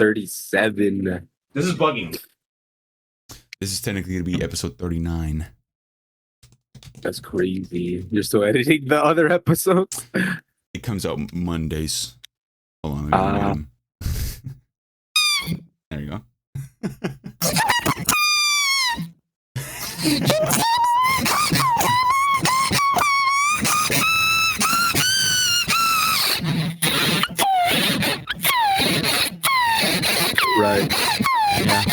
37. This is bugging me. This is technically going to be episode 39. That's crazy. You're still editing the other episodes? It comes out Mondays. Hold on. There you go. Right. Yeah.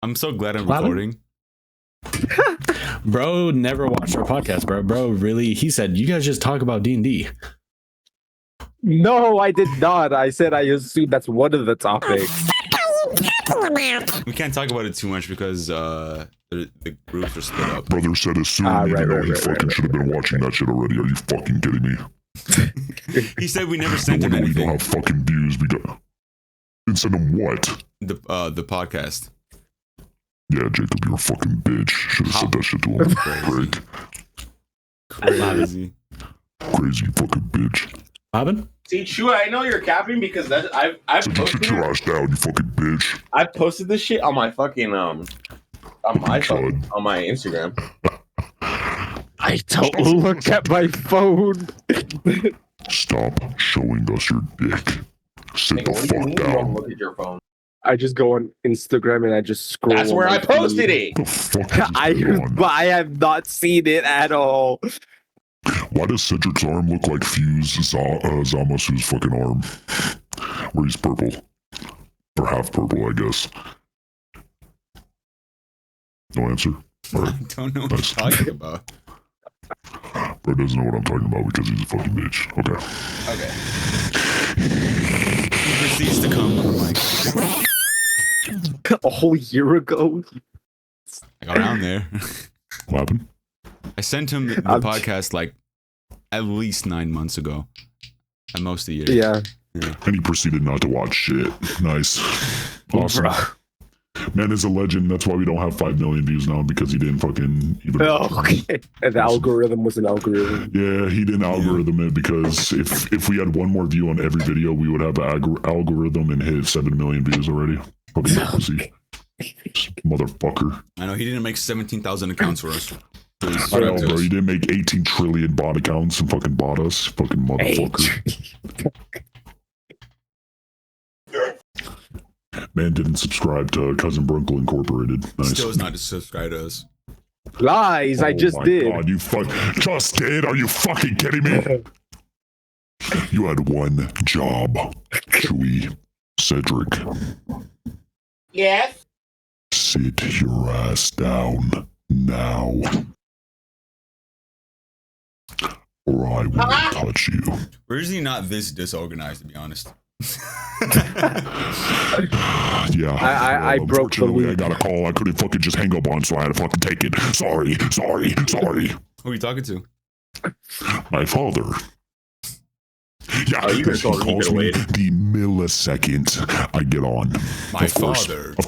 I'm so glad I'm recording. Bro never watched our podcast, bro. Bro, really? He said, you guys just talk about D&D. No, I did not. I said I assume that's one of the topics. We can't talk about it too much because the groups are split up. Brother said assume, even though he fucking should have been watching that shit already. Are you fucking kidding me? He said we never sent No him wonder we don't anything. have fucking views. We got. Didn't send him what? The podcast. Yeah, Jacob, you're a fucking bitch. Should have said that shit to him. Prick. Crazy. Crazy fucking bitch. Robin? See, Chewy, I know you're capping because I've So just posted sit your ass down, you fucking bitch. I posted this shit on my fucking on my phone, Chud. on my Instagram. I don't look at my phone. Stop showing us your dick. Sit Nigga, the what do you fuck mean you don't down. look at your phone? I just go on Instagram and I just scroll. That's on where my I posted feed. it. The fuck is going on? I have not seen it at all. Why does Cedric's arm look like Fuse Zamasu's fucking arm? Where he's purple. Or half purple, I guess. No answer? Alright. I don't know what you're talking about. Bro doesn't know what I'm talking about because he's a fucking bitch. Okay. Okay. He proceeds to come. I'm like, A whole year ago. I got around there. What happened? I sent him the podcast like at least 9 months ago. At most a year. Yeah. And he proceeded not to watch shit. Nice. Awesome. Bruh. Man is a legend. That's why we don't have 5 million views now, because he didn't fucking even. Oh, okay. And the algorithm was an algorithm. Yeah, he didn't algorithm it, because if we had one more view on every video, we would have an algorithm and hit 7 million views already. Fucking pussy. Motherfucker. I know he didn't make 17,000 accounts for us. I know, bro. You didn't make 18 trillion bot accounts and fucking bought us. Fucking motherfucker. Man didn't subscribe to Cousin Bruncle Incorporated. Nice. Still is not to subscribe to us. Lies, I just my did. God, you just did? Are you fucking kidding me? You had one job, Chewy. Cedric, Yes. sit your ass down now, or I will touch you. We're usually not this disorganized, to be honest. Yeah. I broke the unfortunately, I lead. got a call I couldn't fucking just hang up on, so I had to fucking take it. Sorry. Who are you talking to? My father. Yeah, Oh, you could've he told him you calls could've me waited. the millisecond I get on. My Of course. father. Of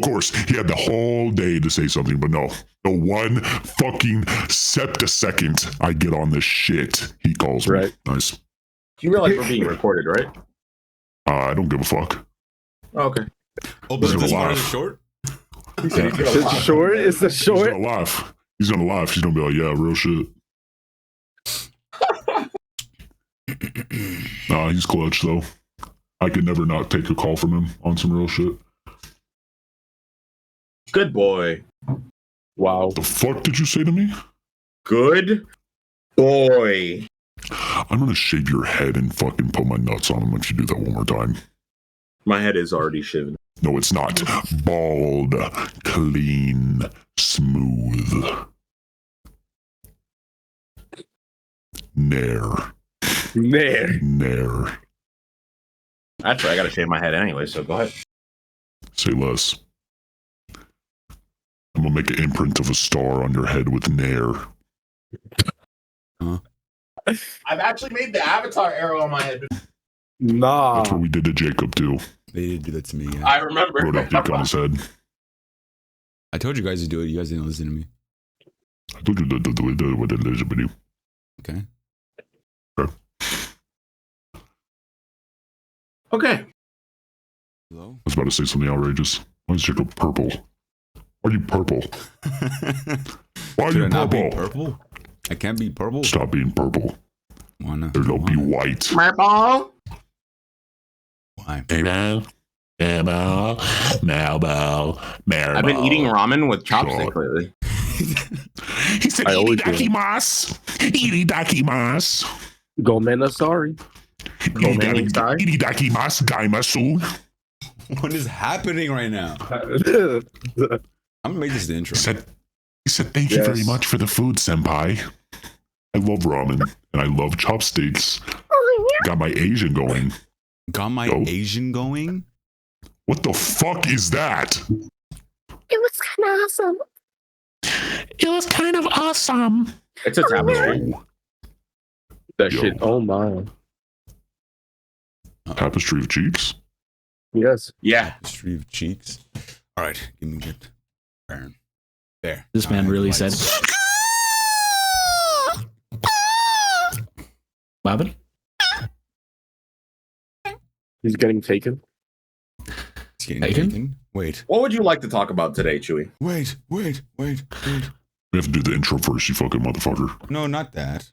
course. He had the whole day to say something, but no. The one fucking septisecond I get on this shit, he calls me. Right. Nice. You realize we're being recorded, right? I don't give a fuck. Oh, okay. Oh, but He's this gonna part is laugh. short? He said he's gonna Is laugh. it short? Is the He's short? gonna laugh. He's gonna be like, yeah, real shit. Nah, he's clutch though. I could never not take a call from him on some real shit. Good boy. Wow. The fuck did you say to me? Good boy. I'm gonna shave your head and fucking put my nuts on him if you do that one more time. My head is already shivered. No, it's not. Bald, clean, smooth. Nair. Actually, I gotta shave my head anyway, so go ahead. Say less. I'm gonna make an imprint of a star on your head with Nair. I've actually made the avatar arrow on my head. Nah. That's what we did to Jacob too. They did do that to me. Yeah. I remember. Wrote up dick on his head. I told you guys to do it. You guys didn't listen to me. I told you to do it with the video. Okay. Okay. Okay. Hello? I was about to say something outrageous. Why is Jacob purple? Why are you purple? Why are Should you I not be purple? purple? I can't be purple? Stop being purple. Why not? There'll be Why? white. Purple. Why? I've been eating ramen with chopsticks lately. He said, I always do. "Iridakimasu, iridakimasu, Gomena, sorry. iridakimasu, gaimasu." What is happening right now? Yes. I'm gonna make this the intro. He said, "Thank you very much for the food, senpai. I love ramen and I love chopsticks. Got my Asian going. Got my Yo. Asian going? What the fuck is that? It was kind of awesome. It was kind of awesome." It's a tapestry. Oh, That Yo. shit. Oh my. tapestry of cheeks. Yes. Yeah. History of cheeks. All right, give me a good burn. There. This man All right, really lights. said. What happened? He's getting taken. It's getting Taken? taken. Wait. What would you like to talk about today, Chewy? Wait. We have to do the intro first, you fucking motherfucker. No, not that.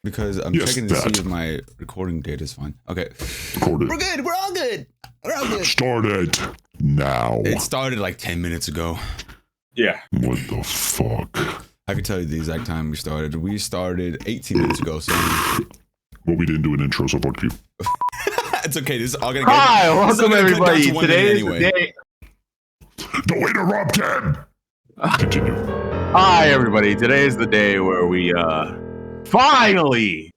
Because I'm Yes, checking to that. see if my recording data is fine. Okay. Record We're it. good. We're all good. We're all good. Start it now. It started like 10 minutes ago. Yeah. What the fuck? I can tell you the exact time we started. We started 18 minutes ago, so Well, we didn't do an intro, so fuck you. it's okay. This is all gonna Hi, this is all welcome gonna cut down everybody. to 1 Today minute is the day. Don't interrupt him! Continue. Hi, everybody. Today is the day where we finally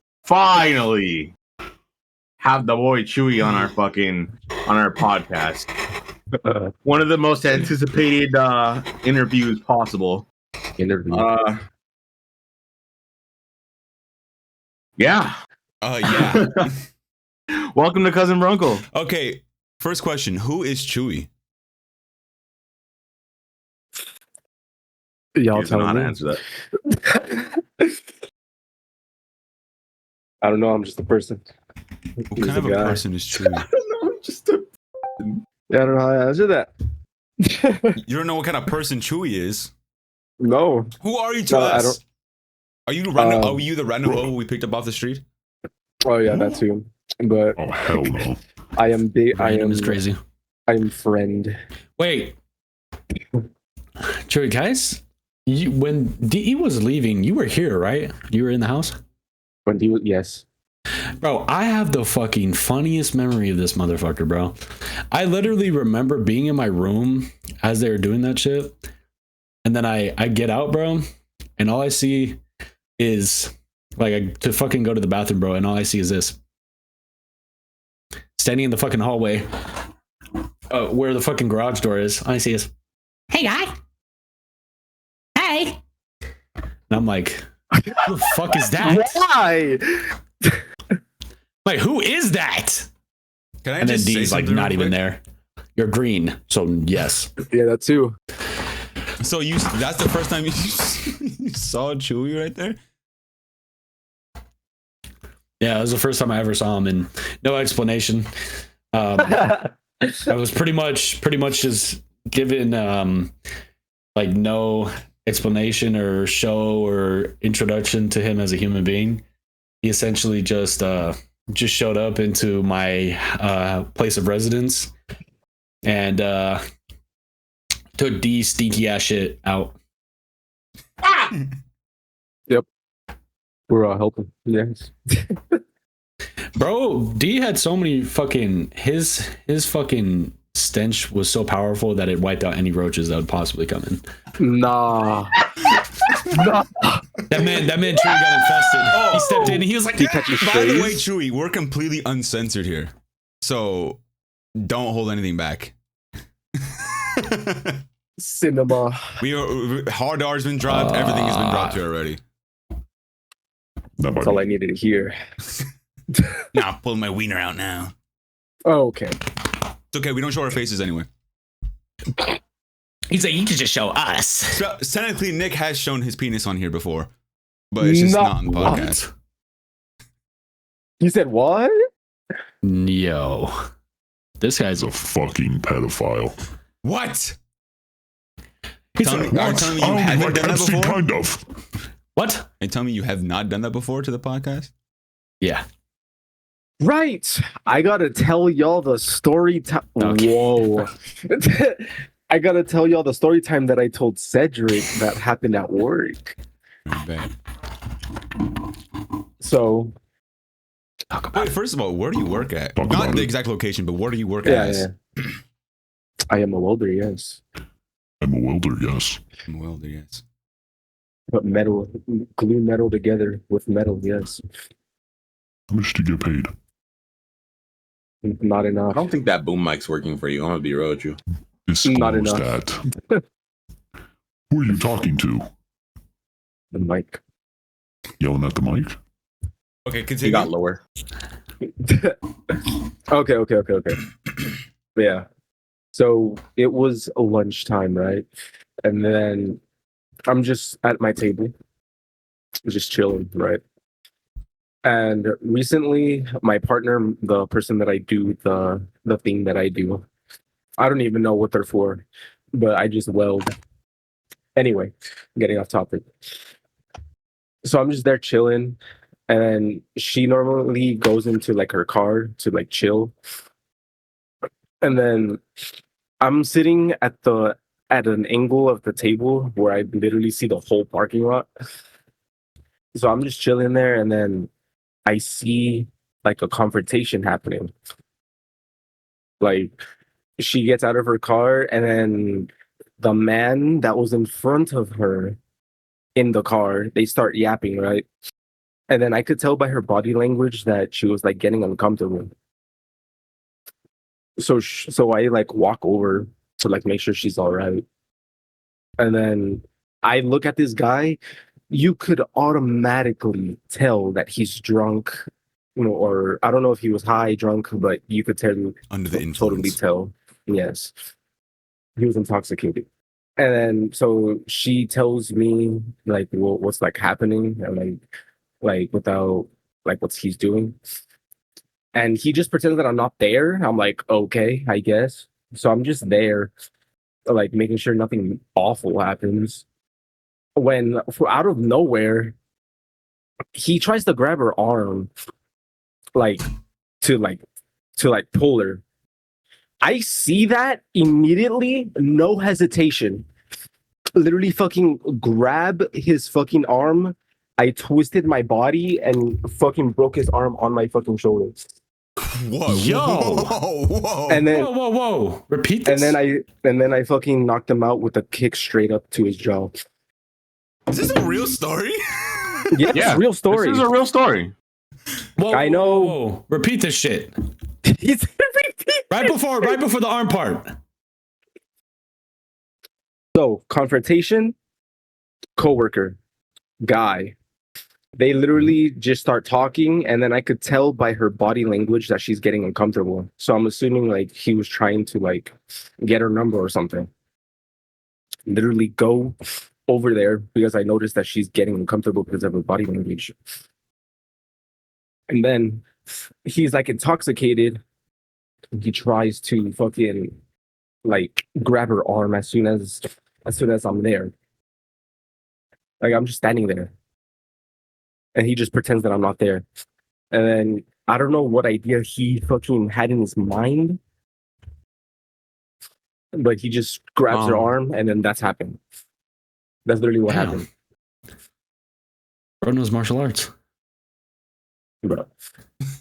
have the boy Chewy on our podcast. One of the most anticipated interviews possible. Interview. Yeah. yeah. Welcome to Cousin Bruncle. Okay. First question. Who is Chewy? Y'all He doesn't know tell how to me. answer that. I don't know. I'm just a person. What He's kind of a a guy. person is Chewy? Yeah, I don't know how to answer that. You don't know what kind of person Chewy is. No. Who are you to No, I us? don't- Are you random? Um, are you the random hoe we picked up off the street? Oh yeah, that too. But Oh, hell no. I am big. I Random am is crazy. I am friend. Wait. Chewy, guys, when DE was leaving, you were here, right? You were in the house? When he was yes. Bro, I have the fucking funniest memory of this motherfucker, bro. I literally remember being in my room as they were doing that shit. And then I get out, bro, and all I see is like to fucking go to the bathroom, bro, and all I see is this. Standing in the fucking hallway where the fucking garage door is, all I see is, "Hey, guy. Hey." And I'm like, who the fuck is that? Why? Like, who is that? Can I And then just say D's like, something not real even quick? there. You're green, so yes. Yeah, that too. So that's the first time you saw Chewy right there? Yeah, it was the first time I ever saw him, and no explanation. I was pretty much just given like no explanation or show or introduction to him as a human being. He essentially just showed up into my place of residence and took D stinky ass shit out. We're all helping. Yes. Bro, D had so many fucking his fucking stench was so powerful that it wiped out any roaches that would possibly come in. Nah. Nah. That man truly got infested. He stepped in and he was like, He touched his By the way, face. Chewy, we're completely uncensored here. So don't hold anything back. Cinema. Hard R's been dropped. Everything has been dropped here already. Not by That's all me. I needed to hear. Nah, pull my wiener out now. Oh, okay. It's okay. We don't show our faces anyway. he's like, you could just show us. So, technically, Nick has shown his penis on here before, but it's just No. not on the podcast. You said what? Yo. This guy's He's a fucking pedophile. What? He's Tell a- me, are you telling me you I don't haven't like done that Epstein, before? kind of. What? Are you telling me you have not done that before to the podcast? Yeah. Right. I gotta tell y'all the story time. Okay. Whoa. I gotta tell y'all the story time that I told Cedric that happened at work. I bet. So, Wait, first of all, where do you work at? Talk Not about the it. exact location, but where do you work yeah, as? yeah. I am a welder, yes. I'm a welder, yes. I'm a welder, yes. But glue metal together with metal, yes. How much do you get paid? Not I enough. don't think that boom mic's working for you. I'm gonna be real with you. Disclose Not enough. that. Who are you talking to? The mic. Yelling at the mic? Okay, He continue. got lower. Okay. Yeah. So it was lunchtime, right? And then I'm just at my table, just chilling, right? And recently, my partner, the person that I do the thing that I do, I don't even know what they're for, but I just weld. Anyway, getting off topic. So I'm just there chilling, and she normally goes into like her car to like chill. And then I'm sitting at an angle of the table where I literally see the whole parking lot. So I'm just chilling there, and then I see like a confrontation happening. Like she gets out of her car, and then the man that was in front of her in the car, they start yapping, right? And then I could tell by her body language that she was like getting uncomfortable. So I like walk over to like make sure she's all right. And then I look at this guy. You could automatically tell that he's drunk, or I don't know if he was high, drunk, but you could Under the totally influence. tell. Yes, he was intoxicated. And then so she tells me like what's like happening, and like without like what he's doing. And he just pretends that I'm not there. I'm like, okay, I guess. So I'm just there, like making sure nothing awful happens. When out of nowhere, he tries to grab her arm, like to pull her. I see that immediately, no hesitation. Literally fucking grab his fucking arm. I twisted my body and fucking broke his arm on my fucking shoulders. Whoa. Yo. Whoa. And then Whoa. Repeat this. and then I fucking knocked him out with a kick straight up to his jaw. Is this a real story? Yeah, Yeah, real story. This is a real story. Whoa, I know. whoa. Repeat this shit. He's Right before the arm part. So, confrontation, coworker, guy. They literally just start talking, and then I could tell by her body language that she's getting uncomfortable. So I'm assuming like he was trying to like get her number or something. Literally go over there because I noticed that she's getting uncomfortable because of her body language. And then he's like intoxicated. He tries to fucking like grab her arm as soon as I'm there. Like I'm just standing there. And he just pretends that I'm not there. And then I don't know what idea he fucking had in his mind. But he just grabs her arm, and then that's happened. That's literally what Damn. happened. Bro knows martial arts. Bro.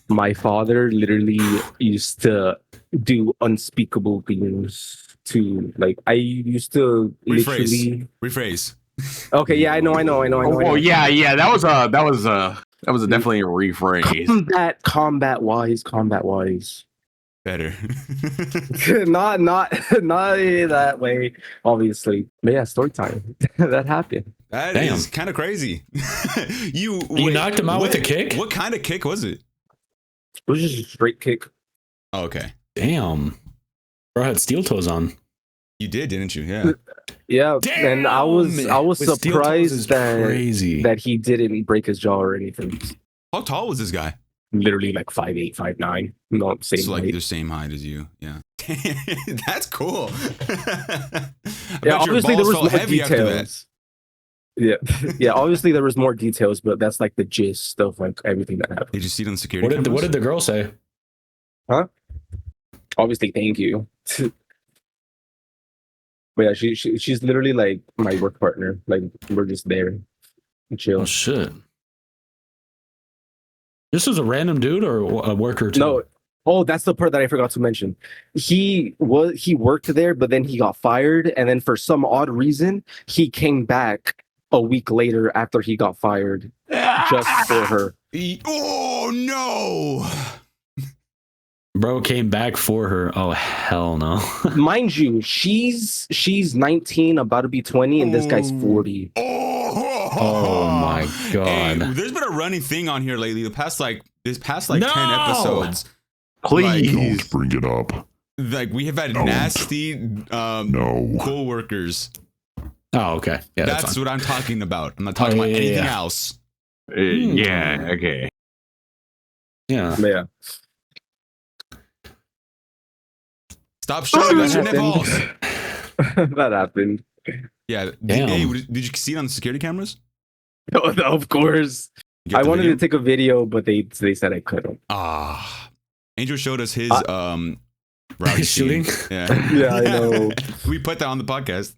My father literally used to do unspeakable things to like I used to literally Rephrase. Okay, yeah, I know. Oh yeah. That was definitely a rephrase. Combat wise. Better. not that way, obviously. But yeah, story time. That happened. That Damn. is kind of crazy. You knocked him out with a kick? What kind of kick was it? It was just a straight kick. Oh, okay. Damn. Bro had steel toes on. You did, didn't you? Yeah. Yeah, and I was With steel toes is surprised crazy. that he didn't break his jaw or anything. How tall was this guy? literally like 5'8", 5'9". No, same So like height. the same height as you. Yeah. That's cool. I Yeah, bet your obviously there balls was felt more heavy after that. details. Yeah, yeah. Obviously there was more details, but that's like the gist of like everything that happened. Did you see it on security What cameras? did the girl say? Obviously, thank you. But yeah, she's literally like my work partner. Like we're just there, and chill. Oh shit! This was a random dude or a worker too? No. Oh, that's the part that I forgot to mention. He worked there, but then he got fired, and then for some odd reason, he came back a week later after he got fired, just for her. Oh no! Bro came back for her. Oh hell no! Mind you, she's 19, about to be 20, and this guy's 40. Oh my god! Hey, there's been a running thing on here lately. This past like No! 10 episodes. Please. Don't bring it up. Like we have had Don't. nasty No. co-workers. Oh okay, yeah, That's fine. what I'm talking about. I'm not talking about anything else. Yeah, okay. Yeah. But yeah. Stop showing us your That nipples. happened. That happened. Yeah. Damn. Did you see it on the security cameras? Of course. You got I the wanted video? to take a video, but they said I couldn't. Ah. Angel showed us his rowdy His shooting? scene. Yeah. Yeah, I know. We put that on the podcast.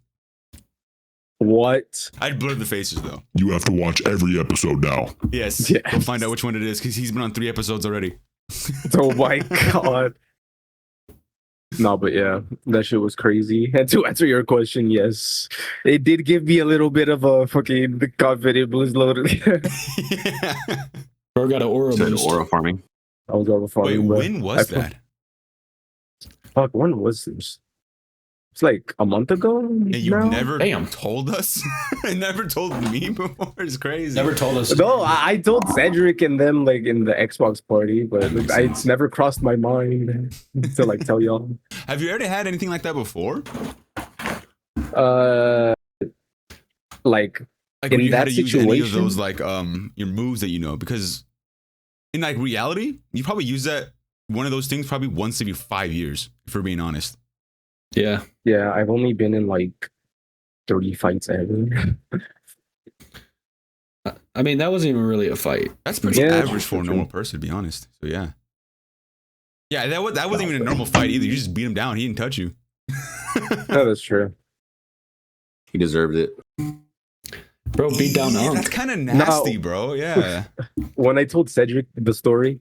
What? I'd blur the faces though. You have to watch every episode now. Yes. Yes. We'll find out which one it is because he's been on 3 episodes already. Oh my god. No, but yeah, that shit was crazy. And to answer your question, yes, it did give me a little bit of a fucking confident boost loaded. Yeah. Bro got an aura Said boost. aura farming. I was over Wait, farming. when was that? Fuck, when was this? It's like a month ago. And you now? never Damn. told us? Never told me before? It's crazy. Never told us. No, I told Cedric and them like in the Xbox party, but That makes it's sense. never crossed my mind to like tell y'all. Have you already had anything like that before? Like Like In when you had that to use any of situation? those like your moves that you know, because in like reality, you probably use that one of those things probably once every 5 years, if we're being honest. Yeah. yeah, I've only been in like 30 fights ever. I mean, that wasn't even really a fight. That's pretty Yeah, average for a true. normal person, to be honest. So yeah. Yeah, that wasn't even a normal fight either. You just beat him down. He didn't touch you. No, that's true. He deserved it. Bro beat down Yeah, Unk. that's kind of nasty, bro. Yeah. When I told Cedric the story,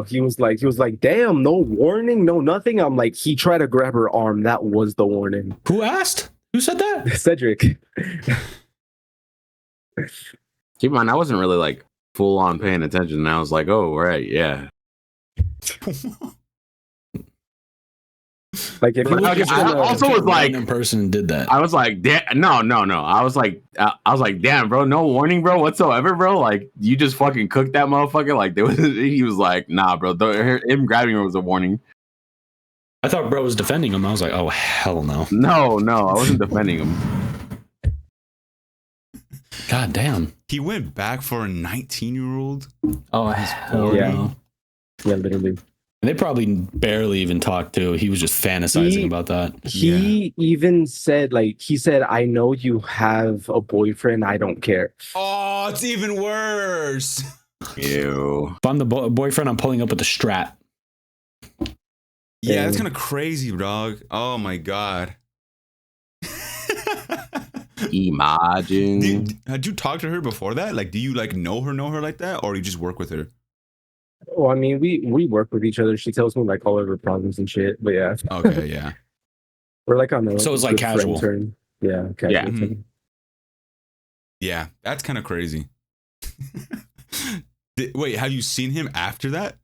he was like, "Damn, no warning, no nothing." I'm like, he tried to grab her arm. That was the warning. Who asked? Who said that? Cedric. Keep in mind, I wasn't really like full on paying attention. And I was like, oh, right, yeah. Like if But he was okay, just I gonna- also was like- random person did that. I was like, no. I was like, damn, bro, no warning, bro, whatsoever, bro. Like, you just fucking cooked that motherfucker. Like, he was like, nah, bro. Him grabbing her was a warning. I thought bro was defending him. I was like, oh hell no. No, I wasn't defending him. God damn. He went back for a 19-year-old. Oh hell Yeah. no. yeah, literally. And they probably barely even talked to. He was just fantasizing He- about that. He even said, I know you have a boyfriend. I don't care. Oh, it's even worse. Ew. If I'm the boyfriend, I'm pulling up with the strat. Yeah, that's kind of crazy, dog. Oh my god. Imagine. Had you talked to her before that? Like, do you like know her like that, or you just work with her? Well, I mean, we work with each other. She tells me like all of her problems and shit. But yeah, Okay, yeah. we're like on a So it's like good friend casual. turn. Yeah, casual Yeah. turn. Yeah, that's kind of crazy. Wait, have you seen him after that?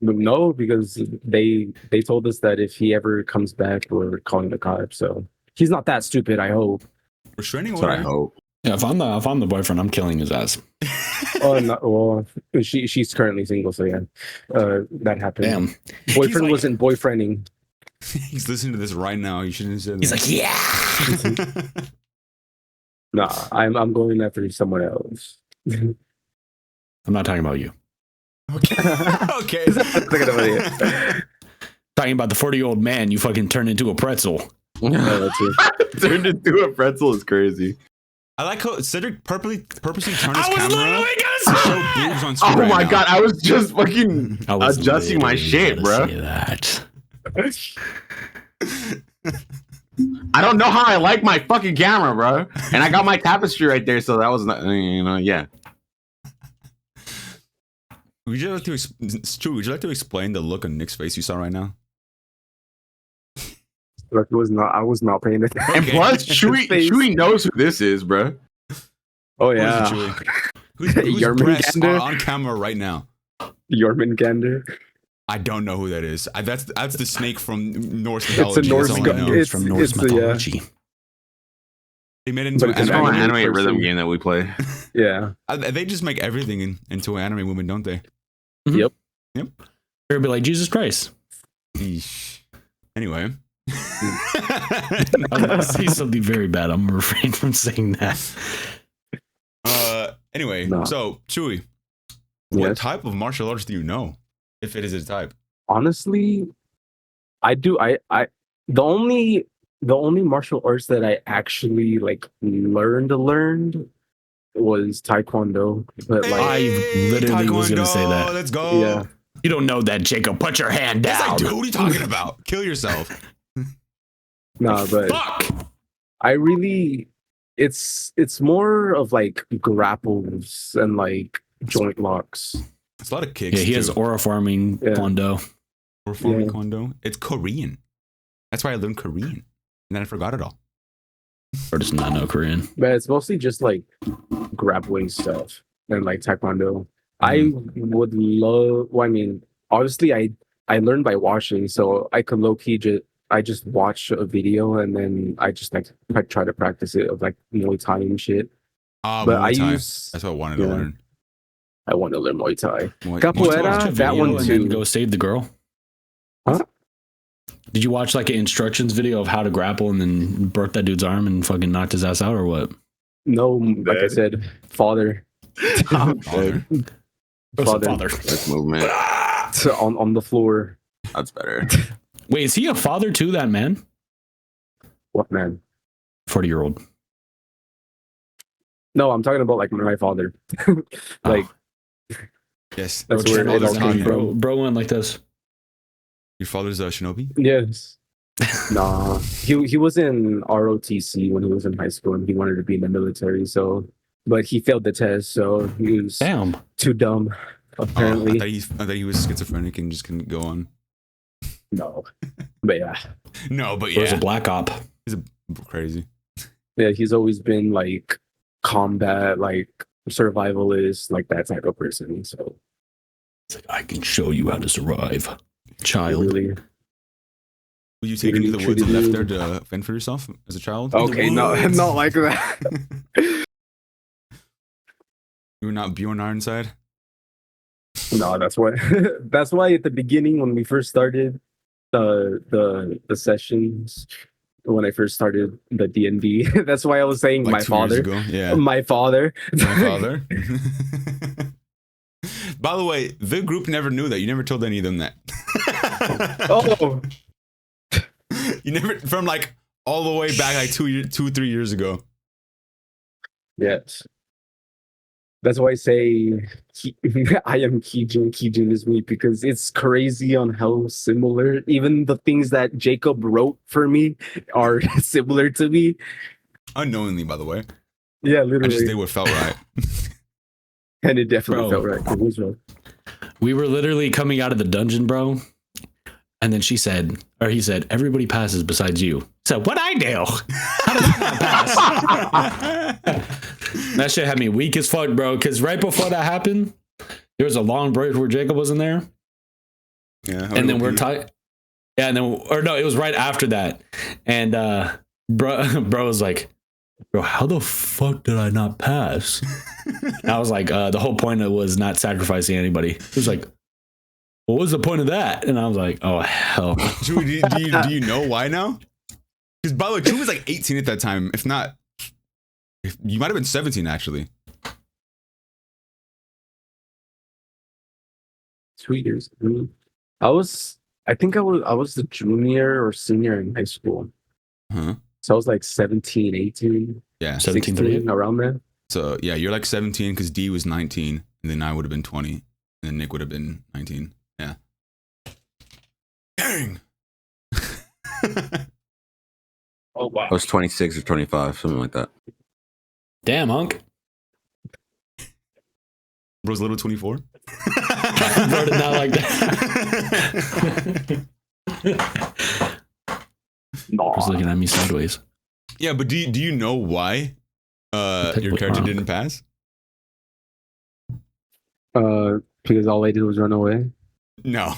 But no, because they told us that if he ever comes back, we're calling the cops. So he's not that stupid. I hope. Restraining That's what I order? hope. Yeah, if I'm the boyfriend, I'm killing his ass. Oh, no, well, she's currently single, so yeah, that happened. Damn. Boyfriend He's like- wasn't boyfriending. He's listening to this right now. You shouldn't have said He's that. like, yeah. Nah, I'm going after someone else. I'm not talking about you. Okay. Okay. That's a good idea. Talking about the 40-year-old man, you fucking turned into a pretzel. Yeah, that's it. Turned into a pretzel is crazy. I like how Cedric purposely turned his I was camera literally to gonna show say boobs on screen. Oh right my now. god, I was just fucking I was adjusting my literally shit, gonna bro. say that. I don't know how I like my fucking camera, bro. And I got my tapestry right there, so that was not, yeah. Would you like to, Stu, would you like to explain the look on Nick's face you saw right now? Look, I was not paying attention. And plus, His Chewy face. knows who this is, bro. Oh Who is it, yeah, Chewy? Who's Yarmin breasts are Gander? on camera right now? Jormungandr. I don't know who that is. That's the snake from Norse It's a mythology. Norse That's all I god. know. It's from Norse it's a, yeah. mythology. They made it into But an it's It's from an anime. anime person. rhythm game that we play. Yeah. They just make everything into an anime woman, don't they? They'll be like, Jesus Christ. Eesh. Anyway. I'm gonna say something very bad. I'm gonna refrain from saying that. Anyway, No. so Chewy, what Yes. type of martial arts do you know? If it is a type. Honestly, I do. I the only martial arts that I actually like learned was Taekwondo. But like, I literally was gonna say that. Let's go. yeah. You don't know that, Jacob. Put your hand Yes, I down. do. What are you talking about? Kill yourself. Nah, but Fuck. I really, it's more of like grapples and like joint locks. It's a lot of kicks. Yeah, he has too. aura farming Yeah. Kondo. Or forming Yeah. Kondo. It's Korean. That's why I learned Korean. And then I forgot it all. Or does not know Korean. But it's mostly just like grappling stuff and like Taekwondo. I would love. Well, I mean, obviously, I learned by watching, so I could low key just watch a video and then I just like try to practice it of like Muay Thai and shit. Ah, But I Muay Thai. use. That's what I wanted to yeah. learn. I want to learn Muay Thai. Muay Capoeira, Thai. Watch a that video one and too. then go save the girl. Huh? Did you watch like an instructions video of how to grapple and then broke that dude's arm and fucking knocked his ass out or what? No, like I said, father. Father. Father. This movement. So on the floor. That's better. Wait, is he a father too, that man? What man? 40-year-old. No, I'm talking about like my father. Like Yes. that's Your where it all father's came a- from. Bro went like this. Your father's a shinobi? Yes. Nah, he was in ROTC when he was in high school, and he wanted to be in the military. So, but he failed the test, so he was Damn. too dumb. Apparently, I thought he was schizophrenic and just couldn't go on. no. But yeah, No, but There was a yeah. black op. Crazy. yeah, he's always been like combat, like survivalist, like that type of person. So, It's like, I can show you how to survive. Child. really, Were you taking to the woods and treated left you- there to fend for yourself as a child? okay, no, not like that. You were not Bjorn Ironside? No, that's why. That's why at the beginning when we first started the sessions, when I first started the D&D, that's why I was saying Like my 2 years father. ago? Yeah. My father. My father. By the way, the group never knew that. You never told any of them that. Oh, You never, from like all the way back like 3 years ago. yes. That's why I say I am Kijun. Kijun is me because it's crazy on how similar even the things that Jacob wrote for me are similar to me. Unknowingly, by the way. Yeah, I just literally. did what felt right. And it definitely Bro. felt right. It was right. We were literally coming out of the dungeon, bro. And then he said, everybody passes besides you. So what I do? How did I not pass? That shit had me weak as fuck, bro. Because right before that happened, there was a long break where Jacob wasn't there. Yeah. And then we're talking. Yeah, and then, or no, it was right after that. And bro was like, bro, how the fuck did I not pass? And I was like, the whole point of it was not sacrificing anybody. He was like, what was the point of that? And I was like, oh, hell. Chewy, do you know why now? Because by the way, Chewy was like 18 at that time. If not, you might have been 17 actually. 2 years. I think I was the junior or senior in high school. Huh? So I was like 17, 18, Yeah. 17, 16, around there. So yeah, you're like 17 because D was 19, and then I would have been 20, and then Nick would have been 19. Yeah. Dang. Oh wow. I was 26 or 25, something like that. Damn, Hunk. Bro's little 24. Wrote it down like that. No. Was looking at me sideways. Yeah, but do you know why your character didn't pass? Because all I did was run away. No.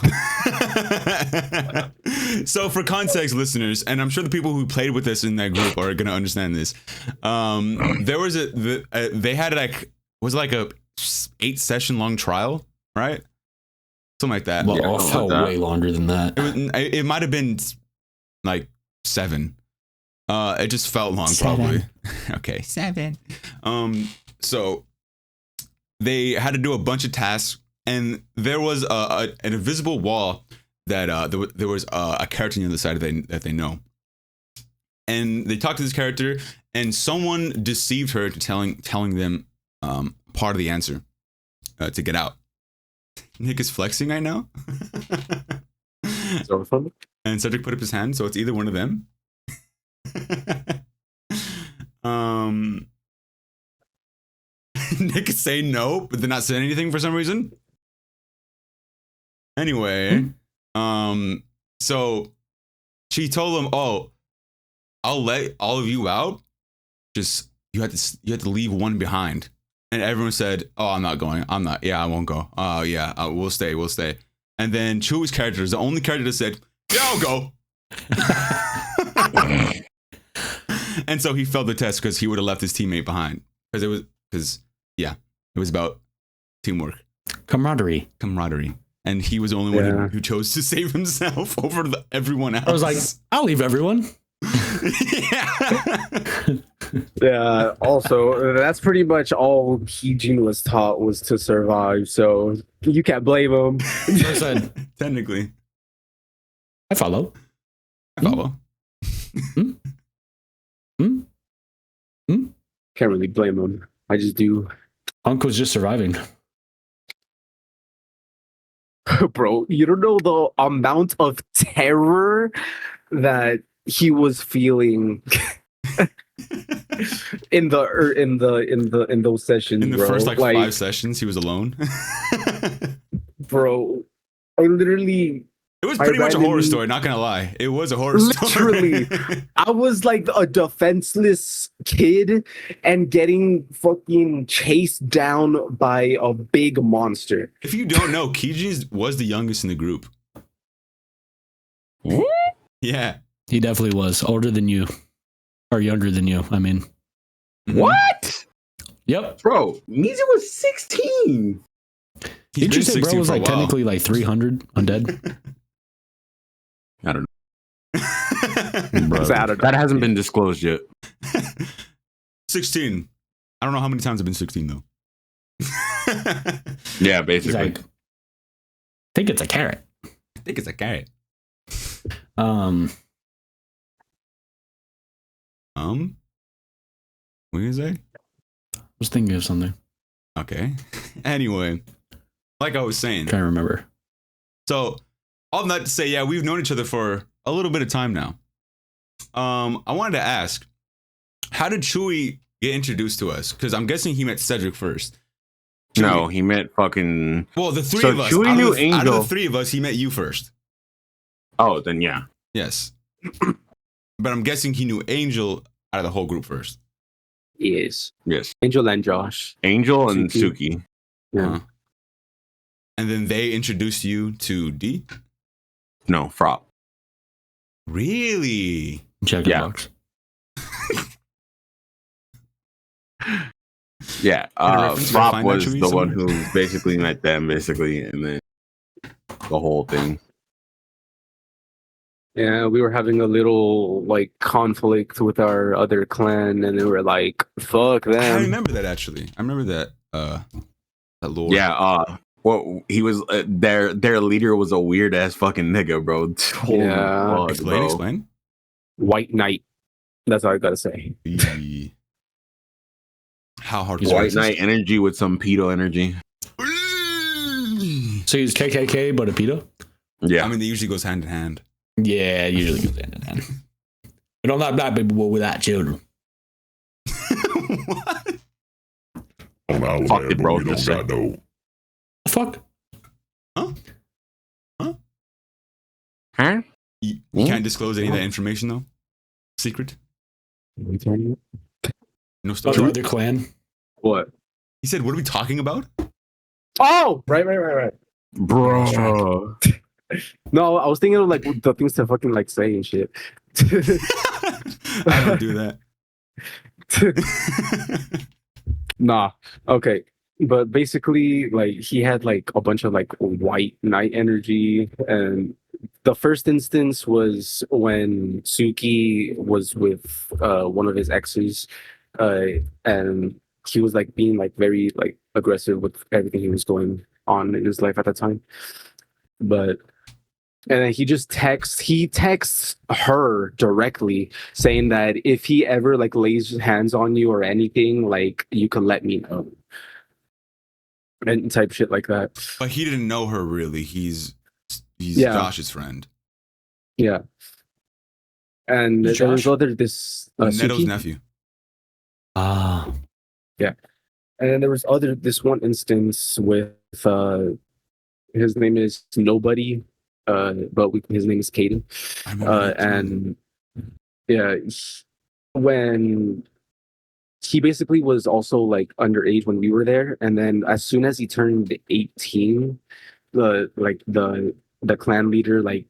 So for context, listeners, and I'm sure the people who played with us in that group are gonna understand this. There was they had like was it like a 8-session long trial, right? Something like that. Well, Yeah, it felt way longer than that. It might have been like 7. It just felt long, 7. probably. Okay, 7. So they had to do a bunch of tasks, and there was an invisible wall that there was a character on the other side that they know, and they talked to this character, and someone deceived her to telling them part of the answer to get out. Nick is flexing right now. So fun. And Cedric put up his hand, so it's either one of them. Nick is saying no, but they're not saying anything for some reason. Anyway, so she told them, "Oh, I'll let all of you out. Just you have to leave one behind." And everyone said, "Oh, I'm not going. I'm not. Yeah, I won't go. Oh, yeah, we'll stay. We'll stay." And then Chewy's character is the only character that said, "Yeah, I'll go." And so he failed the test because he would have left his teammate behind. Because it was about teamwork, Camaraderie. and he was the only one who chose to save himself over everyone else. I was like, I'll leave everyone. Yeah. Yeah. Also, that's pretty much all Keejin was taught was to survive. So you can't blame him. Listen, Technically, I follow. I follow. Can't really blame him. I just do. Hunk was just surviving. Bro, you don't know the amount of terror that he was feeling in those sessions. In the bro. first like 5 sessions, he was alone. Bro, I literally. It was pretty much a horror story, not gonna lie. It was a horror Literally. story. I was like a defenseless kid and getting fucking chased down by a big monster. If you don't know, Kijin was the youngest in the group. Yeah. He definitely was older than you, or younger than you. I mean, What? yep. Bro, Nizu was 16. He's Did you been say bro 16 was for a like while. technically like 300 undead? I don't know. know. That hasn't been disclosed yet. 16. I don't know how many times I've been 16 though. Yeah, He's basically. like, I think it's a carrot. I think it's a carrot. What are you gonna say? I was thinking of something. Okay. Anyway, like I was saying. Can't remember. So, all that to say, yeah, we've known each other for a little bit of time now. I wanted to ask, how did Chewy get introduced to us? Because I'm guessing he met Cedric first. Chewy. No, he met fucking. Well, the three So of us. Chewy knew Out of Angel. the 3 of us, he met you first. Oh, then yeah. Yes. But I'm guessing he knew Angel out of the whole group first. Yes. Yes. Angel and Josh. Angel and Suki. Suki. Yeah. Uh-huh. And then they introduced you to D? No, Frop. Really? Check Yeah. box. Yeah. Any reference to Frop find was that Chewy the one somewhere? who basically met them, basically, and then the whole thing. Yeah, we were having a little like conflict with our other clan, and they were like, "Fuck I them." remember that actually. I remember that lore. Yeah, Well, he was their leader was a weird ass fucking nigga, bro. Holy Yeah. fuck, bro. Explain. White Knight. That's all I gotta say. How hard? He's White Knight energy with some pedo energy. So he's KKK, but a pedo? Yeah, I mean, they usually goes hand in hand. Yeah, it usually goes hand in hand. We don't like black people without children. What? On Alabama, Fuck it, bro, we don't just got no. The fuck? huh? You can't disclose any of that information though. Secret. No Oh, story. the other clan? What? He said, "What are we talking about?" Oh, right. Bro. No, I was thinking of like the things to fucking like say and shit. I don't do that. Nah. Okay. But basically, like he had like a bunch of like white knight energy, and the first instance was when Suki was with one of his exes, and he was like being like very like aggressive with everything he was going on in his life at that time. But and then he texts her directly saying that if he ever like lays hands on you or anything, like you can let me know. And type shit like that. But he didn't know her really. He's Yeah. Josh's friend. Yeah. And Who's there was Josh? this Neto's Suki. nephew. Ah. And then there was this one instance with his name is Nobody, but his name is Caden. I remember that too. And yeah, when he basically was also like underage when we were there, and then as soon as he turned 18, the clan leader, like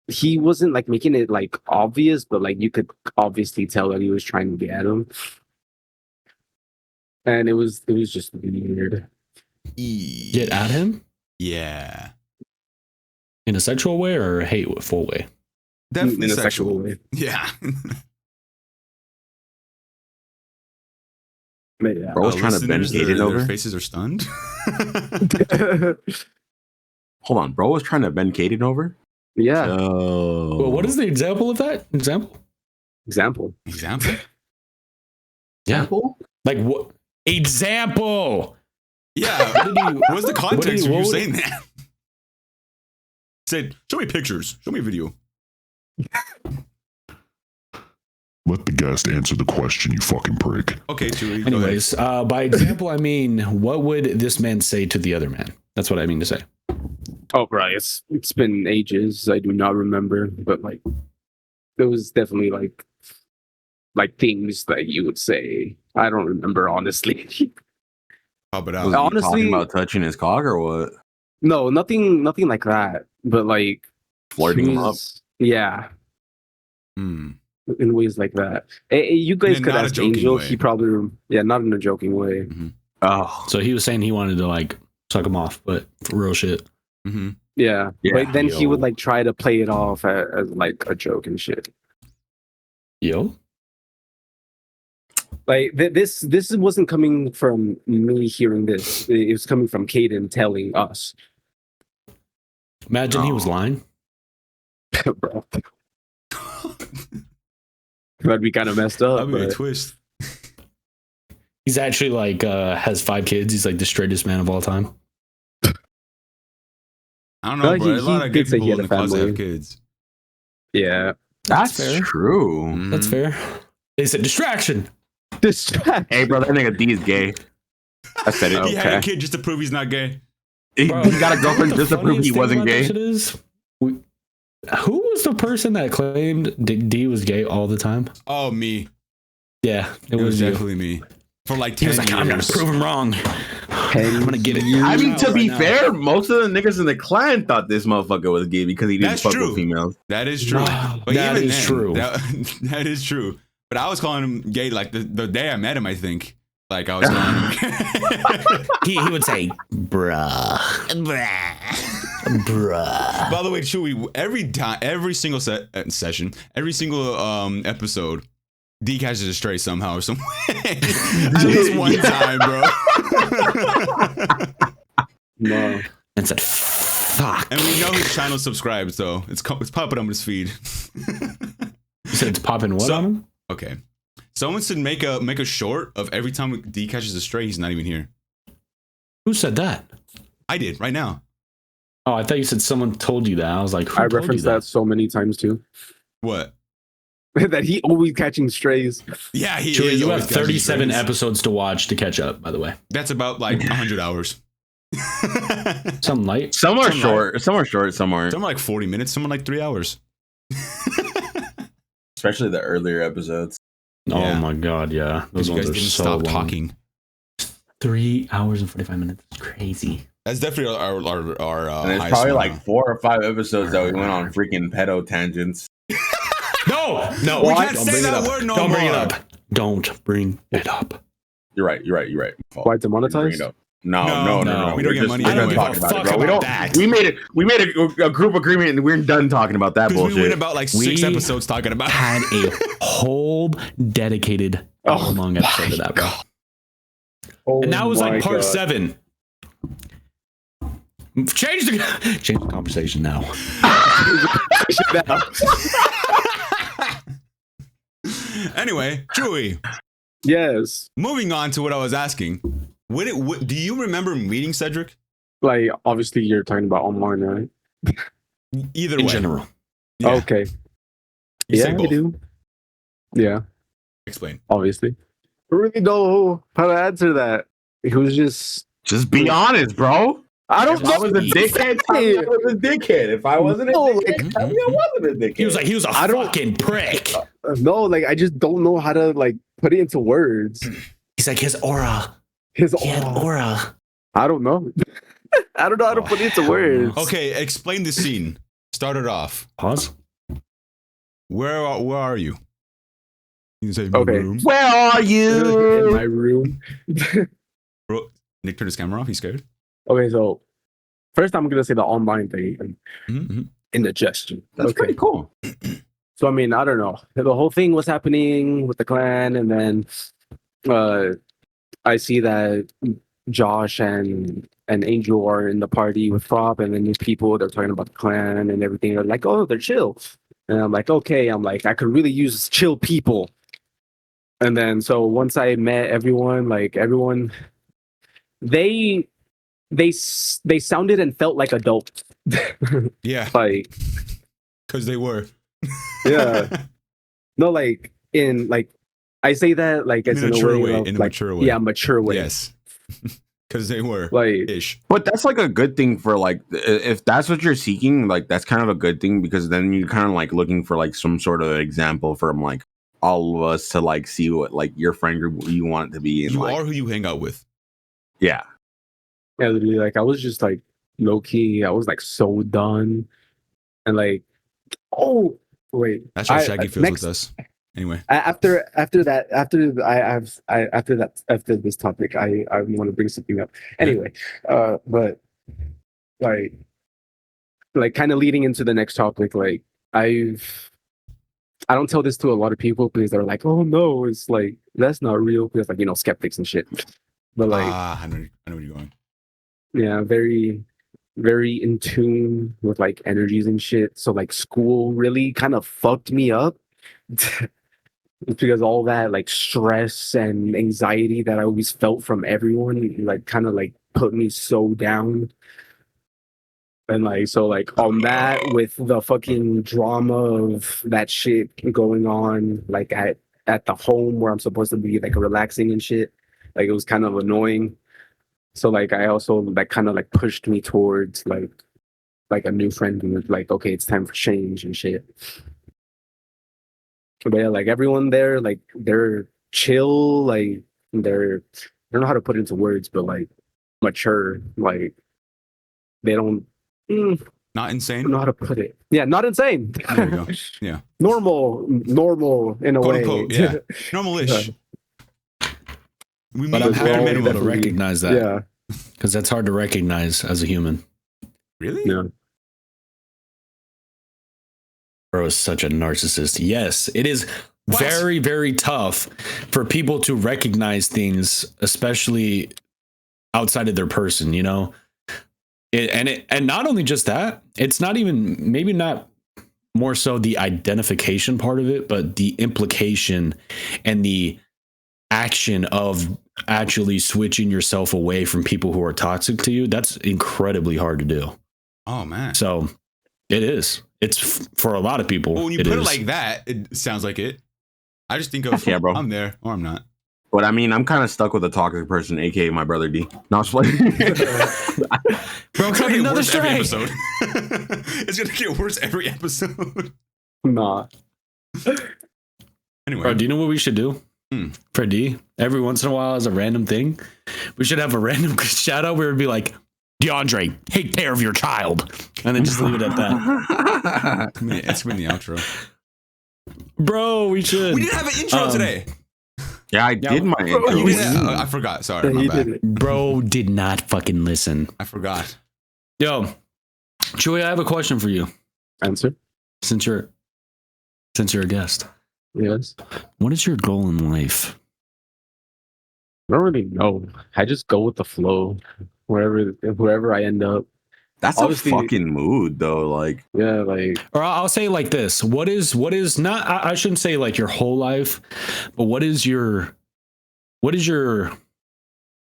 he wasn't like making it like obvious, but like you could obviously tell that he was trying to get at him, and it was just weird. Get at him? Yeah. In a sexual way or a hateful way? Definitely In a sexual. sexual way. Yeah. But yeah. Bro was trying to bend Listeners, Caden their over. faces are stunned. Hold on, bro was trying to bend Caden over. Yeah. Oh, Well, what is the example of that? Example? Example. Example? Yeah. Like what? Example! Yeah. What did you- What's the context of what you would- saying that? Said, show me pictures. Show me a video. Let the guest answer the question, you fucking prick. Okay, Chewy. Go ahead. Anyways, by example, I mean, what would this man say to the other man? That's what I mean to say. Oh, right. It's been ages. I do not remember, but like there was definitely like things that you would say. I don't remember honestly. Pop it was out. he honestly- talking about touching his cock or what? No, nothing like that. But like Flirting he him up. was- Yeah, Hmm. in ways like that. You guys In could not a ask joking Angel. way. He probably not in a joking way. Oh, So he was saying he wanted to like suck him off, but for real shit. Mm-hmm. Yeah, Yeah, but then he yo. would like try to play it off as like a joke and shit. Yo. Like this wasn't coming from me hearing this. It was coming from Caden telling us. Imagine he was Oh. lying. Bro, that'd be kind of messed up. That'd be a but- twist. He's actually like has 5 kids. He's like the straightest man of all time. I don't know, No, bro. he A lot of gay did say he people had in a the closet family. have kids. Yeah. that's fair. true. That's Mhm. fair. They said distraction. Distract. Hey, bro, that nigga D is gay. I said it. He had a Okay. kid just to prove he's not gay. He Bro, got a you know girlfriend what the just to prove funniest he thing wasn't about that gay. shit is? Who was the person that claimed D was gay all the time? Oh, me. Yeah, It was you. definitely me. For like 10 He was like, years. I'm gonna prove him wrong. I'm gonna get it. I mean, to Right be now. fair, most of the niggas in the clan thought this motherfucker was gay because he didn't That's fuck true. with females. That is true. Wow, But that even is then, true. That is true. But I was calling him gay like the day I met him, I think. Like I was calling him. He would say, bruh. Bruh. By the way, Chewy, every single session, every single episode, D catches a stray somehow or some way. At least one time, bro. No. and said, "Fuck." And we know his channel subscribed, so it's popping on his feed. You said it's popping what on him? Okay. Someone should make a short of every time D catches a stray, he's not even here. Who said that? I did right now. Oh, I thought you said someone told you that. I was like, who I told you referenced that so many times too. What? That he always catching strays. Yeah, he Chewy, is. you always have catching 37 strays. episodes to watch to catch up, by the way. That's about like 100 hours. Some light. Some are Some short. Some are short. Some aren't. Some are like 40 minutes. Some are like 3 hours. Especially the earlier episodes. Yeah. Oh my god, yeah. Those You ones guys are didn't so stop long. talking. 3 hours and 45 minutes. It's crazy. That's definitely our And there's highest probably one like now. 4 or 5 episodes that we went on freaking pedo tangents. No, We can't don't say bring it that up. word no Don't bring it more. up. Don't bring it up. You're right. Why Bring demonetized? it up. No. No, we don't get money We're anyway. done talking about it, Fuck bro. about We don't. that. We made a group agreement and we're done talking about that Because bullshit. we went about like 6 We episodes talking about Had a whole dedicated long episode to that, bro. Oh And that was like my part God. 7. Change the conversation now. Anyway, Chewy, Yes. moving on to what I was asking. Do you remember meeting Cedric? Like, obviously, you're talking about online, right? Either In way. general. Yeah. Okay. You Yeah, say I both. do. Yeah, Explain. obviously. I really know how to answer that. He was just. Just be honest, bro. I don't If I was a dickhead, tell me I was a dickhead. If I wasn't a No, dickhead, tell me I wasn't a dickhead. He was a I don't- fucking prick. No, like, I just don't know how to, like, put it into words. He's like his aura. His He had aura. aura. I don't know. I don't know how to put it into words. Okay, explain the scene. Start it off. Pause. Where are you? You can say Okay. room. Where are In you? my room. Bro, Nick turned his camera off. He's scared. Okay, so first I'm gonna say the online thing Mm-hmm. indigestion. That's Okay. pretty cool. So I mean, I don't know. The whole thing was happening with the clan, and then I see that Josh and Angel are in the party with Rob, and then these people they're talking about the clan and everything. They're like, oh, they're chill, and I'm like, okay. I'm like, I could really use chill people. And then so once I met everyone, like everyone, they sounded and felt like adults. Yeah, Like, because they were. yeah. No, like in like I say that like In as a in a mature way, way, of, in a like, mature way. Yeah, mature way. Yes. Because they were Like ish. But that's like a good thing for like if that's what you're seeking, like that's kind of a good thing because then you're kind of like looking for like some sort of example from like all of us to like see what like your friend group you want it to be. And You like, are who you hang out with. yeah. yeah, literally, like I was just like low key. I was like so done, and like, oh wait, That's how Shaggy feels next, with us. Anyway, after this topic, I want to bring something up. Anyway, but like kind of leading into the next topic, like I don't tell this to a lot of people because they're like, oh no, it's like that's not real because like skeptics and shit. But like I know where you're going. yeah, very very in tune with like energies and shit. So like school really kind of fucked me up. Because all that like stress and anxiety that I always felt from everyone like kind of like put me so down. And like so like on that with the fucking drama of that shit going on like at the home where I'm supposed to be like relaxing and shit, like it was kind of annoying. So like I also like kind of like pushed me towards like a new friend who was like, okay, it's time for change and shit. But yeah, like everyone there, like they're chill, like they're I don't know how to put it into words, but like mature, like they don't I Not insane. don't know how to put it. Yeah, not insane. There we go. Yeah. normal in a Quote, way. unquote, yeah. Normal-ish. We But meet I'm bare happy to be minimum. able to definitely- recognize that. Yeah, Because that's hard to recognize as a human. Really? yeah. Bro is such a narcissist. Yes, it is What? very, very tough for people to recognize things, especially outside of their person, And not only just that, it's not even maybe not more so the identification part of it, but the implication and the action of actually switching yourself away from people who are toxic to you. That's incredibly hard to do. Oh man. So it is. It's for a lot of people. Well, when you put it like that, it sounds like it. I just think of Yeah, bro. I'm there or I'm not. But I mean, I'm kind of stuck with a toxic person, aka my brother D. No, I'm just playing. Bro, It's gonna get another worse every stray. episode. It's gonna get worse every episode. Nah. Anyway, Bro, do you know what we should do? For D, every once in a while as a random thing, we should have a random shout out where it'd be like, DeAndre, take care of your child. And then just leave it at that. it's been the outro. Bro, we should. We didn't have an intro today. Yeah, I did my intro. You didn't? I forgot. Sorry, Yeah, my he bad. did it. Bro did not fucking listen. I forgot. Yo, Chewy, I have a question for you. Answer. Since you're a guest, Yes. what is your goal in life? I don't really know. I just go with the flow. Wherever I end up. That's Obviously- a fucking mood, though. Like, Yeah, like Or I'll say like this: what is not? I shouldn't say like your whole life, but what is your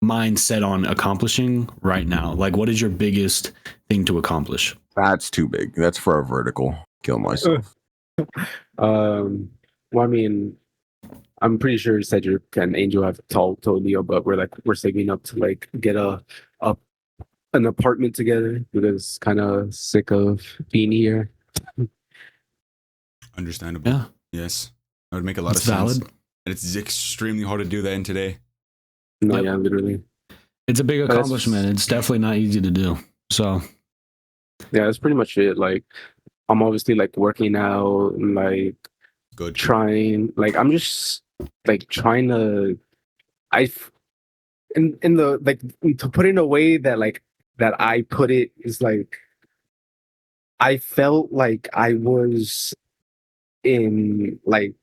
mindset on accomplishing right now? Like, what is your biggest thing to accomplish? that's too big. That's for a vertical. Kill myself. well, I mean, I'm pretty sure Cedric and Angel have told Leo, but we're saving up to like get an apartment together because kind of sick of being here. Understandable. Yeah, Yes, that would make a lot it's of sense. valid. And it's extremely hard to do that in today. No, Yep. yeah, literally. It's a big That's- accomplishment. It's definitely not easy to do. So Yeah, that's pretty much it. Like, I'm obviously like working out and like Good. trying. Like, I'm just like trying to. In the like to put it in a way that like that I put it is like I felt like I was in like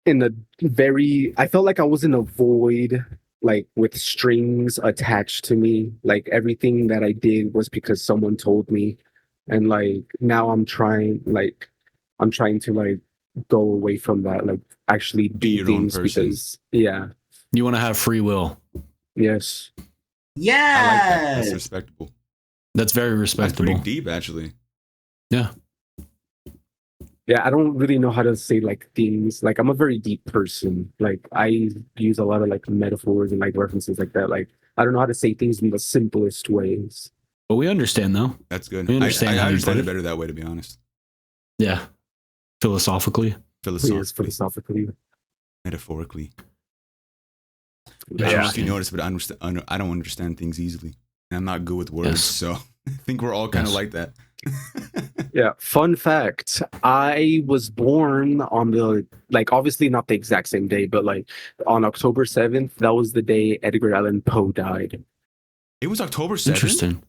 in a very I felt like I was in a void like with strings attached to me. Like everything that I did was because someone told me. And like now I'm trying to like go away from that, like actually do your own things person. because yeah. you want to have free will. Yes. I like that. That's Yes. respectable. That's very That's respectable. pretty deep, actually. Yeah. Yeah, I don't really know how to say like things. Like I'm a very deep person. Like I use a lot of like metaphors and like references like that. Like I don't know how to say things in the simplest ways. But we understand though. That's good. We understand I how you understand put it it. better that way, to be honest. Yeah. Philosophically. Yes, Philosophically, philosophically. metaphorically. I don't know Yeah. if you noticed, but I don't understand things easily. And I'm not good with words, Yes. so I think we're all kind of Yes. like that. Yeah. Fun fact. I was born on the like obviously not the exact same day, but like on October 7th, that was the day Edgar Allan Poe died. It was October 7th. Interesting.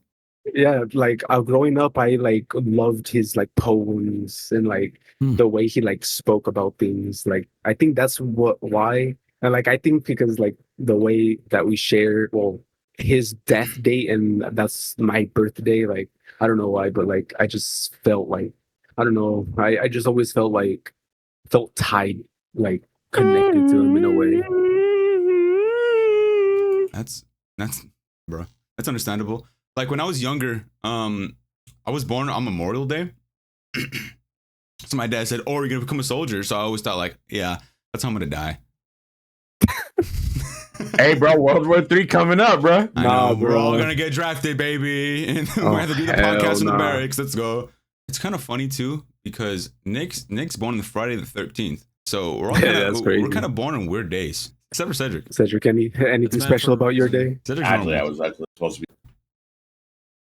Yeah, like growing up, I like loved his like poems and like the way he like spoke about things. Like I think that's why, and like I think because like the way that we share, well, his death date and that's my birthday. Like I don't know why, but like I just felt like I don't know. I just always felt tied, like connected to him in a way. That's bro. That's understandable. Like when I was younger, I was born on Memorial Day. So my dad said, "Oh, you're gonna become a soldier." So I always thought, like, yeah, that's how I'm gonna die. Hey, bro, World War III coming up, bro. I Nah, know, we're all bro. gonna get drafted, baby, and Oh, we have to do the hell podcast in the nah. barracks. Let's go. It's kind of funny too because Nick's born on the Friday the 13th, so we're all Yeah, kinda, that's we're crazy. kind of born on weird days, except for Cedric. Cedric, anything It's special mad for- about your day? Cedric's Actually, I normal. was actually supposed to be.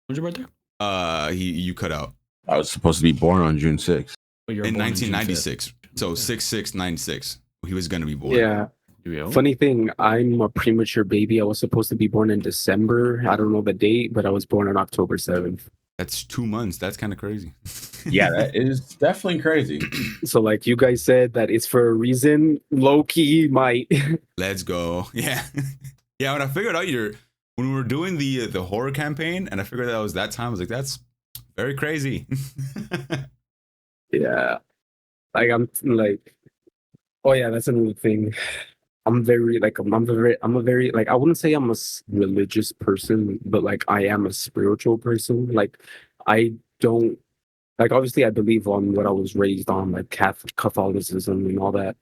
When's your birthday? You cut out I was supposed to be born on June 6th. Oh, you were in born June 1996, so 6/6/96. He was gonna be born. Yeah. 5th. Funny thing, I'm a premature baby. I was supposed to be born in December. I don't know the date, but I was born on October 7th. That's 2 months. That's kind of crazy. Yeah, that is definitely crazy. So, like you guys said, that it's for a reason. Low key might. Let's go. Yeah. Yeah, when I figured out when we were doing the horror campaign, and I figured that was that time. I was like, that's very crazy. Yeah. Like I'm like, oh yeah, that's another thing. I'm very like I'm a very like I wouldn't say I'm a religious person, but like I am a spiritual person. Like I don't like obviously I believe on what I was raised on, like Catholicism and all that.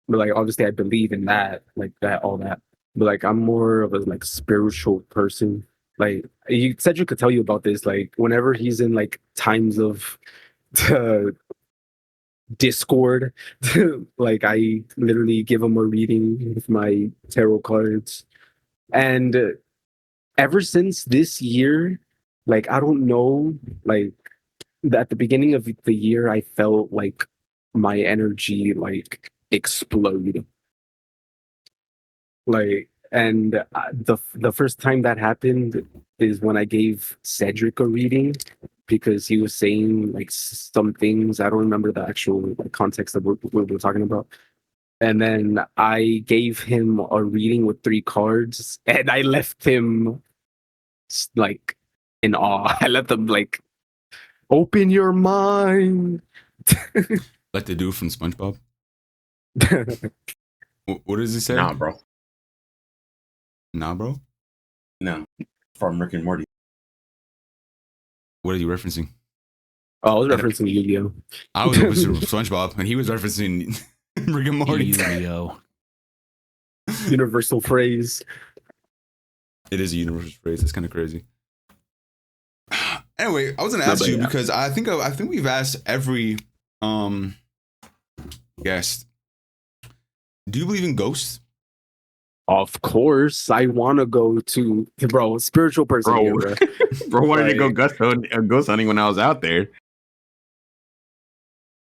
But like obviously I believe in that, like that, all that. But like I'm more of a like spiritual person. Like you Cedric could tell you about this. Like whenever he's in like times of Discord, like I literally give him a reading with my tarot cards. And ever since this year, like I don't know, like at the beginning of the year, I felt like my energy like explode. Like, and the first time that happened is when I gave Cedric a reading because he was saying like some things. I don't remember the actual context of what we were talking about. And then I gave him a reading with 3 cards, and I left him like in awe. I let them like open your mind. Like the dude from SpongeBob. What does he say? Nah, bro. Nah, bro. No. From Rick and Morty. What are you referencing? Oh, I was referencing Yu-Gi-Oh. I was referencing SpongeBob, and he was referencing Rick and Morty. Yu-Gi-Oh. Universal phrase. It is a universal phrase. That's kind of crazy. Anyway, I was gonna ask you because I think we've asked every guest. Do you believe in ghosts? Of course, I want to go to spiritual person. Bro. Here, bro. Bro wanted to go ghost hunting when I was out there.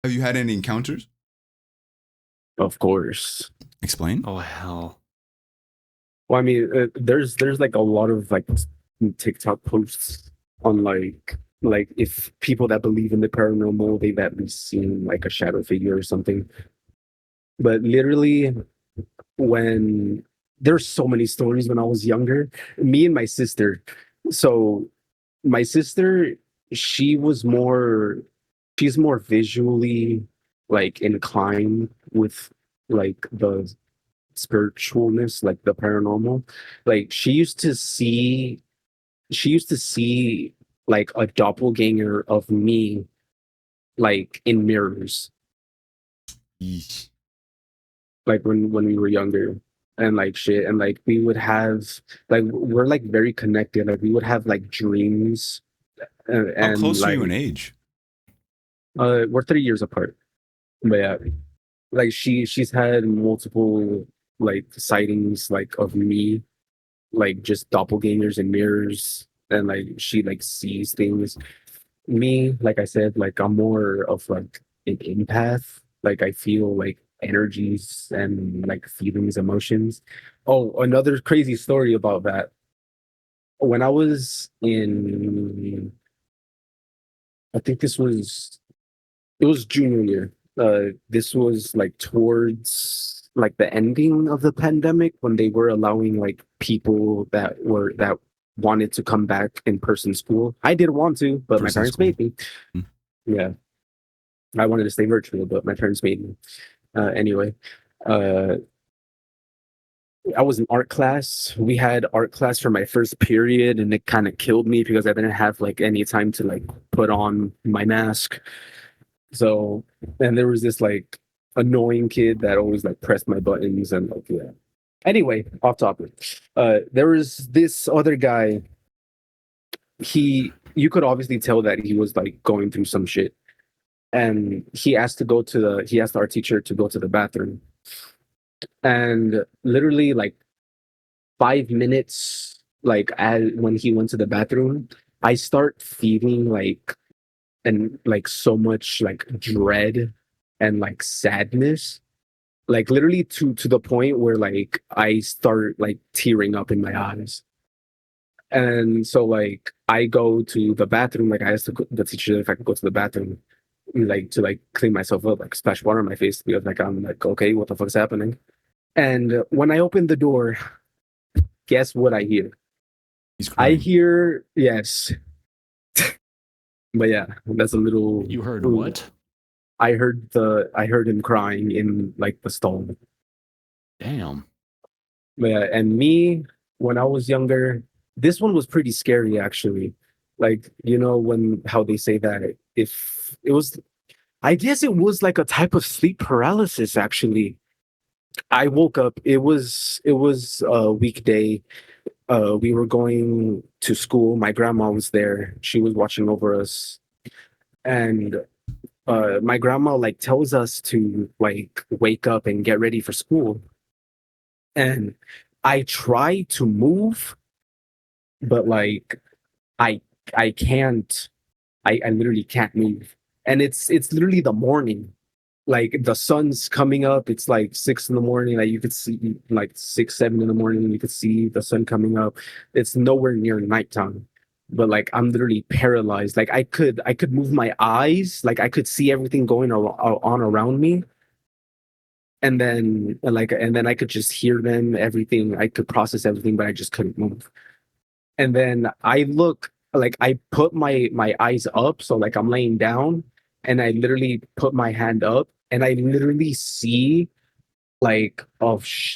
Have you had any encounters? Of course. Explain. Oh hell. Well, I mean, there's like a lot of like TikTok posts on like if people that believe in the paranormal, they've at least seen like a shadow figure or something. But literally, when there's so many stories when I was younger, me and my sister. So my sister, she's more visually like inclined with like the spiritualness, like the paranormal. Like she used to see like a doppelganger of me like in mirrors, Yeesh. like when we were younger, and like shit, and like we would have like we're like very connected, like we would have like dreams, How and close like are you in age? we're 3 years apart. But yeah, like she's had multiple like sightings like of me, like just doppelgangers and mirrors, and like she like sees things. Me, like I said, like I'm more of like an empath. Like I feel like energies and like feelings, emotions. Oh, another crazy story about that. When I was in, I think it was junior year. This was like towards like the ending of the pandemic when they were allowing like people that wanted to come back in person school. I didn't want to, but my Person parents school. made me. Yeah, I wanted to stay virtual, but my parents made me. Anyway, uh, I was in art class. We had art class for my first period, and it kind of killed me because I didn't have like any time to like put on my mask. So, and there was this like annoying kid that always like pressed my buttons and like, yeah. Anyway, off topic. There was this other guy. You could obviously tell that he was like going through some shit, and he asked our teacher to go to the bathroom, and literally like 5 minutes, like when he went to the bathroom, I start feeling like and like so much like dread and like sadness, like literally to the point where like I start like tearing up in my eyes. And so like I go to the bathroom, like I asked the teacher if I could go to the bathroom, like to like clean myself up, like splash water on my face because like I'm like, okay, what the fuck's happening? And when I open the door, guess what I hear? He's I crying. hear yes, but yeah, that's a little. You heard what? I heard him crying in like the stall. Damn. But yeah, and me when I was younger, this one was pretty scary actually. Like when how they say that if it was, I guess it was like a type of sleep paralysis actually. I woke up. It was a weekday. We were going to school. My grandma was there. She was watching over us, and my grandma like tells us to like wake up and get ready for school. And I try to move, but like I I can't. I literally can't move. And it's literally the morning. Like the sun's coming up. It's like 6 in the morning. Like you could see like 6, 7 in the morning. You could see the sun coming up. It's nowhere near nighttime. But like I'm literally paralyzed. Like I could move my eyes. Like I could see everything going on around me. And then I could just hear them, everything. I could process everything, but I just couldn't move. And then I look, like I put my eyes up, so like I'm laying down, and I literally put my hand up, and I literally see like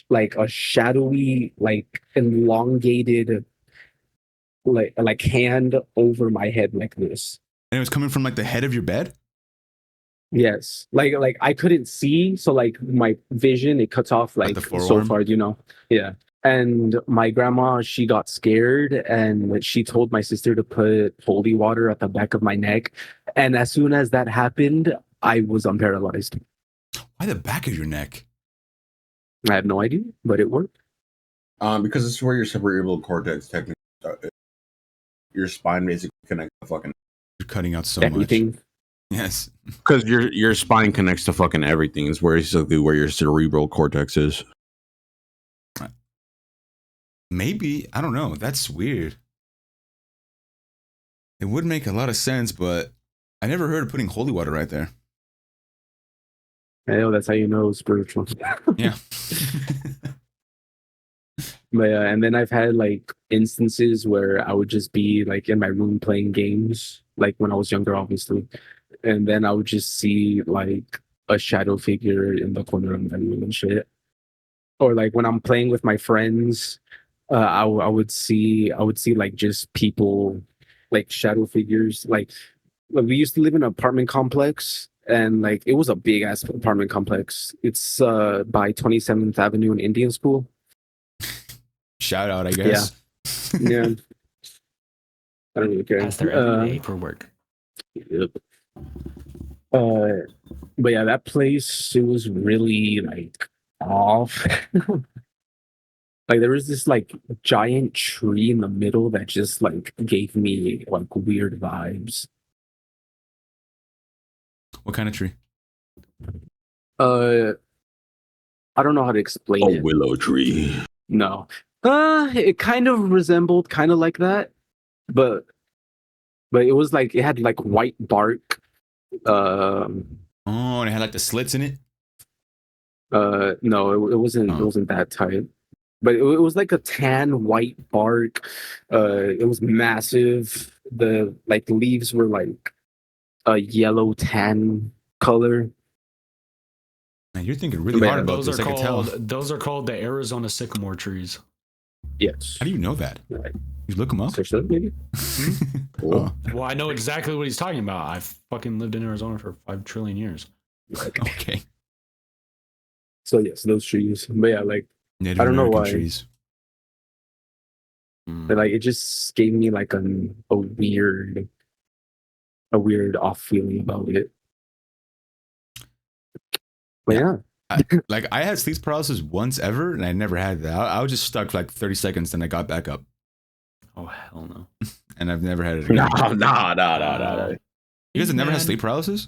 like a shadowy, like elongated, like hand over my head like this. And it was coming from like the head of your bed? Yes, like I couldn't see, so like my vision it cuts off Like like the so forearm? far, Yeah. And my grandma, she got scared and she told my sister to put holy water at the back of my neck. And as soon as that happened, I was unparalyzed. Why the back of your neck? I have no idea, but it worked. Because it's where your cerebral cortex technically, your spine basically connects the fucking. You're cutting out so Everything. much. Yes. Because your spine connects to fucking everything. Is where basically where your cerebral cortex is. Maybe. I don't know. That's weird. It would make a lot of sense, but I never heard of putting holy water right there. I know that's how you know it's spiritual. Yeah. But and then I've had like instances where I would just be like in my room playing games, like when I was younger, obviously. And then I would just see like a shadow figure in the corner of my room and shit. Or like when I'm playing with my friends, I would see like just people, like shadow figures. Like we used to live in an apartment complex, and like it was a big ass apartment complex. It's by 27th Avenue and Indian School. Shout out, I guess. Yeah. I don't really care. Pass there every day for work. Yep. But yeah, that place, it was really like off. Like there was this like giant tree in the middle that just like gave me like weird vibes. What kind of tree? I don't know how to explain it. willow tree. No. It kind of resembled kind of like that, but it was like it had like white bark. Oh, and it had like the slits in it? No, it wasn't. Oh. It wasn't that tight, but it was like a tan white bark. It was massive. The like leaves were like a yellow tan color. Man, you're thinking really Man, hard about Those this. are I can tell. those are called the Arizona sycamore trees. Yes. How do you know that? Right. You look them up? Search that maybe. Oh, Well, I know exactly what he's talking about. I've fucking lived in Arizona for 5 trillion years. okay. So yes, those trees. But yeah, like Native I don't know American why. trees. but like it just gave me like a weird off feeling about it. But yeah. I had sleep paralysis once ever, and I never had that. I was just stuck for like 30 seconds, then I got back up, Oh hell no! and I've never had it again. Nah. You guys have never had sleep paralysis?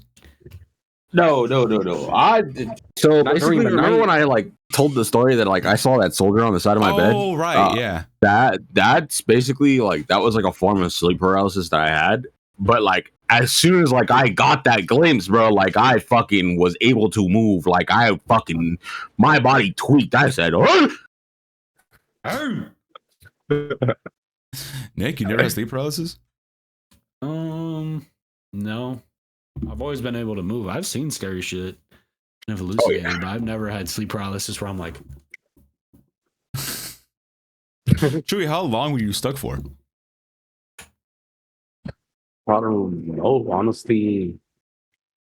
No. So Not basically, during the remember night. when I like told the story that like I saw that soldier on the side of my bed? Oh, right, yeah. That's basically like that was like a form of sleep paralysis that I had. But like as soon as like I got that glimpse, bro, like I fucking was able to move. Like my body tweaked. I said, "Oh!" Nick, you never had sleep paralysis? No. I've always been able to move. I've seen scary shit and have hallucinated, but I've never had sleep paralysis where I'm like, Chewy, how long were you stuck for? I don't know, honestly.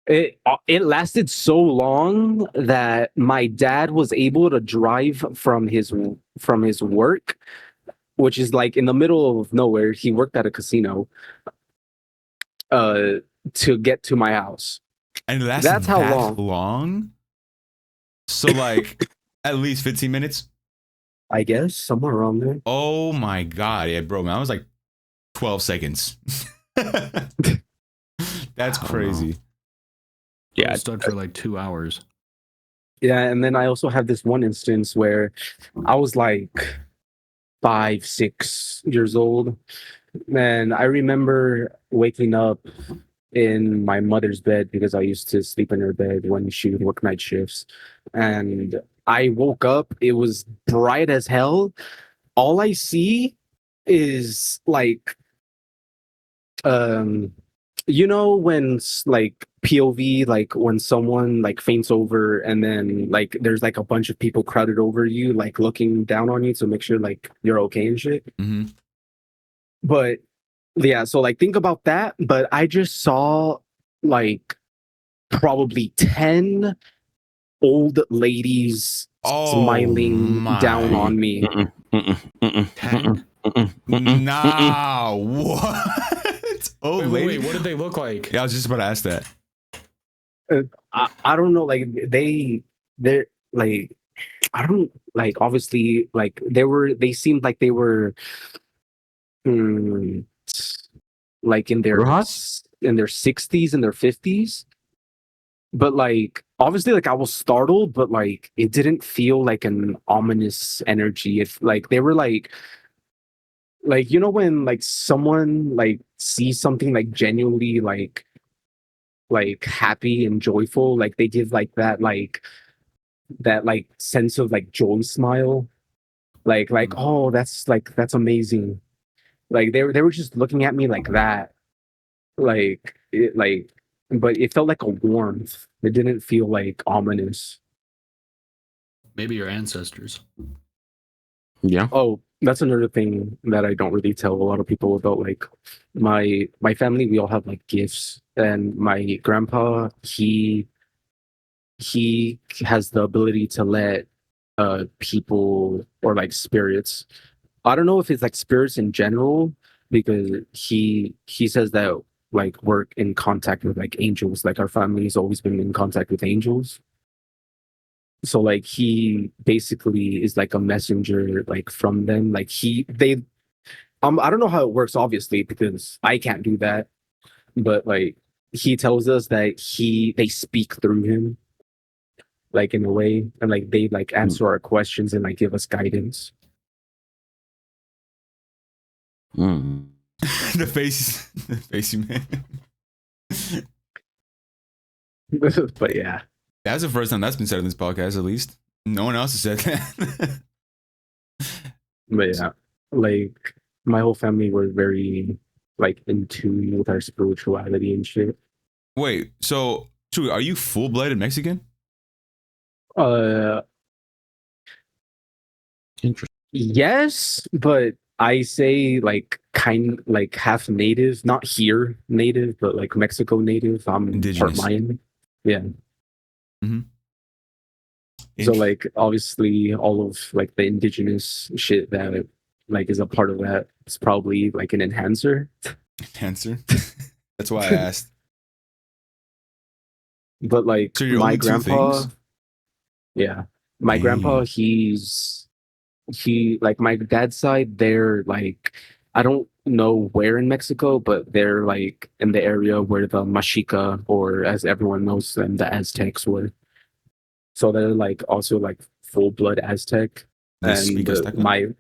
It lasted so long that my dad was able to drive from his work, which is like in the middle of nowhere. He worked at a casino, to get to my house. And it lasted That's how that long. So like at least 15 minutes? I guess somewhere around there. Oh my god, yeah, bro, man, I was like 12 seconds. That's crazy. I was stuck for like 2 hours. Yeah, and then I also have this one instance where I was like 5, 6 years old, and I remember waking up in my mother's bed because I used to sleep in her bed when she would work night shifts. And I woke up, it was bright as hell. All I see is like you know when like POV, like when someone like faints over and then like there's like a bunch of people crowded over you, like looking down on you to make sure like you're okay and shit. Mm-hmm. But yeah, so like think about that, but I just saw like probably 10 old ladies smiling down on me. Nah, what? Oh, wait, what did they look like? Yeah, I was just about to ask that. I don't know, like they're like, I don't like, obviously like they seemed like they were like in their Brujas? in their 60s and their 50s, but like obviously like I was startled, but like it didn't feel like an ominous energy. If like they were like you know when like someone like sees something like genuinely like happy and joyful, like they give like that sense of like joy smile, like oh that's amazing. Like they were just looking at me like that, like it like, but it felt like a warmth. It didn't feel like ominous. Maybe your ancestors. Yeah. Oh, that's another thing that I don't really tell a lot of people about. Like my family, we all have like gifts, and my grandpa, he has the ability to let people or like spirits. I don't know if it's like spirits in general, because he says that like we're in contact with like angels. Like our family's always been in contact with angels. So like he basically is like a messenger like from them. Like I don't know how it works, obviously, because I can't do that. But like he tells us that they speak through him, like in a way, and like they like answer our questions and like give us guidance. The face you made. But yeah. That's the first time that's been said in this podcast, at least. No one else has said that. But yeah, like my whole family were very like in tune with our spirituality and shit. Wait, so Chewy, are you full-blooded Mexican? Interesting. Yes, but I say like kind like half native, not here native, but like Mexico native. I'm Indigenous. part Mayan. Yeah. Mm-hmm. So like obviously all of like the indigenous shit that like is a part of that is probably like an enhancer. Enhancer? That's why I asked. But like So you're my only two grandpa, things? yeah, my grandpa, he like my dad's side, they're like, I don't know where in Mexico, but they're like in the area where the Mexica, or as everyone knows them, the Aztecs were. So they're like also like full blood Aztec. They speak And Azteca?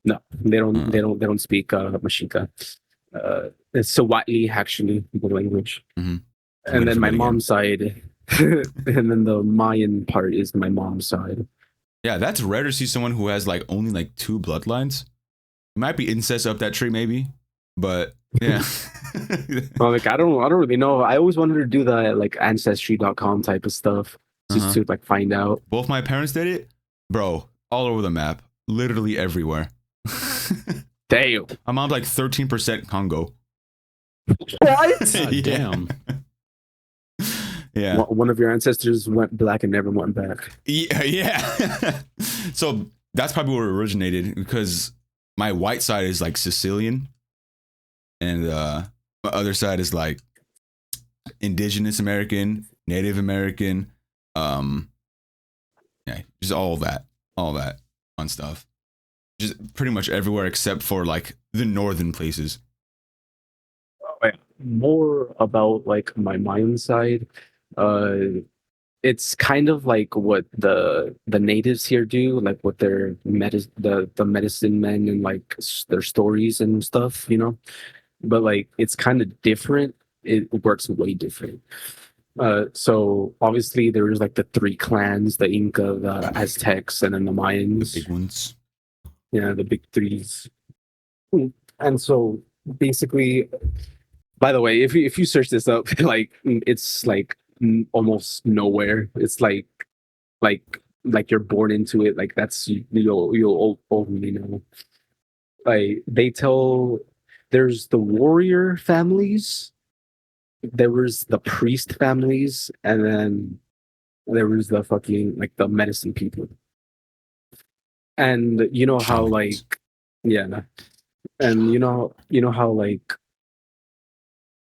no, they don't speak Mexica. It's Swahili, actually, the language. Mm-hmm. And then my mom's side, and then the Mayan part is my mom's side. Yeah, that's rare to see someone who has like only like two bloodlines. Might be incest up that tree, maybe, but yeah. Well, like I don't really know. I always wanted to do the like ancestry.com type of stuff just to like find out. Both my parents did it, bro, all over the map, literally everywhere. Damn. My mom's like 13% Congo. What? God Yeah. damn. Yeah. One of your ancestors went black and never went back. Yeah. So that's probably where it originated, because my white side is like Sicilian, and my other side is like Indigenous American, Native American, yeah, just all that fun stuff. Just pretty much everywhere except for like the northern places. More about like my Mayan side. It's kind of like what the natives here do, like what their the medicine men and like their stories and stuff, you know. But like it's kind of different. It works way different. So obviously there's like the three clans: the Inca, the Aztecs, and then the The Mayans. big ones. Yeah, the big threes. And so basically, by the way, if you search this up, like it's like almost nowhere. It's like you're born into it. Like that's you'll only know. Like they tell, there's the warrior families, there was the priest families, and then there was the fucking like the medicine people. And you know how Shamans. like yeah, and you know how like,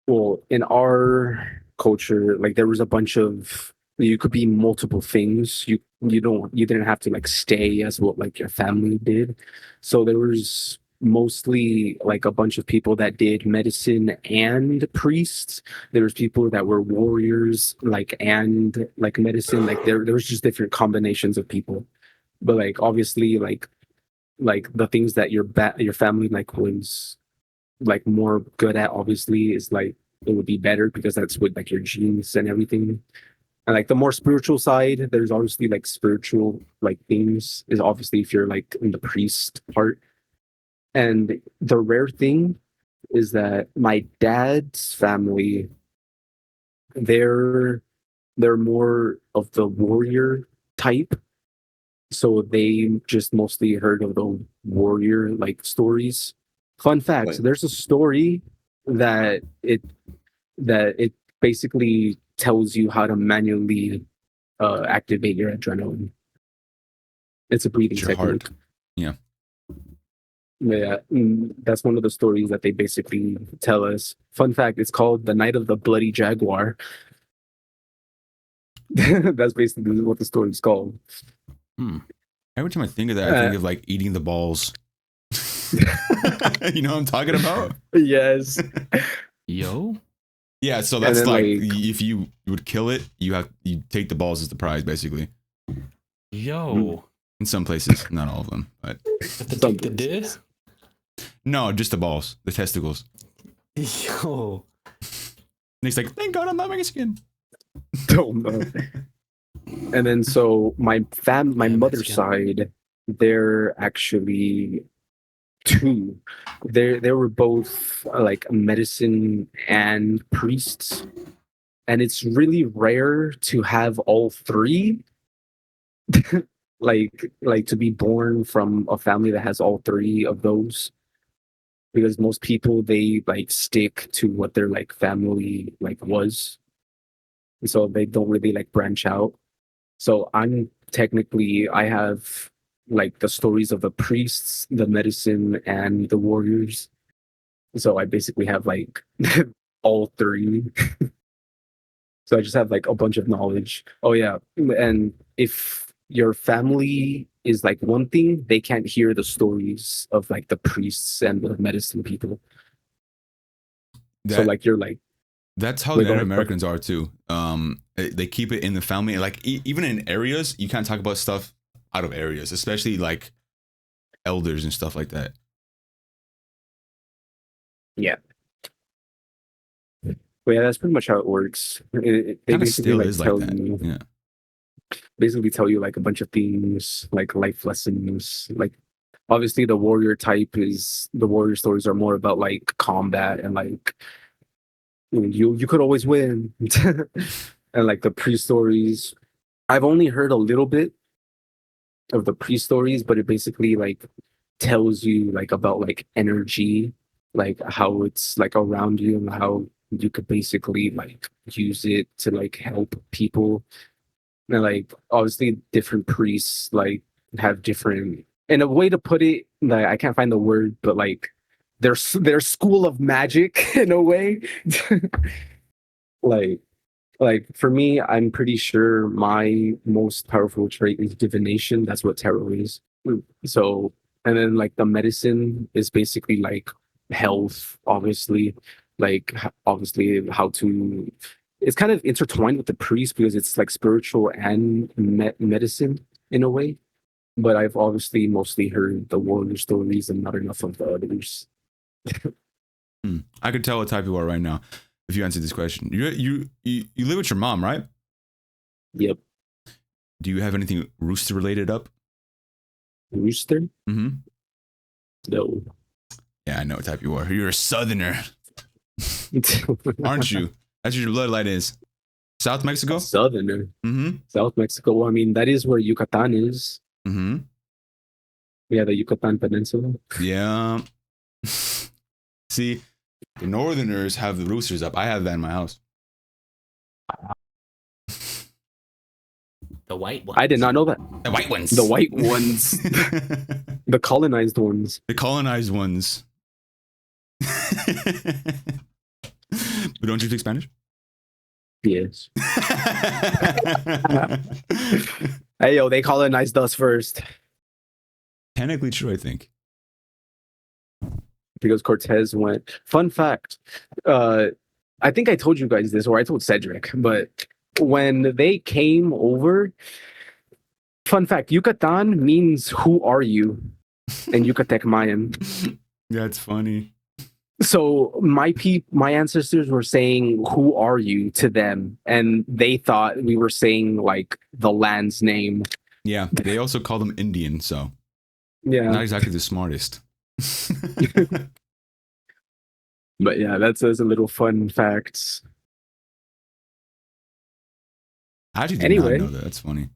well, in our culture, like there was a bunch of, you could be multiple things. You didn't have to like stay as what like your family did. So there was mostly like a bunch of people that did medicine and priests. There was people that were warriors, like, and like medicine. Like there was just different combinations of people. But like obviously like the things that your family like was like more good at, obviously, is like it would be better because that's with like your genes and everything. And like the more spiritual side, there's obviously like spiritual like things is obviously if you're like in the priest part. And the rare thing is that my dad's family, they're more of the warrior type. So they just mostly heard of the warrior like stories. Fun fact, Wait. there's a story that it basically tells you how to manually activate your adrenaline. It's a breathing Your heart. technique. Yeah. Yeah, that's one of the stories that they basically tell us. Fun fact, it's called The Night of the Bloody Jaguar. That's basically what the story's called. Every time I think of that, I think of like eating the balls. You know what I'm talking about? Yes. Yo. Yeah, so that's then, like, like- if you would kill it, you take the balls as the prize, basically. Yo. In some places, not all of them, but The disc? no, just the balls, the testicles. Yo. And he's like, thank God I'm not Mexican. Don't know. And then so my Yeah, mother's Mexican. side, they're actually two. They were both like medicine and priests, and it's really rare to have all three. like to be born from a family that has all three of those, because most people they like stick to what their like family like was, so they don't really like branch out. So I'm technically, I have like the stories of the priests, the medicine, and the warriors. So I basically have like all three. So I just have like a bunch of knowledge. Oh yeah, and if your family is like one thing, they can't hear the stories of like the priests and the medicine people. So That, like you're like, that's how Wait, the go Native ahead. Americans are too. They keep it in the family. Like even in areas, you can't talk about stuff out of areas, especially like elders and stuff like that. well, yeah, that's pretty much how it works. They Kind of basically still like is like tell that. you, Yeah. basically tell you like a bunch of things, like life lessons, like obviously the warrior stories are more about like combat and like you could always win. And like the pre-stories, I've only heard a little bit of the pre-stories, but it basically like tells you like about like energy, like how it's like around you and how you could basically like use it to like help people. And like obviously different priests like have different, in a way to put it, like I can't find the word, but like their school of magic in a way. like like for me, I'm pretty sure my most powerful trait is divination. That's what tarot is. So, and then like the medicine is basically like health, obviously, like obviously how to. It's kind of intertwined with the priest because it's like spiritual and medicine in a way. But I've obviously mostly heard the warrior stories and not enough of the others. I could tell what type you are right now if you answer this question. You live with your mom, right? Yep. Do you have anything rooster related up? Rooster? Mm-hmm. No. Yeah, I know what type you are. You're a southerner, aren't you? That's what your bloodline is. South Mexico? Southerner. Mm-hmm. South Mexico. Well, I mean, that is where Yucatan is. Mm-hmm. Yeah, the Yucatan Peninsula. Yeah. See, the northerners have the roosters up. I have that in my house. The white one. I did not know that. The white ones. The white ones. The colonized ones. The colonized ones. But don't you speak Spanish? Yes. Hey, yo, they colonized us first. Technically true, I think. Because Cortez went. Fun fact. I think I told you guys this, or I told Cedric, but when they came over, fun fact, Yucatan means who are you in Yucatec Mayan. That's funny. So my ancestors were saying who are you to them, and they thought we were saying like the land's name. Yeah, they also call them Indian, so Yeah. not exactly the smartest. But yeah, that's a little fun facts. I actually did Anyway. not know that. That's funny.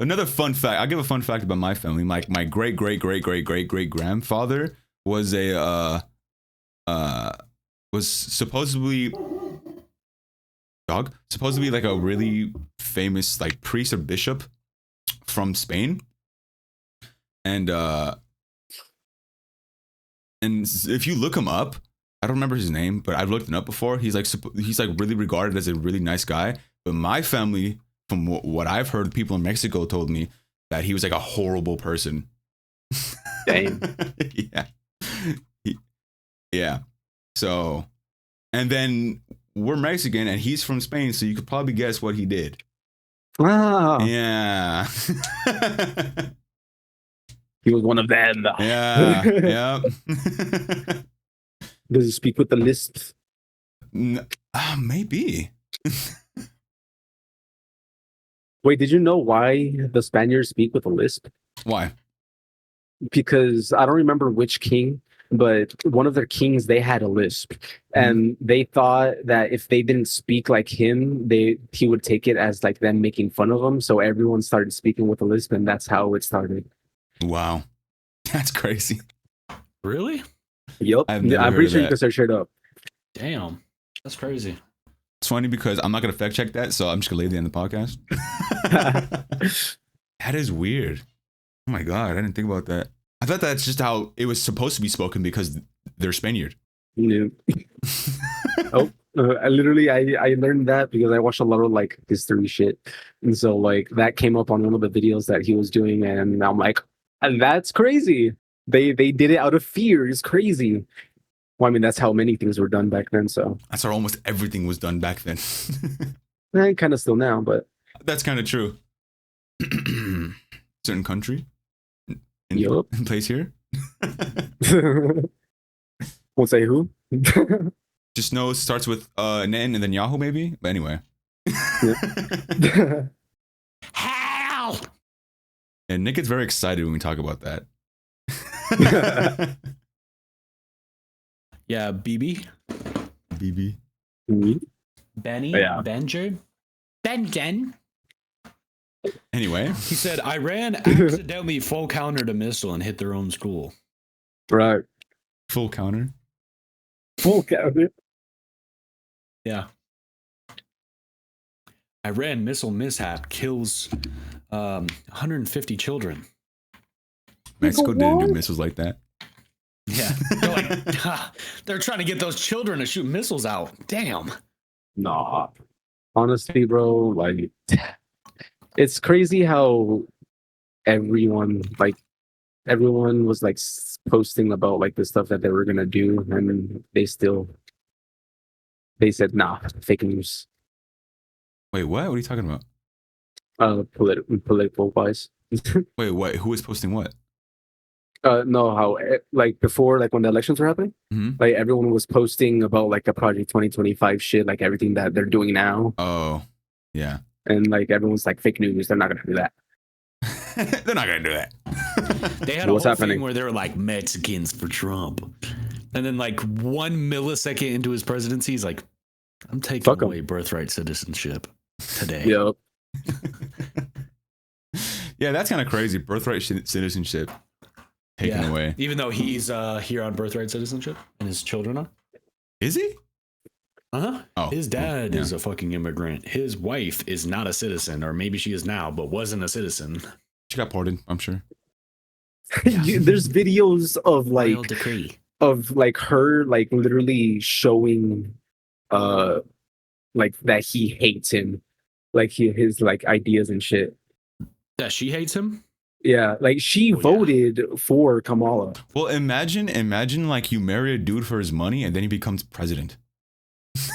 Another fun fact. I'll give a fun fact about my family. My great grandfather was was supposedly like a really famous like priest or bishop from Spain. And if you look him up, I don't remember his name, but I've looked him up before. He's like really regarded as a really nice guy. But my family, from what I've heard, people in Mexico told me that he was like a horrible person. Damn. Yeah. Yeah. So, and then we're Mexican and he's from Spain, so you could probably guess what he did. Wow. Yeah. He was one of them. Yeah. Yeah. Does he speak with the lisp? Maybe. Wait, did you know why the Spaniards speak with a lisp? Why? Because I don't remember which king, but one of their kings, they had a lisp, and they thought that if they didn't speak like him, he would take it as like them making fun of him. So everyone started speaking with a lisp, and that's how it started. Wow. That's crazy. Really? Yep. I've never I'm heard pretty of sure you that. can search it up. Damn. That's crazy. It's funny because I'm not going to fact check that, so I'm just going to leave it in the podcast. That is weird. Oh my God, I didn't think about that. I thought that's just how it was supposed to be spoken because they're Spaniard. No. I learned that because I watched a lot of like history shit, and so like that came up on one of the videos that he was doing, and I'm like, that's crazy. They did it out of fear. It's crazy. Well, I mean, that's how many things were done back then. So That's how almost everything was done back then. kind of still now, but That's kind of true. Certain country in Yup. place here. won't say who. Just know it starts with an N and then Yahoo maybe. But anyway. Hell! And Nick gets very excited when we talk about that. Yeah, BB. BB. Benny. Yeah. Benjer. Benjen. Anyway, He said Iran accidentally full countered a missile and hit their own school. Right. full counter. Full counter. Yeah. Iran missile mishap kills 150 children. Mexico didn't do missiles like that. Yeah. They're like, they're trying to get those children to shoot missiles out. Damn. Nah. Honestly, bro, like it's crazy how everyone was like posting about like the stuff that they were gonna do, and they said nah, fake news. Wait, what? What are you talking about? Political wise. Wait, what? Who was posting what? No, how like before, like when the elections were happening, Mhm. like everyone was posting about like the Project 2025 shit, like everything that they're doing now, Oh, yeah. and like everyone's like fake news. They're not gonna do that. They're not gonna do that. They had a What's whole happening? thing where they were like Mexicans for Trump. And then like 1 millisecond into his presidency, he's like, I'm taking Fuck 'em. away birthright citizenship today. Yep. Yeah, that's kind of crazy. Birthright citizenship taken Yeah. away. Even though he's here on birthright citizenship and his children are. Is he? Uh-huh. Oh, His dad yeah. is a fucking immigrant. His wife is not a citizen, or maybe she is now, but wasn't a citizen. She got pardoned, I'm sure. There's videos of Royal like decree. her like literally showing like that he hates him, like his like ideas and shit. That she hates him? Yeah, like she Oh, yeah. voted for Kamala. Well, imagine like you marry a dude for his money and then he becomes president.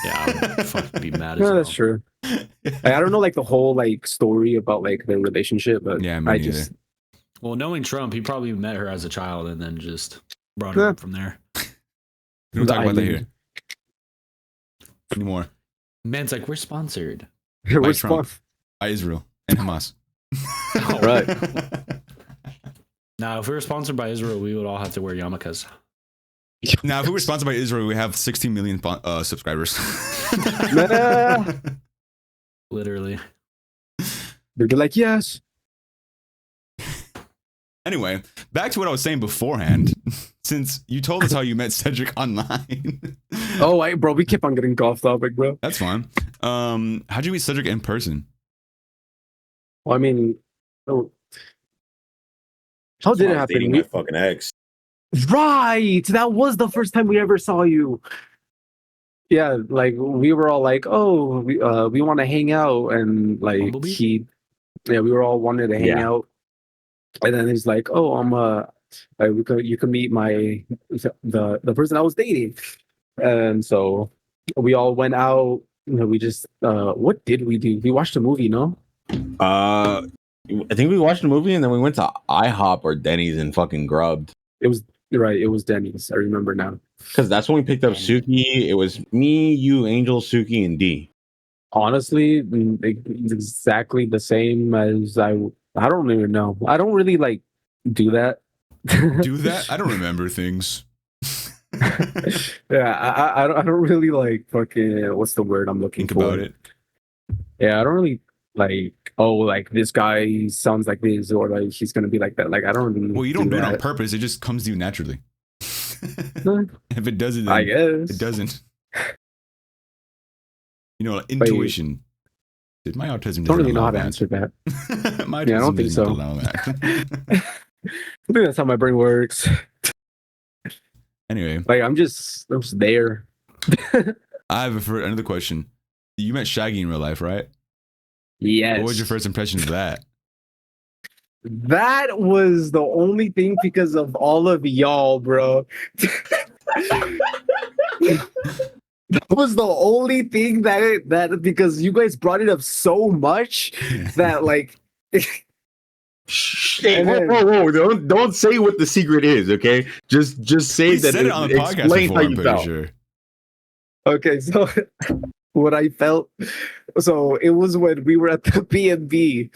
Yeah, I would fucking be mad as No, hell. that's true. Like, I don't know like the whole like story about like their relationship, but Yeah, me I neither. just Well, knowing Trump, he probably met her as a child and then just brought her Yeah. up from there. We don't talk about that I here anymore. Man's like, we're sponsored. her By Trump. response. By Israel and Hamas. Right. Now, if we were sponsored by Israel, we would all have to wear yarmulkes. Now, if we were sponsored by Israel, we have 16 million subscribers. Nah. Literally. They'd be like, yes. Anyway, back to what I was saying beforehand. Since you told us how you met Cedric online. Oh, bro, we kept on getting off topic, bro. That's fine. How'd you meet Cedric in person? Well, I mean, oh, how did it happen? Dating my fucking ex. Right, that was the first time we ever saw you. Yeah, like we were all like, "Oh, we want to hang out," and like Bumblebee? we were all wanted to hang Yeah. out, and then he's like, "Oh, you can meet the person I was dating," and so we all went out. We just what did we do? We watched a movie, no? I think we watched a movie and then we went to IHOP or Denny's and fucking grubbed. It was Denny's. I remember now. Because that's when we picked up Suki. It was me, you, Angel, Suki, and D. Honestly, it's exactly the same as I don't even know. I don't really like do that. Do that? I don't remember things. Yeah, I don't really like fucking what's the word I'm looking Think for? about it. Yeah, I don't really like like this guy sounds like this or like he's gonna be like that. Like I don't really Well, you don't do it on that. purpose. It just comes to you naturally. Huh, If it doesn't, I then guess it doesn't. You know, intuition. Did my autism don't really doesn't know how allow to answer that. that? My Yeah, I don't autism think doesn't so. allow that. I think that's how my brain works. Anyway, Like I'm just there. I have another question. You met Shaggy in real life, right? Yes. What was your first impression of that? That was the only thing because of all of y'all, bro. That was the only thing that because you guys brought it up so much that like Hey, whoa! Don't say what the secret is, okay? Just say We that. said it on the podcast explain before, how I'm you pretty felt. sure. okay, so what I felt, so it was when we were at the B&B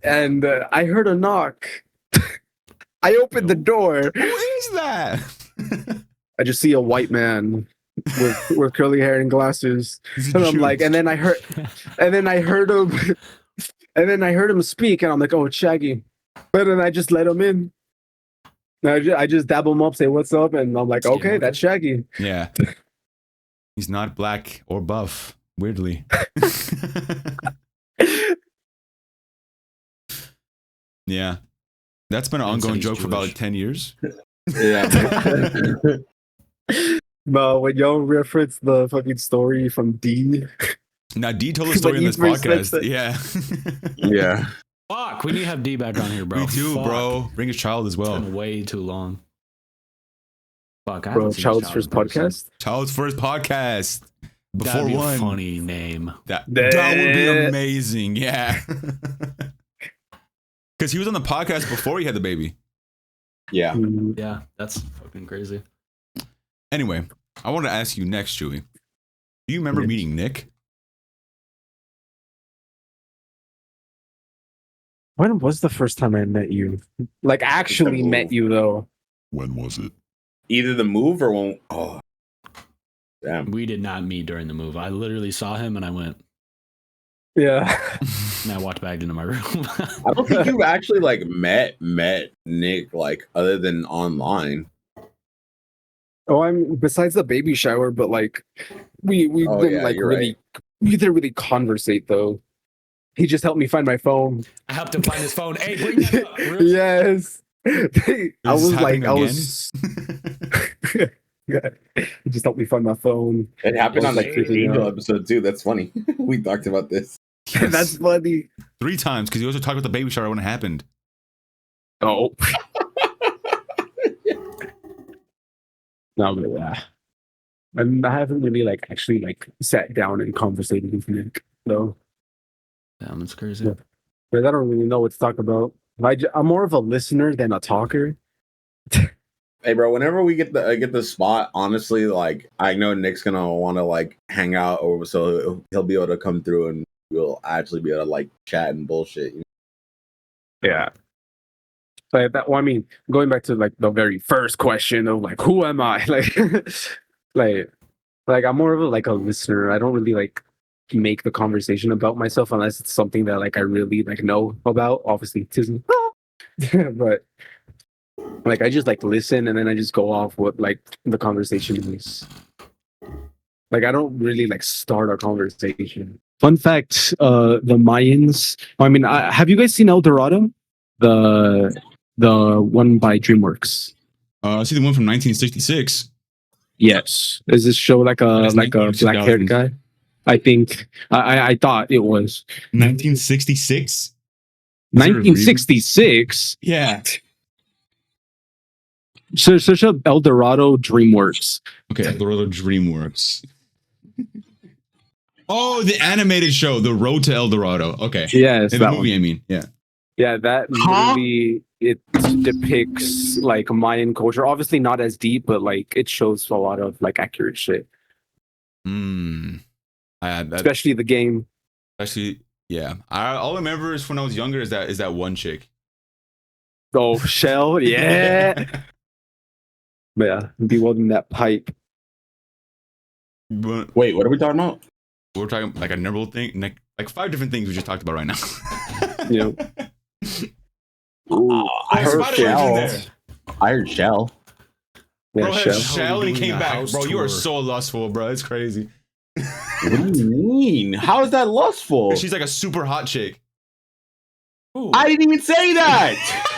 and I heard a knock. I opened the door. Who is that? I just see a white man with curly hair and glasses, He's and a I'm Jew. like, and then I heard him, and then I heard him speak, and I'm like, oh, it's Shaggy. But then I just let him in. I just dab him up, say what's up, and I'm like, okay, that's Shaggy. Yeah. He's not black or buff, weirdly. Yeah. That's been an Man said ongoing he's joke for about Jewish. 10 years. Yeah. But when y'all reference the fucking story from D, Now, D told the story When in he this first podcast. mentioned- Yeah. Yeah. Fuck, we need to have D back on here, bro. Me too, Fuck. bro. Bring his child as It's well. been way too long. Fuck, I bro, haven't seen Child's Child first in person. podcast. Child's first podcast. Before That'd be one. a funny name. That would be That- amazing. Yeah. Because he was on the podcast before he had the baby. Yeah. Mm, Yeah, that's fucking crazy. Anyway, I want to ask you next, Chewy. Do you remember Yes. meeting Nick? When was the first time I met you? Like, actually met you though. When was it? Either the move or when. Oh, damn. We did not meet during the move. I literally saw him and I went Yeah. and I walked back into my room. I don't think you've actually like met Nick like other than online. Oh, I'm besides the baby shower, but like we Oh, didn't yeah, like you're really we didn't really conversate though. He just helped me find my phone. I helped him find his phone. Hey, bring that up. Real- Yes. I Is was this like, happening I was. Yeah. He just helped me find my phone. It happened on the Like freaking Angel out. episode too. That's funny. We talked about this. Yes. That's funny. 3 times because he also talked about the baby shower when it happened. Oh. No, but yeah. And I haven't really like actually like sat down and conversated with Nick though. Damn, that's crazy. Yeah. But I don't really know what to talk about. I'm more of a listener than a talker. Hey, bro. Whenever we get the spot, honestly, like I know Nick's gonna want to like hang out over, so he'll be able to come through and we'll actually be able to like chat and bullshit. You know? Yeah. But that, well, I mean, going back to like the very first question of like, who am I? Like I'm more of a like a listener. I don't really like make the conversation about myself unless it's something that like I really like know about. Obviously, it isn't. But like I just like listen and then I just go off what like the conversation is. Like I don't really like start a conversation. Fun fact: the Mayans. I mean, have you guys seen El Dorado? The one by DreamWorks. I see the one from 1966. Yes. Is this show like a That's like a 1960s. black haired guy? I think I thought it was 1966? there a reason? 1966. Yeah. So search up El Dorado DreamWorks. Okay, El Dorado DreamWorks. Oh, the animated show, The Road to El Dorado. Okay. Yes, In that the movie, one. I mean. Yeah. Yeah, that Huh? movie it depicts like Mayan culture. Obviously not as deep, but like it shows a lot of like accurate shit. Hmm. I had that. Especially the game. Actually, yeah. All I remember is when I was younger is that one chick. Oh, Shell, yeah. Yeah, be welding that pipe. But Wait, what are we talking about? we're talking like a number thing, like 5 different things we just talked about right now. You know. I heard Spider-Man's in Shell. there. I heard Shell. Yeah, Bro had Shell. Shell and he Doing came a back. house Bro, you are tour. so lustful, bro. It's crazy. What do you mean? How is that lustful? She's like a super hot chick. I didn't even say that.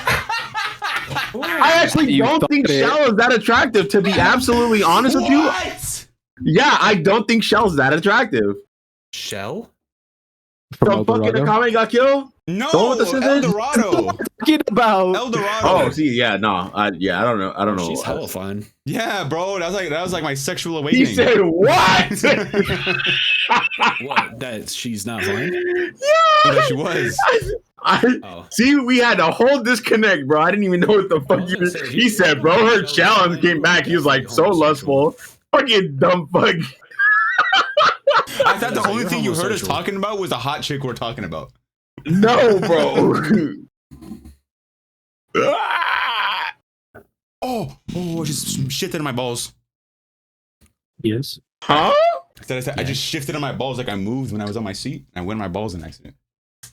I actually You don't thought think it. Shell is that attractive. To be absolutely honest with you, What? yeah, I don't think Shell's that attractive. Shell? From The El fucking Dorado. Akame got killed. No, The one with the El scissors? Dorado. Talking about El Dorado. Oh, see, yeah, no, yeah, I don't know. I don't know. She's hella fine. Yeah, bro. That was like my sexual awakening. He said what? What? That she's not fine? That she was. Oh. See, we had a whole disconnect, bro. I didn't even know what the fuck you. He said, bro, her challenge came back. He was like, so lustful. Fucking dumb fuck. I thought the So only you're thing you heard us homosexual. talking about was the hot chick we're talking about. No, bro. Oh, I just shifted in my balls. Yes. Huh? I just shifted on my balls like I moved when I was on my seat. And I went on my balls in an accident.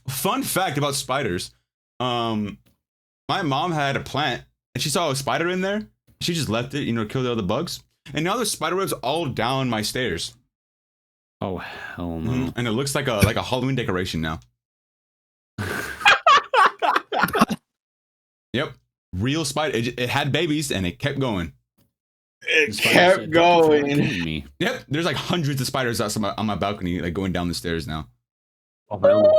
Fun fact about spiders. My mom had a plant and she saw a spider in there. She just left it, kill the other bugs. And now there's spider webs all down my stairs. Oh hell no! And it looks like a Halloween decoration now. Yep. Real spider. It had babies and it kept going. It kept going. Me. Yep. There's like hundreds of spiders outside on my balcony, like going down the stairs now. Oh, hell.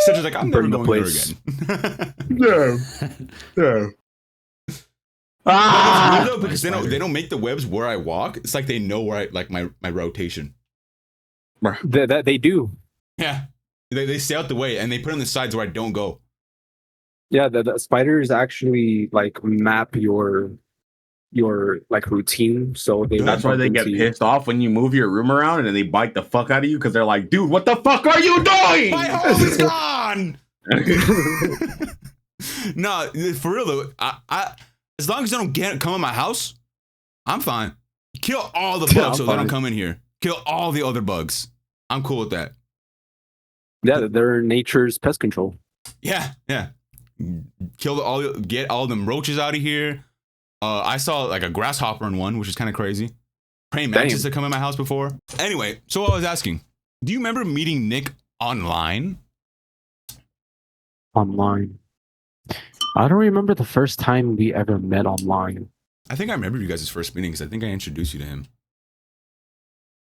So just like, I'm never Burn the going there place. again. No. No. But it's weird though, because they don't make the webs where I walk. It's like they know where I like my rotation. They do. Yeah. They stay out the way and they put on the sides where I don't go. Yeah, the spiders actually like map your like routine, so they That's why they get pissed off when you move your room around and then they bite the fuck out of you because they're like, dude, what the fuck are you doing? My home is gone. No, for real though, I as long as they don't come in my house, I'm fine. Kill all the bugs so they don't come in here. Kill all the other bugs. I'm cool with that. Yeah, they're nature's pest control. Yeah. Get all them roaches out of here. I saw like a grasshopper in one, which is kind of crazy. Praying mantises to come in my house before. Anyway, so I was asking, do you remember meeting Nick online? Online. I don't remember the first time we ever met online. I think I remember you guys' first meeting because I think I introduced you to him.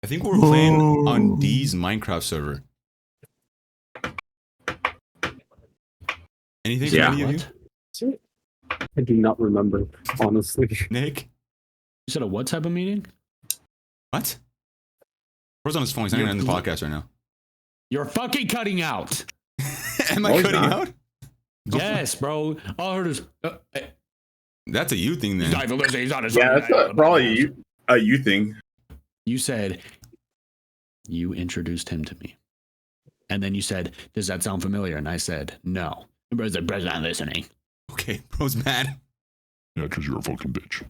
I think we were playing on D's Minecraft server. Anything from any of you? I do not remember, honestly. Nick? You said a what type of meeting? What? Where's on his phone? He's not even on the podcast right now. You're fucking cutting out. Am I cutting out? Yes, bro. All I heard is. That's a you thing then. He's not even listening. He's not Yeah, that's probably a you thing. You said you introduced him to me, and then you said, "Does that sound familiar?" And I said, "No." And bro's like, "Bro's not listening." Okay, bro's mad. Yeah, because you're a fucking bitch.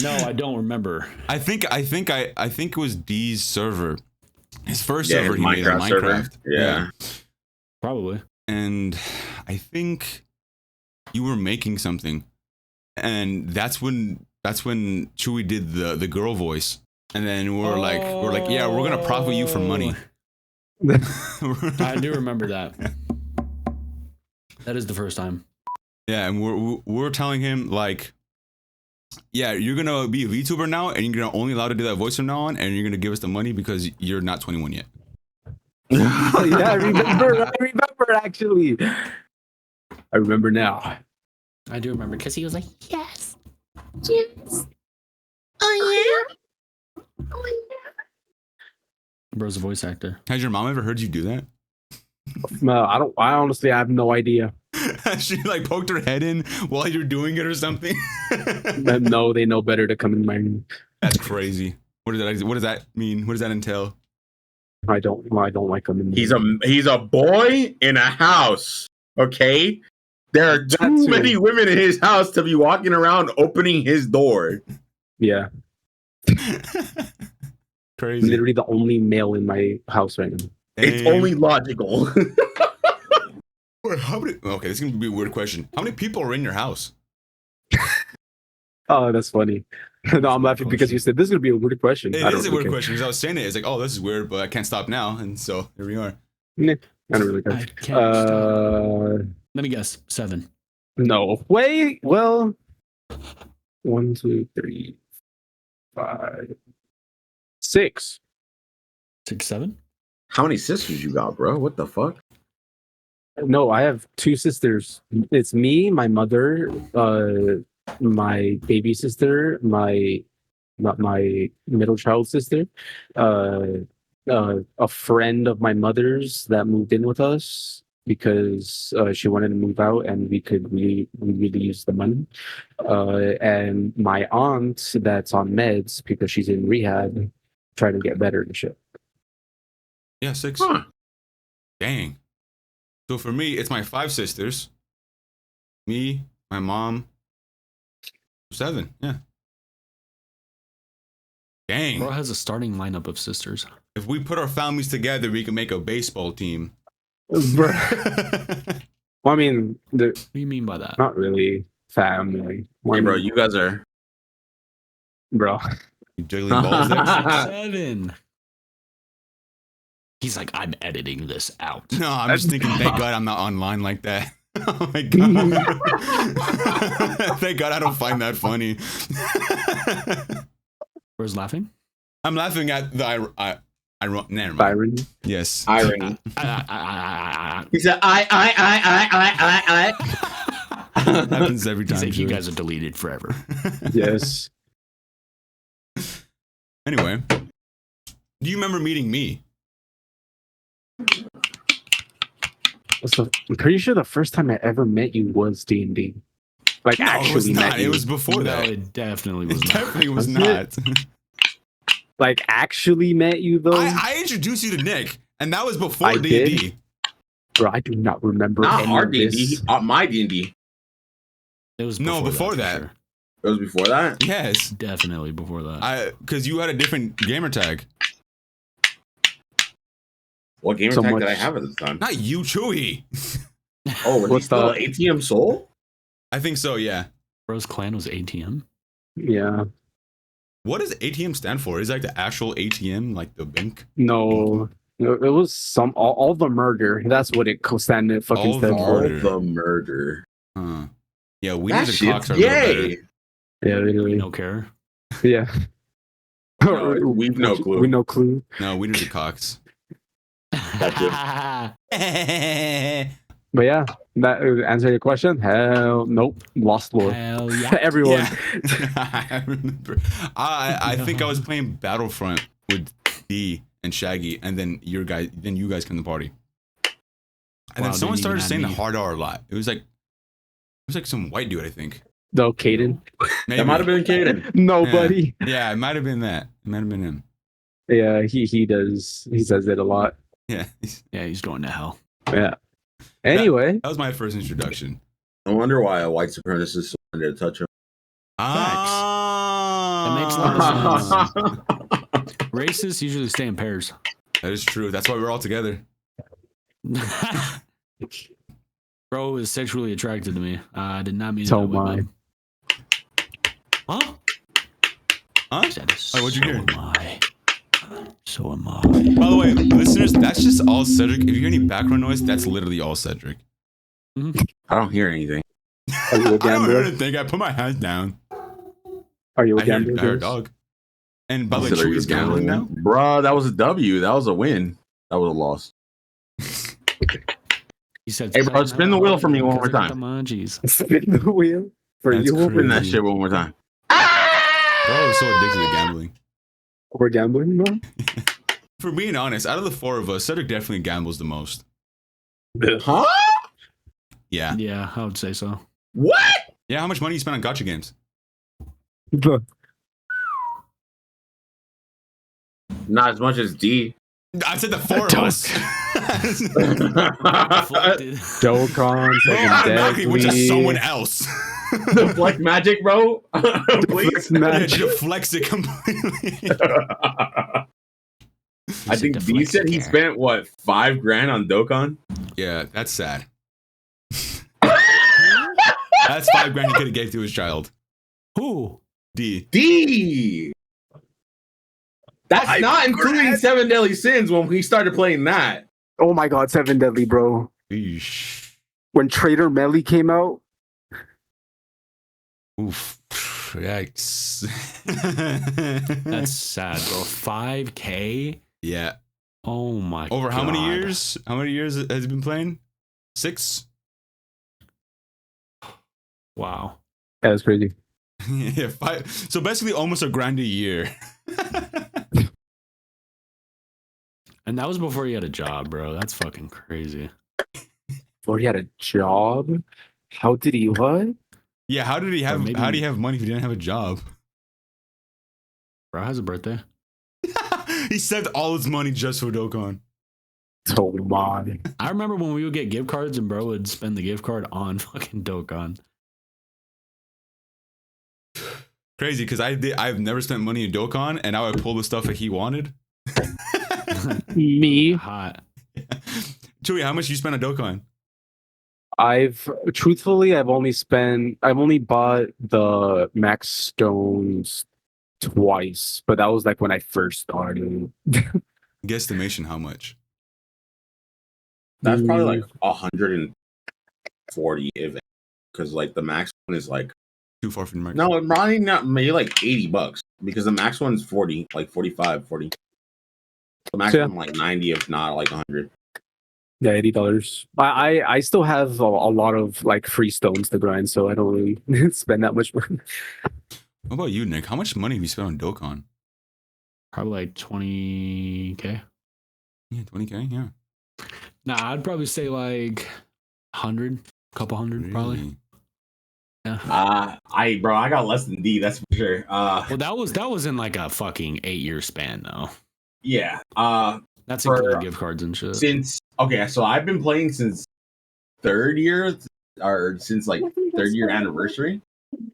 No, I don't remember. I think it was D's server. His first server his he made on server. Minecraft. Yeah. Probably. And I think you were making something. And that's when Chewy did the girl voice. And then we're like, yeah, we're gonna profit you for money. I do remember that. That is the first time. Yeah, and we're telling him like, yeah, you're gonna be a VTuber now, and you're gonna only allowed to do that voice from now on, and you're gonna give us the money because you're not 21 yet. Oh, yeah, I remember actually. I remember now. I do remember because he was like, Yes. Yes. Oh, yeah. Oh, yeah. bro's a voice actor. Has your mom ever heard you do that? No, I honestly have no idea. She like poked her head in while you're doing it or something. No, they know better to come in my room. That's crazy. What does that mean? What does that entail? I don't like them. In He's a boy in a house. Okay, there are too many women in his house to be walking around opening his door. Yeah, Crazy. literally the only male in my house right now. It's only logical. Wait, okay, this is gonna be a weird question. How many people are in your house? Oh, that's funny. No, I'm laughing because you said this is gonna be a weird question. It is a weird question because I was saying it. It's like, oh, this is weird, but I can't stop now, and so here we are. I don't really care. I can't stop. Let me guess. 7. No. Wait. Well, 1, 2, 3, 5, 6. 6, 7? How many sisters you got, bro? What the fuck? No, I have 2 sisters. It's me, my mother, my baby sister, my middle child sister, a friend of my mother's that moved in with us because she wanted to move out and we really use the money, and my aunt that's on meds because she's in rehab trying to get better and shit. Yeah, 6. Huh. Dang. So for me, it's my 5 sisters. Me, my mom. 7. Yeah. Dang. Bro has a starting lineup of sisters. If we put our families together, we can make a baseball team. Bro. Well, I mean, What do you mean by that? not really family. Hey, bro, you guys are. Bro. You jiggling balls there? 7. He's like, I'm editing this out. No, I'm just thinking, thank God I'm not online like that. Oh my God. Thank God I don't find that funny. Where's laughing? I'm laughing at the never mind. Byron. Yes. Irony. I. He said, I. Happens every time. He's like, you Joey. guys are deleted forever. Yes. Anyway, do you remember meeting me? I'm pretty sure the first time I ever met you was D&D. Like, No, actually it was met not. you. It was before No, that. it definitely was It not. definitely was Was not. Like, actually met you, though? I introduced you to Nick, and that was before I D&D. did? Bro, I do not remember Not any our of D&D. this. My D&D. It was No, before for that. sure. It was before that? Yes. Definitely before that. Because you had a different gamer tag. What gamer So tag much- did I have at the time? Not you, Chewy. Oh, were they What's still the- ATM Soul? I think so, yeah. Bro's clan was ATM. Yeah. What does ATM stand for? Is it like the actual ATM, like the bank? No. No, it was all the murder. That's what it standard fucking All stood the for. All murder. the murder. Huh. Yeah, we That need the shit's cocks are a little better. gay. Yeah, literally. No care. Yeah. No, we've no clue. We no clue. No, we need the cocks. But yeah, that answer your question. Hell, nope. Lost lore. Hell yeah. Everyone. Yeah. I remember. I think I was playing Battlefront with D and Shaggy, and then you guys come to the party. And Wow, then someone didn't even started add saying the me. hard R a lot. It was like some white dude, I think. Though, Caden. Maybe. That might have been Caden. Nobody. Yeah, it might have been that. It might have been him. Yeah, he does. He says it a lot. Yeah. Yeah, he's going to hell. Yeah. Anyway, That was my first introduction. I wonder why a white supremacist wanted to touch him. Ah, That makes a lot of sense. Racists usually stay in pairs. That is true. That's why we're all together. Bro is sexually attracted to me. I did not mean So it that way, am bud. Huh? Huh? That is Oh, what'd you so hear? am I. So am I. By the way, listeners, that's just all Cedric. If you hear any background noise, that's literally all Cedric. I don't hear anything. are you a I don't hear gambler? anything. I put my hands down. Are you a I hear gambler? a dog. And by the way, Consider you Chewy's gambling now. Bruh, that was a W. That was a win. That was a loss. He said, Hey, bro, spin the wheel for me one more because I got time. the munchies. Spin the wheel for That's you. crazy. Spin that shit one more time. Bro, I was so addicted to gambling. We're gambling, bro. For being honest, out of the 4 of us, Cedric definitely gambles the most. Huh? Yeah. Yeah, I would say so. What? Yeah, how much money you spend on gotcha games? Not as much as D. I said the 4 of us. Deflected. Dokkan, Automatically went to Deadly. someone else. Deflect magic, bro. Please. Yeah, Magic. deflects it completely. I think D said he spent what, $5,000 on Dokkan? Yeah, that's sad. That's $5,000 he could have gave to his child. Who? D. D. That's not including 7 Deadly Sins when we started playing that. Oh my god, 7 Deadly, bro. Eesh. When Trader Melly came out, Oof. Yikes. That's sad, bro. 5K? yeah. Oh my god. Over how many years? How many years has he been playing? 6? Wow. that was crazy. Yeah, 5. So basically almost $1,000 a year. And that was before he had a job, bro. That's fucking crazy. Before he had a job? How did he what? Yeah, how did he have maybe- how do you have money if he didn't have a job? Bro has a birthday. He saved all his money just for Dokkan. Oh my. I remember when we would get gift cards and bro would spend the gift card on fucking Dokkan. Crazy, because I've never spent money in Dokkan, and I would pull the stuff that he wanted. Me, Hot. Chewy, how much you spent on Dokkan? I've only bought the Max Stones twice, but that was like when I first started. Guesstimation, how much? That's probably like 140 if, because like the max one is like Too far from the mark. no, it probably not, maybe like $80 because the max one's 40, like 45, 40. The max Yeah. one like 90, if not like 100. Yeah, $80. I still have a lot of like free stones to grind, so I don't really spend that much money. What about you, Nick? How much money have you spent on Dokkan? Probably like 20K. Yeah, 20K. Yeah, Nah, I'd probably say like 100, couple hundred, probably. Really? Yeah. I got less than D, that's for sure. Well, that was in like a fucking 8-year span though. Yeah. That's For- including gift cards and shit. So I've been playing since third year, or since like third year anniversary,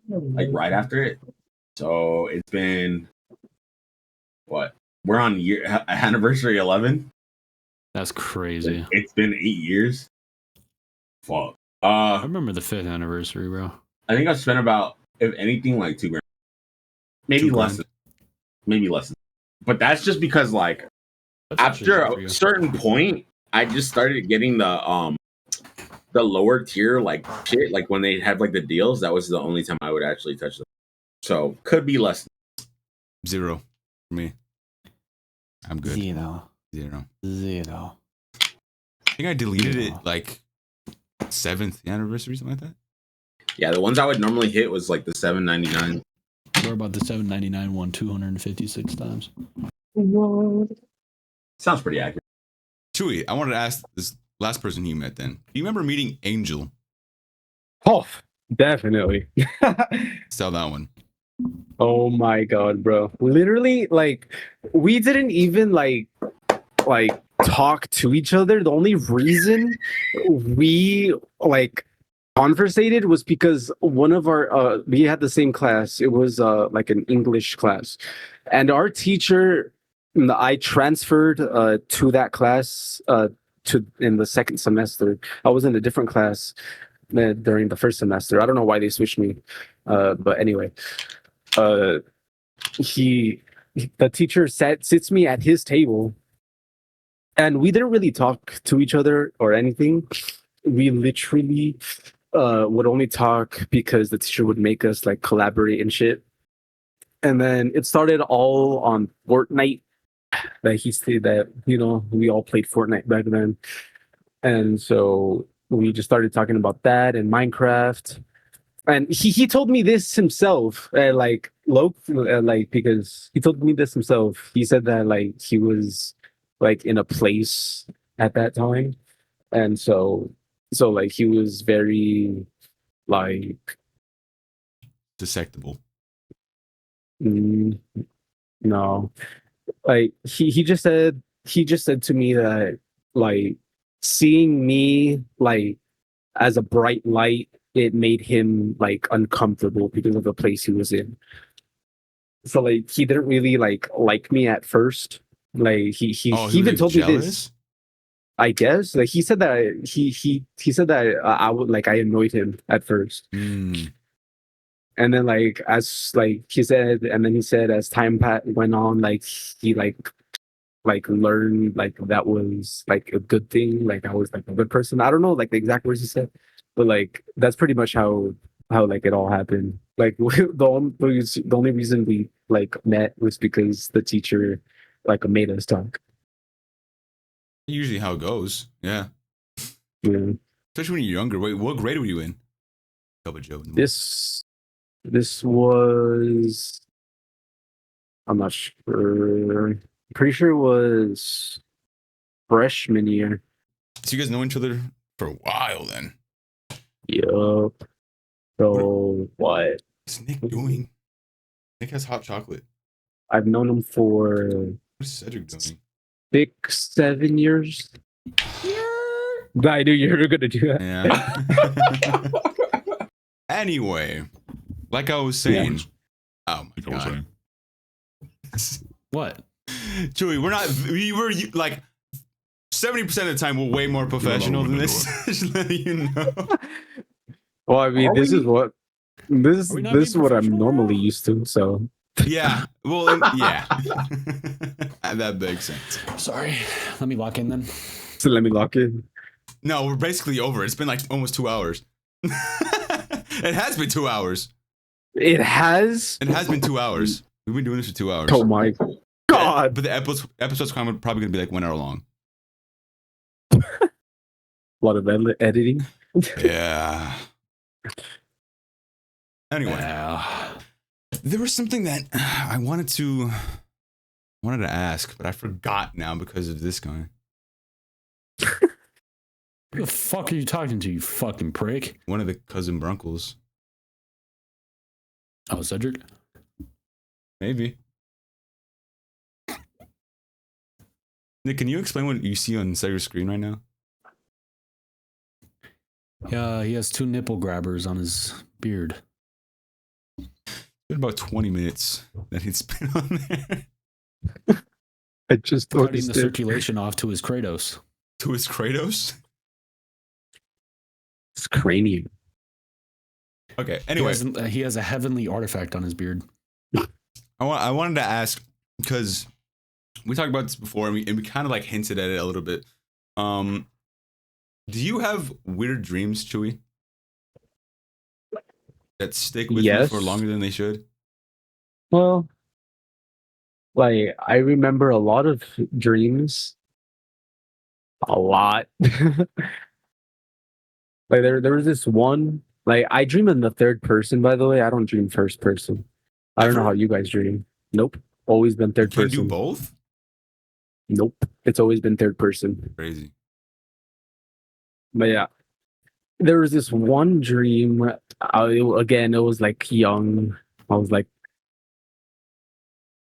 like right after it. So it's been what? We're on anniversary 11. That's crazy. It's been 8 years. Fuck. I remember the 5th anniversary, bro. I think I've spent about, if anything, like $2,000. Maybe $2,000. less. Maybe less. But that's just because like That's actually after good for a you. certain point, I just started getting the lower tier like shit. Like when they have like the deals, that was the only time I would actually touch them. So could be less. 0 for me. I'm good. 0. 0. 0. I think I deleted Yeah. it like 7th anniversary, something like that. Yeah, the ones I would normally hit was like the $7.99. What about the $7.99 one 256 times? Sounds pretty accurate. Chewy, I wanted to ask this last person you met then. Do you remember meeting Angel? Oh, definitely. Tell that one. Oh my god, bro. Literally, like, we didn't even like talk to each other. The only reason we like conversated was because one of our we had the same class. It was like an English class. And our teacher, I transferred to that class in the second semester. I was in a different class during the first semester. I don't know why they switched me. But anyway, the teacher sits me at his table, and we didn't really talk to each other or anything. We literally would only talk because the teacher would make us like collaborate and shit. And then it started all on Fortnite. That he said that, you know, we all played Fortnite back then. And so we just started talking about that and Minecraft. And he told me this himself, like because he told me this himself. He said that like he was like in a place at that time, and so like he was very like Susceptible. no, like he just said to me that like seeing me like as a bright light, it made him like uncomfortable because of the place he was in. So like he didn't really like me at first. Like he Oh, he was, even like, told me jealous? this. I guess like he said that he said that I would like I annoyed him at first, Mm. and then like as like he said, and then he said as time went on, like he like learned like that was like a good thing. Like I was like a good person. I don't know like the exact words he said, but like that's pretty much how like it all happened. Like the only reason we like met was because the teacher like made us talk. Usually how it goes. Yeah. Yeah. Especially when you're younger. Wait, what grade were you in? Double Joe. This was, I'm not sure. Pretty sure it was freshman year. So you guys know each other for a while then. Yup. So what? What's Nick doing? Nick has hot chocolate. I've known him for What's Cedric doing? 6-7 years. I knew you were gonna do that. Yeah. Anyway, like I was saying. Oh my Like I was god. saying. What? Chewy, we were like 70% of the time we're way more professional than this. Just letting you know. Well, I mean, Are this we- is what this Are we not this is being what I'm professional normally now? used to. So Yeah. Well, yeah. That makes sense. Sorry. Let me lock in then. let me lock in. No, we're basically over. It's been like almost 2 hours. It has been 2 hours. It has. It has been 2 hours. We've been doing this for 2 hours. Oh my god! But the episode's probably going to be like 1 hour long. A lot of editing. Yeah. Anyway, Yeah. there was something that I wanted to ask, but I forgot now because of this guy. Who the fuck are you talking to, you fucking prick? One of the cousin Bruncles. Oh, Cedric? Maybe. Nick, can you explain what you see on Cedric's screen right now? Yeah, he has 2 nipple grabbers on his beard. It's been about 20 minutes that it's been on there. I just Cutting noticed the it. circulation off to his Kratos. To his Kratos? It's cranium. Okay, anyway. He has a heavenly artifact on his beard. I wanted to ask, because we talked about this before and we kind of like hinted at it a little bit. Do you have weird dreams, Chewy? That stick with you Yes. for longer than they should? Well, like I remember a lot of dreams. A lot. Like there was this one. Like I dream in the third person. By the way, I don't dream first person. I don't know Ever? how you guys dream. Nope. Always been third Can you person. do both? Nope. It's always been third person. Crazy. But yeah, there was this one dream. Again, it was like young. I was like,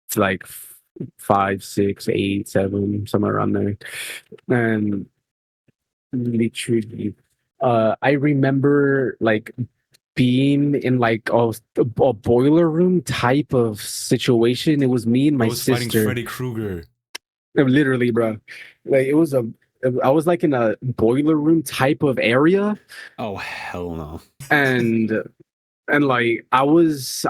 it's like 5, 6, 8, 7, somewhere around there. And literally, I remember like being in like a boiler room type of situation. It was me and my I was fighting sister. Freddy Krueger. Literally, bro. Like I was like in a boiler room type of area, Oh, hell no. and like I was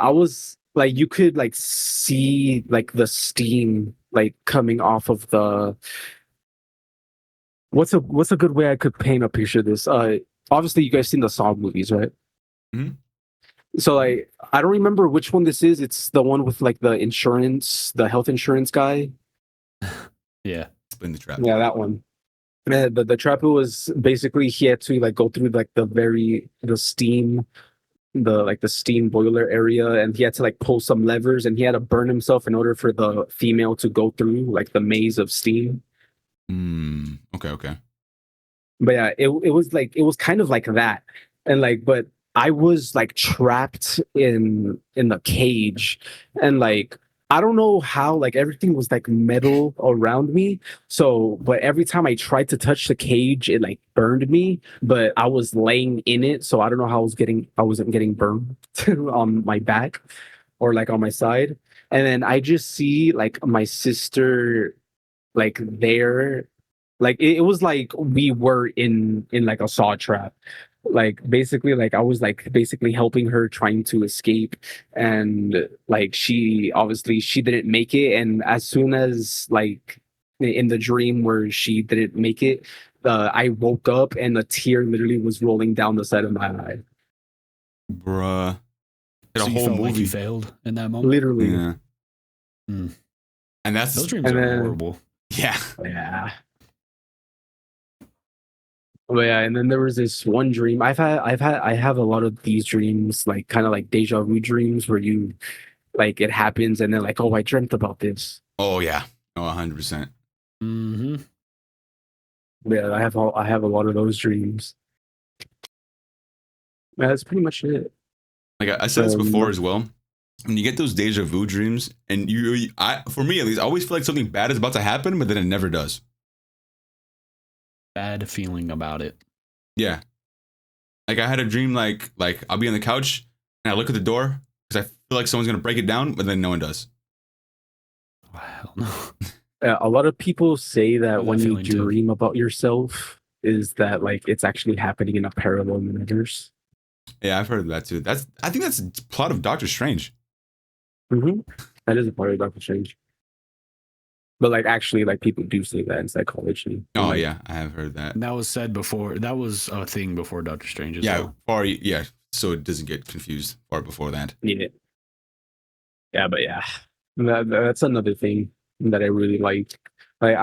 like you could like see like the steam like coming off of the. What's a good way I could paint a picture of this? Obviously you guys seen the Saw movies, right? Mhm. So like I don't remember which one this is. It's the one with like the health insurance guy. Yeah. Spin the trap. Yeah, that one. The trapper was basically he had to like go through like the steam boiler area, and he had to like pull some levers, and he had to burn himself in order for the female to go through like the maze of steam. Okay. But yeah, it was kind of like that, and like but I was like trapped in the cage, and like I don't know how like everything was like metal around me. So, but every time I tried to touch the cage, it like burned me. But I was laying in it, so I don't know how I wasn't getting burned on my back or like on my side. And then I just see like my sister like there, like it was like we were in like a saw trap. Like basically like I was like basically helping her trying to escape, and like she didn't make it, and as soon as like in the dream where she didn't make it, I woke up and a tear literally was rolling down the side of my eye. Bruh. Did So a you whole felt like you movie. failed in that moment? Literally. Yeah. Hmm. And that's Those dreams And are then- horrible. yeah. Yeah. But yeah, and then there was this one dream. I have a lot of these dreams, like kind of like deja vu dreams where you like it happens and then like, oh, I dreamt about this. Oh yeah. Oh, 100%. Mm-hmm. Yeah, I have a lot of those dreams. Yeah, that's pretty much it. Like I said this before as well. When you get those deja vu dreams, and for me at least, I always feel like something bad is about to happen, but then it never does. bad feeling about it. Yeah. Like I had a dream like I'll be on the couch and I look at the door because I feel like someone's gonna break it down, but then no one does. Oh, hell no. A lot of people say that Have when that you feeling too. dream about yourself, is that like it's actually happening in a parallel universe. Yeah, I've heard of that too. I think that's the plot of Doctor Strange. Mm-hmm. That is a part of Doctor Strange. But like actually, like people do say that in psychology. Oh Like, yeah, I have heard that. And that was said before. That was a thing before Doctor Strange as Yeah, well. yeah. So it doesn't get confused far before that. yeah. Yeah, but yeah, that's another thing that I really like. Like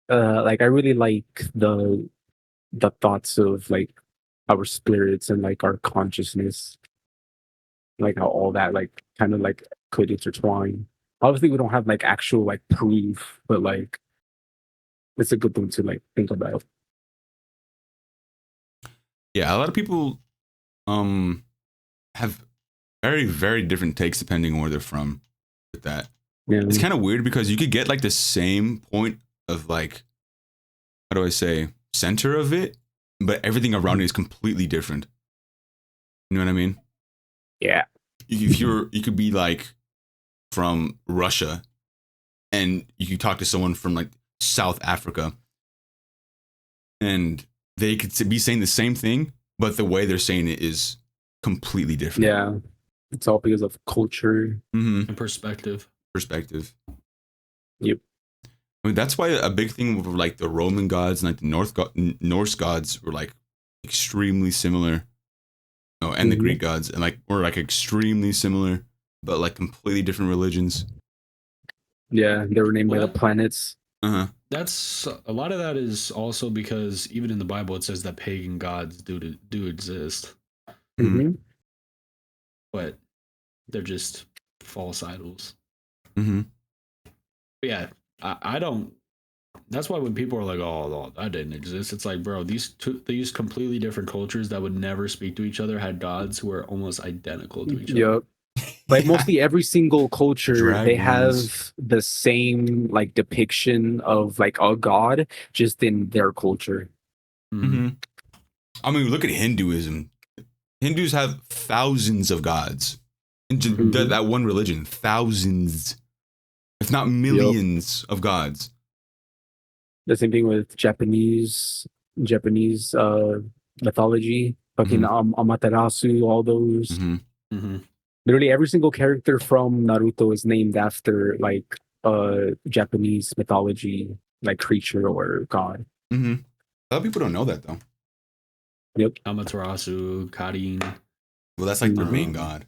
like I really like the thoughts of like our spirits and like our consciousness, like how all that like kind of like could intertwine. Obviously, we don't have like actual like proof, but like it's a good thing to like think about. Yeah, a lot of people have very, very different takes depending on where they're from with that. Yeah, It's kind of weird because you could get like the same point of like, how do I say, center of it, but everything around it is completely different. You know what I mean? yeah, If you could be like from Russia and you could talk to someone from like South Africa and they could be saying the same thing, but the way they're saying it is completely different. yeah. It's all because of culture. Mm-hmm. And perspective. Perspective. Yep. I mean, that's why a big thing with like the Roman gods and like the Norse gods were like extremely similar. Oh, and the Mhm. Greek gods and like were like extremely similar, but like completely different religions. Yeah, they were named by the What? planets. Uh-huh. That's a lot of that is also because even in the Bible it says that pagan gods do exist, Mhm. Mm-hmm. but they're just false idols. Mm-hmm. But yeah, I don't. That's why when people are like, "Oh, that didn't exist," it's like, bro, these completely different cultures that would never speak to each other had gods who are almost identical to each other. Yep. Like mostly every single culture, they Dragons. have the same like depiction of like a god, just in their culture. Mhm. Mm-hmm. I mean, look at Hinduism. Hindus have thousands of gods. In Mhm. that one religion, thousands, if not millions of gods. The same thing with Japanese mythology. Fucking Amaterasu, all those. Mm-hmm. Mhm. Literally every single character from Naruto is named after like Japanese mythology, like creature or god. Mm-hmm. A lot of people don't know that though. Yep. Amaterasu, Karin, Well, that's like their main Um, god.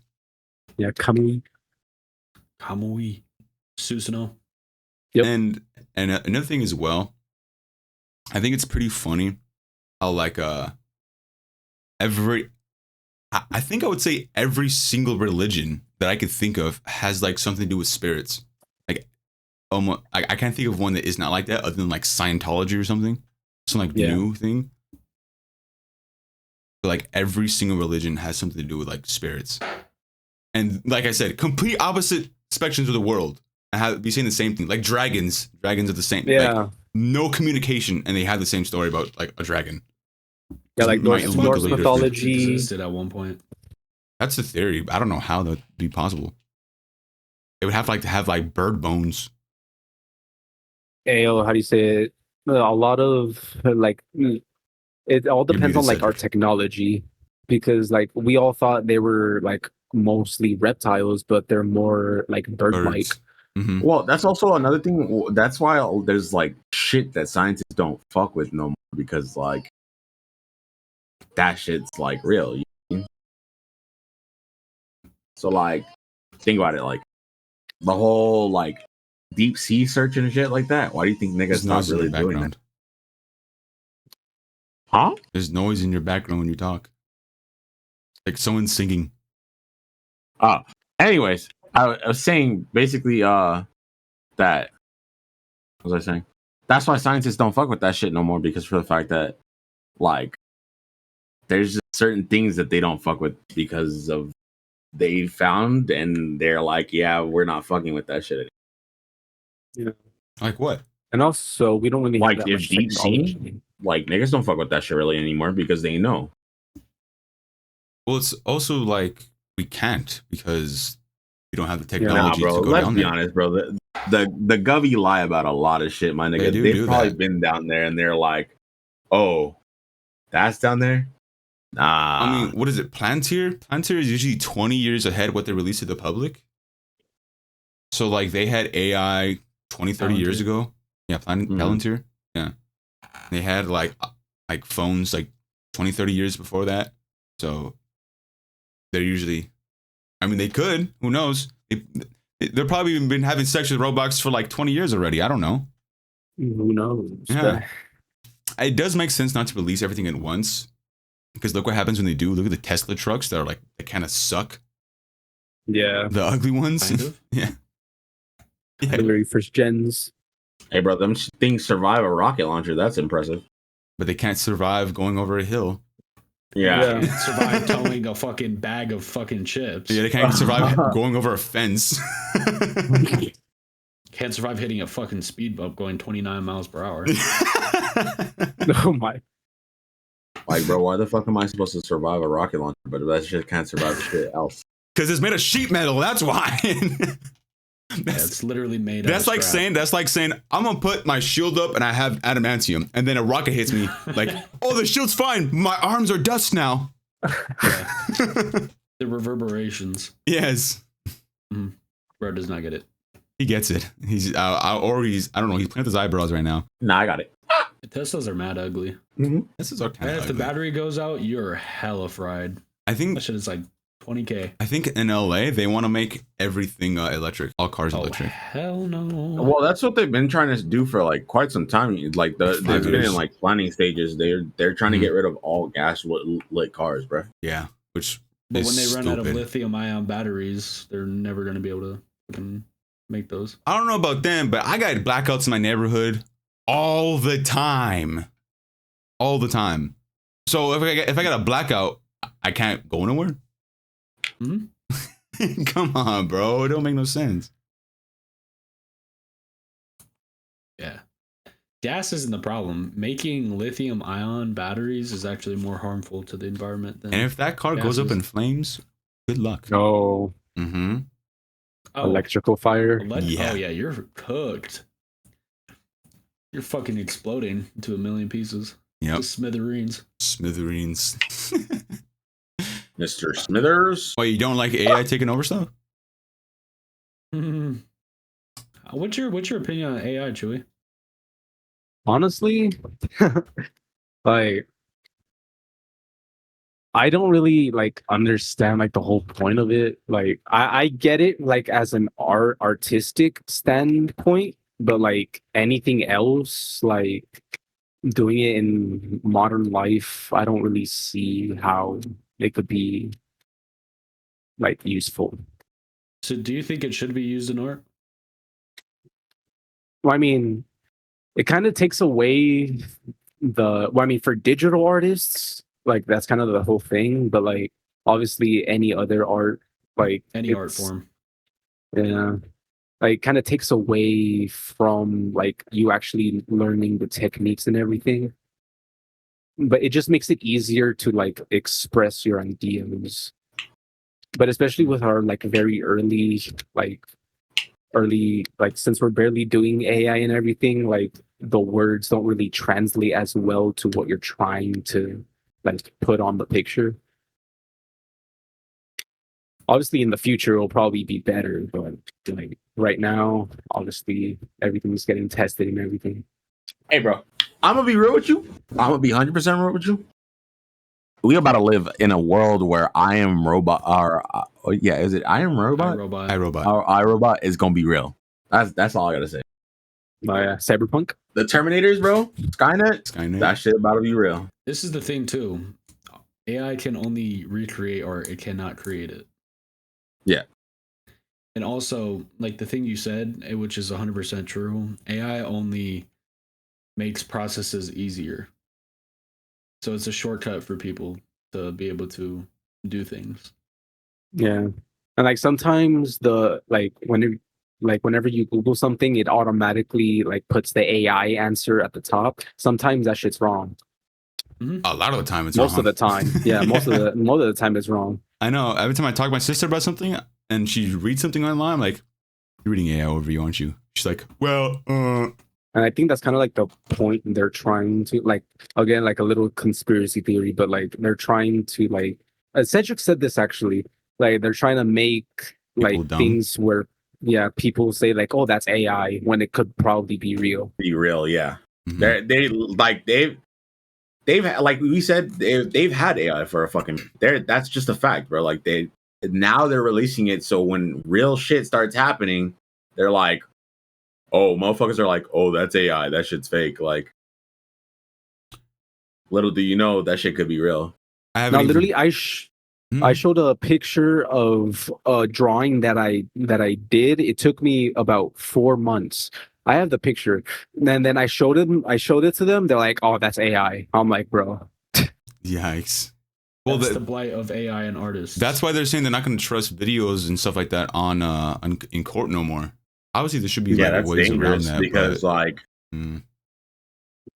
Yeah, Kamui. Kamui, Susanoo. Yep. And another thing as well, I think it's pretty funny how like I think I would say every single religion that I could think of has like something to do with spirits. Like almost I can't think of one that is not like that other than like Scientology or something. Some like Yeah. new thing. But like every single religion has something to do with like spirits. And like I said, complete opposite spectrums of the world. I have be saying the same thing. Like dragons. Dragons are the same. Yeah. Like, no communication and they have the same story about like a dragon. Yeah, like Might Norse, look Norse a little mythology. Existed at one point. That's the theory. I don't know how that would be possible. It would have to have like bird bones. How do you say it? A lot of like it all depends the on like our Cedric. technology, because like we all thought they were like mostly reptiles, but they're more like bird-like. Birds. Mm-hmm. Well, that's also another thing. That's why there's like shit that scientists don't fuck with no more, because like that shit's like real. You know? So like, think about it. Like the whole like deep sea search and shit like that. Why do you think There's niggas not noise in really your doing that? background. Huh? There's noise in your background when you talk. Like someone's singing. Anyways, I was saying basically that, what was I saying? That's why scientists don't fuck with that shit no more, because for the fact that like there's just certain things that they don't fuck with because of they found, and they're like, yeah, we're not fucking with that shit anymore. Like what? And also, we don't really Like have that if much deep sea? technology. like niggas don't fuck with that shit really anymore because they know. Well, it's also like we can't because we don't have the Yeah. Nah, technology bro. to go Let's down be there. honest, bro. The Govy lie about a lot of shit, my nigga. They They've do probably that. been down there and they're like, "Oh, that's down there." Nah. I mean, what is it? Plantier? Plantier is usually 20 years ahead what they release to the public. So like they had AI 20, 30 years Palantir. ago. Yeah, Palantir. Yeah. They had like phones like 20, 30 years before that. So they're usually, I mean, they could, who knows? They're probably been having sex with Roblox for like 20 years already. I don't know. Who knows? Yeah. It does make sense not to release everything at once. Because look what happens when they do. Look at the Tesla trucks that are like, they kind of suck. Yeah. The ugly ones. Kind of. Yeah. The very first gens. Hey, bro, them things survive a rocket launcher. That's impressive. But they can't survive going over a hill. Yeah. Yeah. Survive towing a fucking bag of fucking chips. Yeah, they can't survive going over a fence. Can't survive hitting a fucking speed bump going 29 miles per hour. Oh my. Like, bro, why the fuck am I supposed to survive a rocket launcher? But that shit can't survive shit else. Because it's made of sheet metal. That's why. Yeah, it's literally made of That's like saying I'm gonna put my shield up and I have adamantium, and then a rocket hits me. Like, oh, the shield's fine. My arms are dust now. the reverberations. Yes, Bro does not get it. he gets it. He's I don't know. He's playing with his eyebrows right now. Nah, I got it. The Teslas are mad ugly. This is our kind And of if the battery goes out, you're hella fried. I think That shit is like 20K. I think in LA they want to make everything electric. All cars Oh, electric. hell no. Well, that's what they've been trying to do for like quite some time. Like they've been years. in like planning stages. They're trying to get rid of all gas lit cars, bro. Yeah, which But is when they run out of stupid. lithium ion batteries, they're never going to be able to fucking make those. I don't know about them, but I got blackouts in my neighborhood all the time. All the time. So if I got a blackout, I can't go nowhere. Come on, bro. It don't make no sense. Yeah. Gas isn't the problem. Making lithium ion batteries is actually more harmful to the environment than And if that car goes up gases. in flames, good luck. No. Mm-hmm. Electrical fire. Yeah. Oh yeah, you're cooked. You're fucking exploding into a million pieces. Yep. Just smithereens. Smithereens. Mr. Smithers. Wait, you don't like AI taking over stuff? What's your opinion on AI, Chewy? Honestly, like I don't really like understand like the whole point of it. Like I get it like as an artistic standpoint, but like anything else, like doing it in modern life, I don't really see how it could be like useful. So do you think it should be used in art? Well, I mean, it kind of takes away for digital artists, like that's kind of the whole thing, but like obviously any other art, like Any art it's- form. Yeah. Like kind of takes away from like you actually learning the techniques and everything. But it just makes it easier to like express your ideas. But especially with our like very early since we're barely doing AI and everything, like the words don't really translate as well to what you're trying to like put on the picture. Obviously in the future it'll probably be better, but like right now, obviously everything's getting tested and everything. Hey, bro. I'm gonna be real with you. I'm gonna be 100% real with you. We about to live in a world where I Am Robot, is it I Am Robot? iRobot. iRobot. Our iRobot is gonna be real. That's all I gotta say. Cyberpunk. The Terminators, bro. Skynet. Skynet. That shit about to be real. This is the thing too. AI can only recreate art, it cannot create it. Yeah. And also, like the thing you said, which is 100% true, AI only makes processes easier. So it's a shortcut for people to be able to do things. Yeah. And like sometimes the like when like whenever you Google something, it automatically like puts the AI answer at the top. Sometimes that shit's wrong. A lot of the time, it's Most wrong. of the time, yeah, most of the time it's wrong. I know. Every time I talk to my sister about something and she reads something online, I'm like, "You're reading AI overview, aren't you?" She's like, "Well, And I think that's kind of like the point they're trying to like, again, like a little conspiracy theory, but like they're trying to like Cedric said this actually, like they're trying to make People like dumb. things where people say like, oh, that's AI when it could probably be real. Be real, yeah. mhm. They've had, like we said, they've had AI for a fucking that's just a fact, bro. Like now they're releasing it, so when real shit starts happening, they're like, oh, motherfuckers are like, oh, that's AI, that shit's fake. Like, little do you know that shit could be real. I Now, haven't even- literally, I Mhm. showed a picture of a drawing that I did. It took me about 4 months. I have the picture, and then I showed it to them. They're like, "Oh, that's AI." I'm like, "Bro, Yikes." Well, That's the blight of AI and artists. that's why they're saying they're not going to trust videos and stuff like that on in court no more. Obviously, there should be Yeah, like that's ways around dangerous that, because but like mm,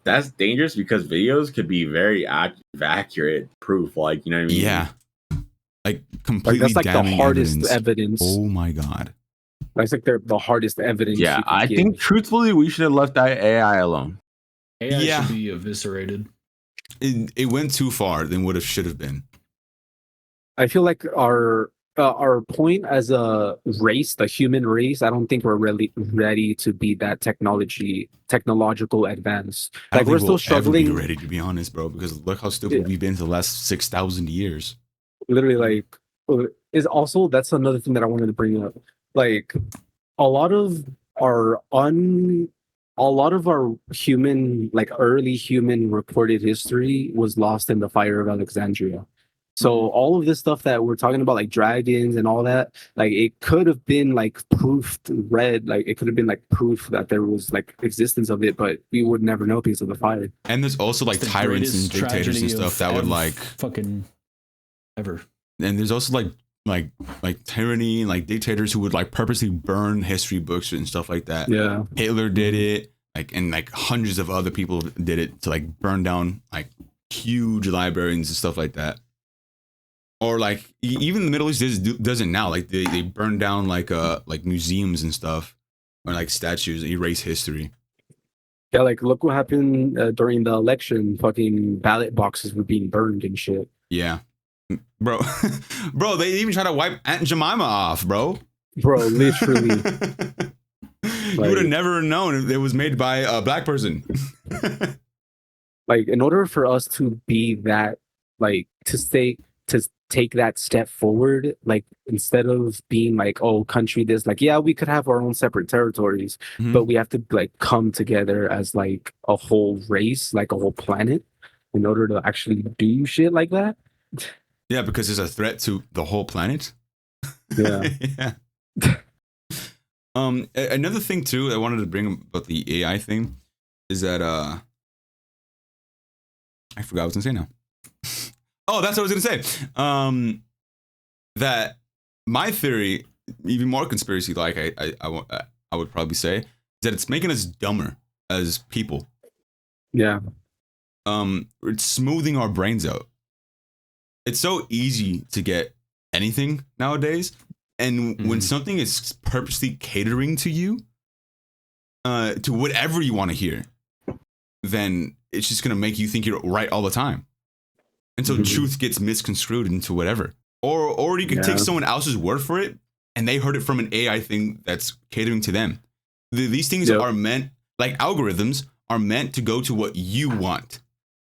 that's dangerous because videos could be very accurate proof. Like, you know what I mean? yeah, like like completely that's like the damning hardest evidence. Oh my god. That's like the hardest evidence." Yeah, you can I give. think truthfully we should have left that AI alone. AI Yeah. should be eviscerated. It went too far than what it should have been. I feel like our point as a race, the human race, I don't think we're really ready to be that technological advanced. I Like don't we're think still we'll ever be struggling. ready, to be honest, bro. Because look how stupid Yeah. we've been for the last 6,000 years. Literally, like is also that's another thing that I wanted to bring up. Like a lot of our human, like early human recorded history was lost in the fire of Alexandria. So all of this stuff that we're talking about, like dragons and all that, like it could have been like like it could have been like proof that there was like existence of it, but we would never know because of the fire. And there's also like It's the tyrants and greatest dictators and tragedy stuff of that would like, fucking ever. and there's also like tyranny and like dictators who would like purposely burn history books and stuff like that. Yeah. Hitler did it, like, and like hundreds of other people did it to like burn down like huge libraries and stuff like that. Or like even the Middle East does it now. Like they burn down like museums and stuff, or like statues, erase history. Yeah, like look what happened during the election. Fucking ballot boxes were being burned and shit. Yeah, bro, bro. They even try to wipe Aunt Jemima off, bro. Bro, literally. You would have never known if it was made by a black person. Like in order for us to be that, like to take that step forward, like instead of being like, oh, country this, like, yeah, we could have our own separate territories, Mhm. but we have to like come together as like a whole race, like a whole planet, in order to actually do shit like that. Yeah, because it's a threat to the whole planet. Yeah. Yeah. Another thing too I wanted to bring up about the AI thing is that I forgot what I was gonna say now. Oh, that's what I was gonna say. That my theory, even more conspiracy like I would probably say, is that it's making us dumber as people. Yeah. It's smoothing our brains out. It's so easy to get anything nowadays, and when something is purposely catering to you, to whatever you want to hear, then it's just gonna make you think you're right all the time, and so truth gets misconstrued into whatever. Or you can take someone else's word for it, and they heard it from an AI thing that's catering to them. These things are meant, like algorithms, are meant to go to what you want,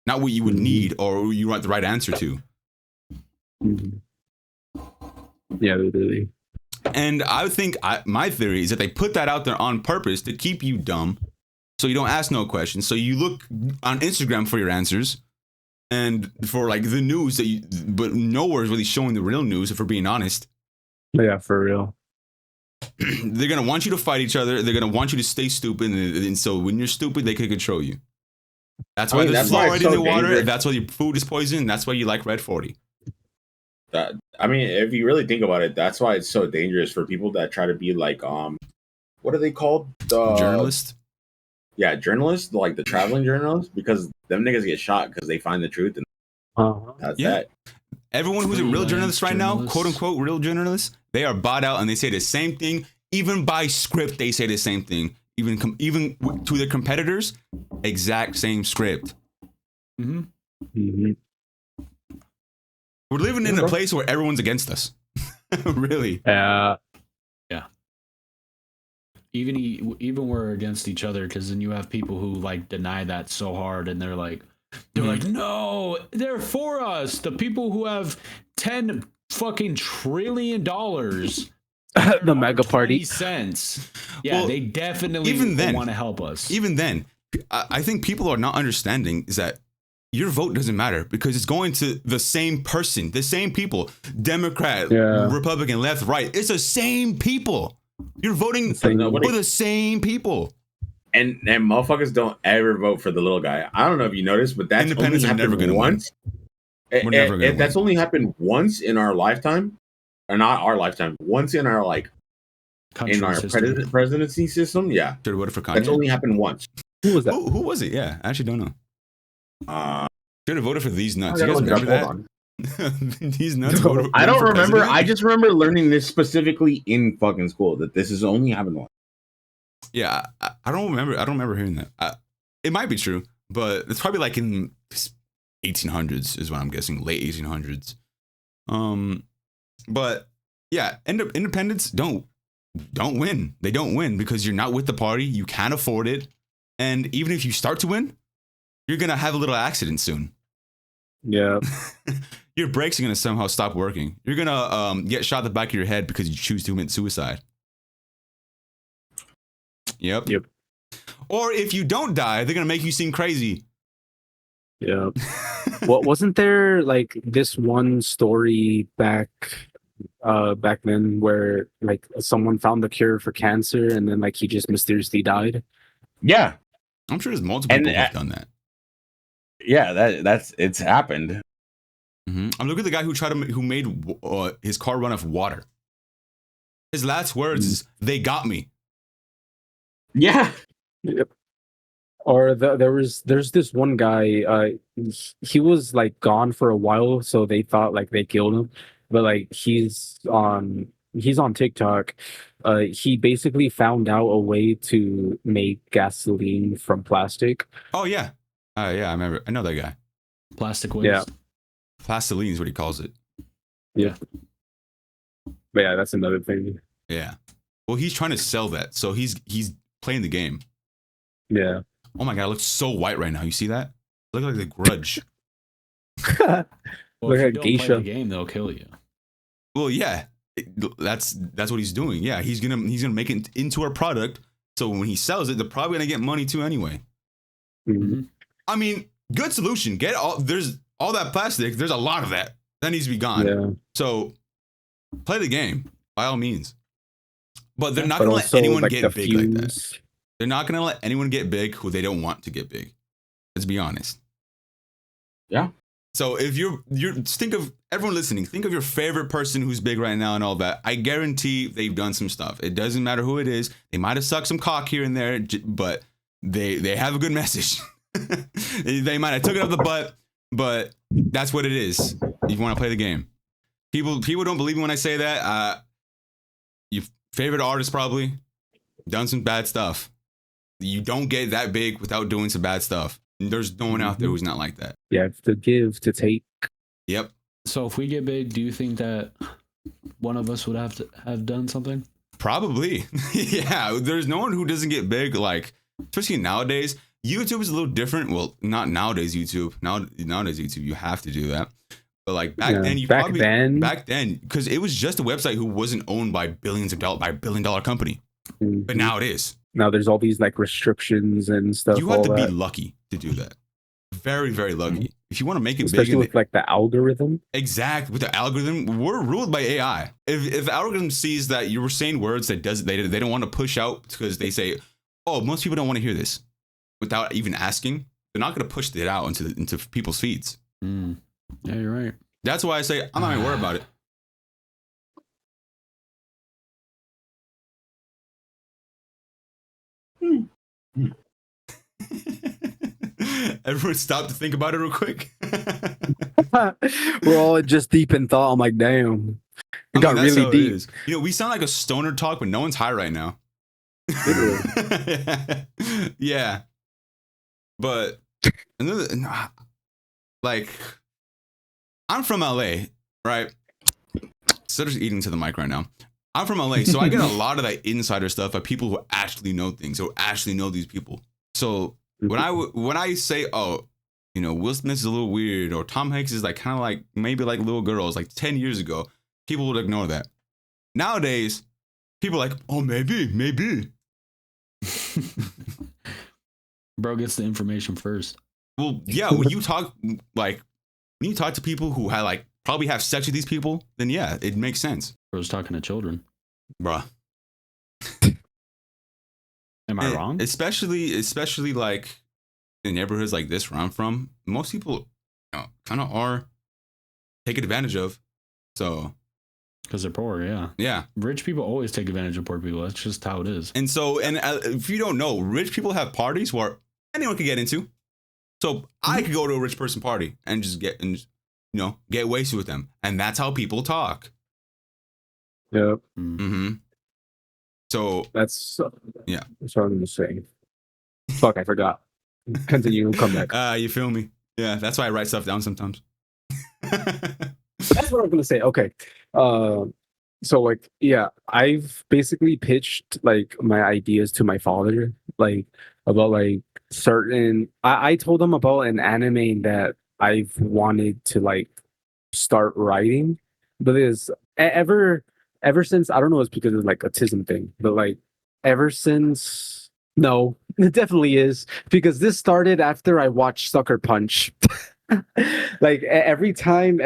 not what you would need or you want the right answer to. Yeah, literally. And I think my theory is that they put that out there on purpose to keep you dumb, so you don't ask no questions. So you look on Instagram for your answers, and for like the news but nowhere is really showing the real news. If we're being honest, Yeah, for real. they're gonna want you to fight each other. They're gonna want you to stay stupid, and so when you're stupid, they can control you. That's why there's fluoride in the water. That's why your food is poisoned. That's why you like Red 40. I mean, if you really think about it, that's why it's so dangerous for people that try to be like what are they called? The Journalist. Yeah, journalists, like the traveling journalists, because them niggas get shot because they find the truth and that's Yeah. that. Everyone who's a real Freelance journalist right now, journalists. quote unquote real journalists, they are bought out and they say the same thing. Even by script, they say the same thing. Even to their competitors, exact same script. Mm-hmm. We're living in a place where everyone's against us. Really. Yeah. Even we're against each other, because then you have people who like deny that so hard, and they're like, no, they're for us. The people who have 10 fucking trillion dollars, The mega party. 20 cents. Yeah, Well, they definitely even then- want to help us. Even then, I think people are not understanding is that your vote doesn't matter because it's going to the same person, the same people, Democrat, Yeah. Republican, left, right. It's the same people. You're voting for Nobody- the same people. And motherfuckers don't ever vote for the little guy. I don't know if you noticed, but that's only Independents are never happened gonna win. once. We're never gonna That's win. only happened once in our lifetime, or not our lifetime. Once in our Country in our system. presidency system. Yeah, Should have voted for that's Kanye. only happened once. Who was that? Who was it? Yeah, I actually don't know. Should have voted for these nuts. I You guys gotta look remember it up. Hold that? on. These nuts. voted for- I don't voted for remember. president? I just remember learning this specifically in fucking school that this has only happened once. Yeah, I don't remember. I don't remember hearing that. It might be true, but it's probably like in 1800s is what I'm guessing, late 1800s. But yeah, independents don't win. They don't win because you're not with the party. You can't afford it, and even if you start to win, you're gonna have a little accident soon. Yeah. Your brakes are gonna somehow stop working. You're gonna get shot in the back of your head because you choose to commit suicide. Yep. Or if you don't die, they're gonna make you seem crazy. Yeah. Well, wasn't there like this one story back then where like someone found the cure for cancer and then like he just mysteriously died? Yeah, I'm sure there's multiple And, people who've done that. yeah, that's it's happened. I'm looking at the guy who made his car run off water. His last words is, "They got me." Yeah, Yep. Or there's this one guy, he was like gone for a while, so they thought like they killed him, but like he's on TikTok. He basically found out a way to make gasoline from plastic. Oh yeah, yeah, I remember. I know that guy. Plastic waste. Yeah. Plastiline is what he calls it. But yeah, that's another thing. Yeah. Well, he's trying to sell that, so he's playing the game. Yeah. Oh my god, it looks so white right now. You see that? Look like The Grudge. Well, Look if you at don't play Geisha. the game, they'll kill you. Well, yeah, that's what he's doing. Yeah, he's gonna make it into a product. So when he sells it, they're probably gonna get money too anyway. Mhm. I mean, good solution. There's all that plastic. There's a lot of that needs to be gone. Yeah. So play the game by all means. But they're not But gonna let also, anyone like, get the big like that. fumes. They're not gonna let anyone get big who they don't want to get big. Let's be honest. Yeah. So if you're think of everyone listening, think of your favorite person who's big right now and all that. I guarantee they've done some stuff. It doesn't matter who it is. They might have sucked some cock here and there, but they have a good message. They might have took it up the butt, but that's what it is. You want to play the game. People don't believe me when I say that. Your favorite artist probably done some bad stuff. You don't get that big without doing some bad stuff. There's no one out there who's not like that. You have to give to take. Yep. So if we get big, do you think that one of us would have to have done something? Probably. Yeah. There's no one who doesn't get big, like, especially nowadays. YouTube is a little different. Well, not nowadays YouTube. Nowadays YouTube, you have to do that. But like back then, because it was just a website who wasn't owned by billion dollar company. But now it is. Now there's all these like restrictions and stuff. You have to all be that. lucky to do that. Very, very lucky. If you want to make it Especially big, with like the algorithm. exact with the algorithm, we're ruled by AI. If the algorithm sees that you were saying words that they don't want to push out because they say, oh, most people don't want to hear this, without even asking, they're not going to push it out into people's feeds. Yeah, you're right. That's why I say I'm not even worried about it. Everyone stop to think about it real quick. We're all just deep in thought. I'm like, damn, it got that's really how it deep. is. You know, we sound like a stoner talk, but no one's high right now. Yeah. But another, like, I'm from LA, right? So just eating to the mic right now. I'm from LA, so I get a lot of that insider stuff of people who actually know things or actually know these people. So when I say, oh, you know, Will Smith is a little weird, or Tom Hanks is like kind of like maybe like little girls, like 10 years ago, people would ignore that. Nowadays, people are like, oh, maybe. Bro gets the information first. Well, yeah, when you talk to people who probably have sex with these people, then yeah, it makes sense. Bro's talking to children. Bruh. Am I wrong? Especially like in neighborhoods like this where I'm from, most people, you know, kind of are taken advantage of. So Because they're poor, yeah. yeah, Rich people always take advantage of poor people. That's just how it is. and so if you don't know, rich people have parties where anyone can get into. So I could go to a rich person party and just get wasted with them, and that's how people talk. Yep. Mm-hmm. So That's yeah. That's what I'm gonna say. Fuck, I forgot. Continue. Come back. You feel me? Yeah, that's why I write stuff down sometimes. That's what I'm gonna say. Okay. So like, yeah, I've basically pitched like my ideas to my father, like about like certain. I told him about an anime that I've wanted to like start writing, but it's ever since, I don't know, it's because of like autism thing, but like ever since, no, it definitely is because this started after I watched Sucker Punch. Like every time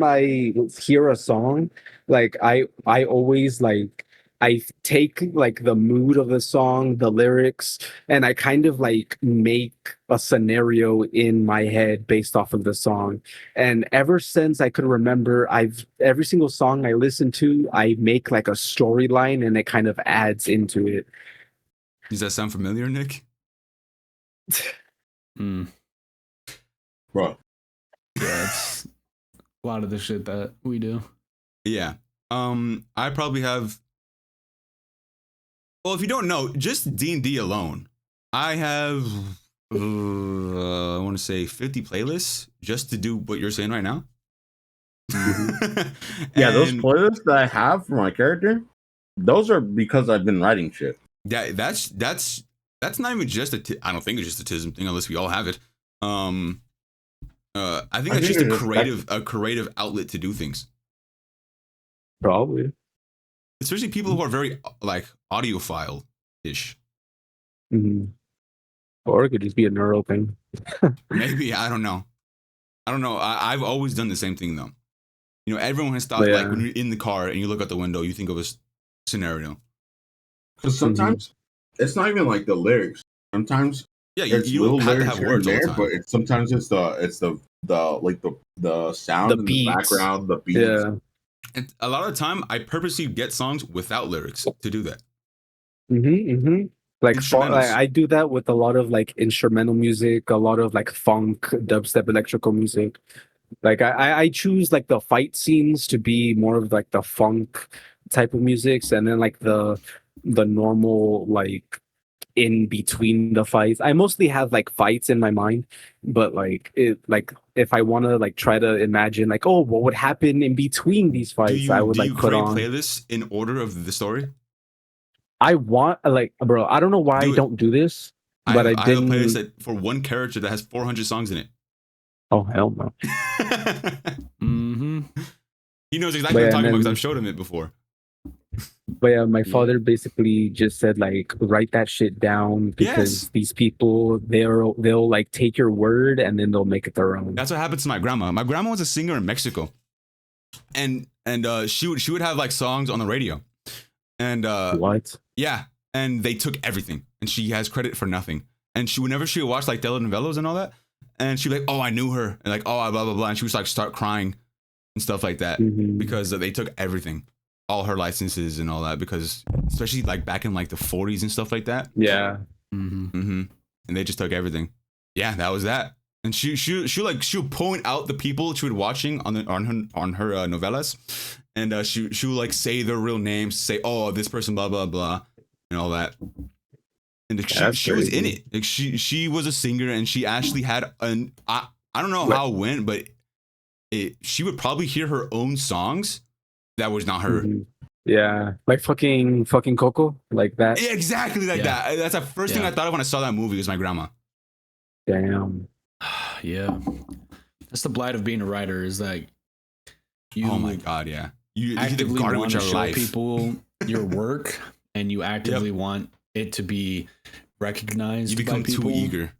I hear a song, like I always like I take like the mood of the song, the lyrics, and I kind of like make a scenario in my head based off of the song. And ever since I could remember, every single song I listen to, I make like a storyline and it kind of adds into it. Does that sound familiar, Nick? Bro. Yeah, it's a lot of the shit that we do. Yeah. I probably have. Well, if you don't know, just D&D alone, I have. I want to say 50 playlists just to do what you're saying right now. Yeah, those And playlists that I have for my character, those are because I've been writing shit. Yeah, that's not even just I don't think it's just a autism thing unless we all have it. I think it's just a creative outlet to do things. Probably. Especially people who are very like audiophile-ish. Mm-hmm. Or it could just be a neural thing. Maybe, I don't know. I've always done the same thing though. You know, everyone has thought like when you're in the car and you look out the window, you think of a scenario. Because sometimes it's not even like the lyrics. Sometimes you don't have to have words all the time. but sometimes it's the sound in the background, the beats. Yeah. And a lot of the time, I purposely get songs without lyrics to do that. Like I do that with a lot of like instrumental music, a lot of like funk, dubstep, electrical music. Like I choose like the fight scenes to be more of like the funk type of music, and then like the normal like in between the fights. I mostly have like fights in my mind, but like if I want to like try to imagine like, oh, what would happen in between these fights, I would like put on playlists in order of the story. I want like, bro, I don't know why I don't do this, but I have a playlist for one character that has 400 songs in it. Oh hell no. He knows exactly what I'm talking about because I've showed him it before. But yeah, my father basically just said like, write that shit down because these people they'll like take your word and then they'll make it their own. That's what happened to my grandma. My grandma was a singer in Mexico, and she would have like songs on the radio, and what? Yeah, and they took everything, and she has credit for nothing. And whenever she would watch like telenovelas and all that, and she'd be like, oh, I knew her, and like, oh, blah blah blah, and she would like start crying and stuff like that because they took everything. All her licenses and all that, because especially like back in like the 40s and stuff like that. Yeah. And they just took everything. Yeah, that was that. And she would point out the people she was watching on her novellas, and she would like say their real names, say, oh, this person, blah blah blah, and all that. And she was in it. Like she was a singer, and she actually had an I don't know how it went, but she would probably hear her own songs that was not her. Yeah, like fucking Coco, like that. Yeah, exactly like that. That's the first thing I thought of when I saw that movie was my grandma. Damn. Yeah, that's the blight of being a writer. Is that you? Oh my god, yeah. You actively want to show life. people your work, and you actively want it to be recognized. You become by people. too eager.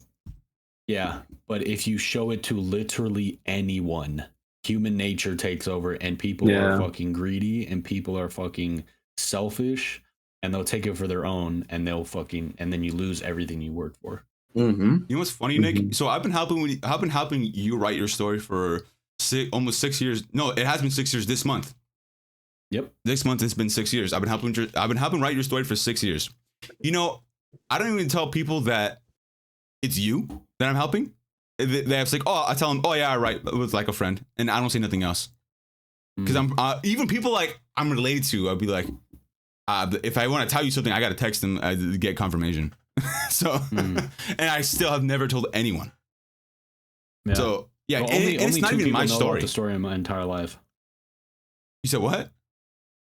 Yeah, but if you show it to literally anyone, human nature takes over, and people are fucking greedy, and people are fucking selfish, and they'll take it for their own, and and then you lose everything you worked for. You know what's funny, Nick? So I've been helping you write your story for almost 6 years. No, it has been 6 years this month. Yep. This month it's been 6 years. I've been helping write your story for 6 years. You know, I don't even tell people that it's you that I'm helping. They have like, oh, I tell them, oh yeah, I write with like a friend, and I don't say nothing else. Because I'm even people like I'm related to, I'll be like, if I want to tell you something, I got to text them to get confirmation. So, and I still have never told anyone. Yeah. So yeah, well, and only it's not even my story. The story in my entire life. You said what?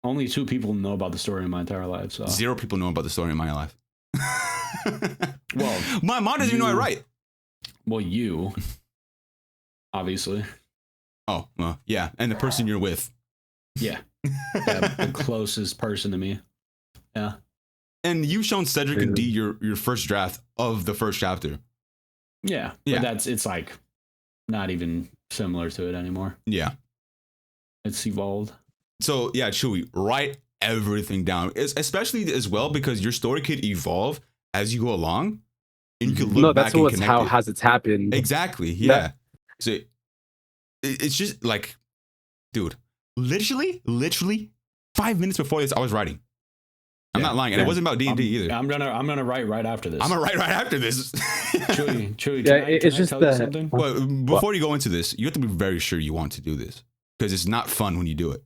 Only 2 people know about the story in my entire life. So 0 people know about the story in my life. Well, my mom doesn't even know I write. Well, you obviously. Oh well, yeah, and the person you're with. Yeah, the closest person to me. Yeah. And you've shown Cedric and D your first draft of the first chapter. Yeah. But it's like not even similar to it anymore. Yeah. It's evolved. So yeah, Chewy, write everything down. Especially as well because your story could evolve as you go along. And you can look back and connect how it. has it's happened. Exactly. Yeah. So it's just like, dude, literally 5 minutes before this, I was writing. I'm not lying, and it wasn't about D&D either. I'm gonna write right after this. I'm gonna write right after this. Chewy, it's just tell you something? Well, before you go into this, you have to be very sure you want to do this because it's not fun when you do it.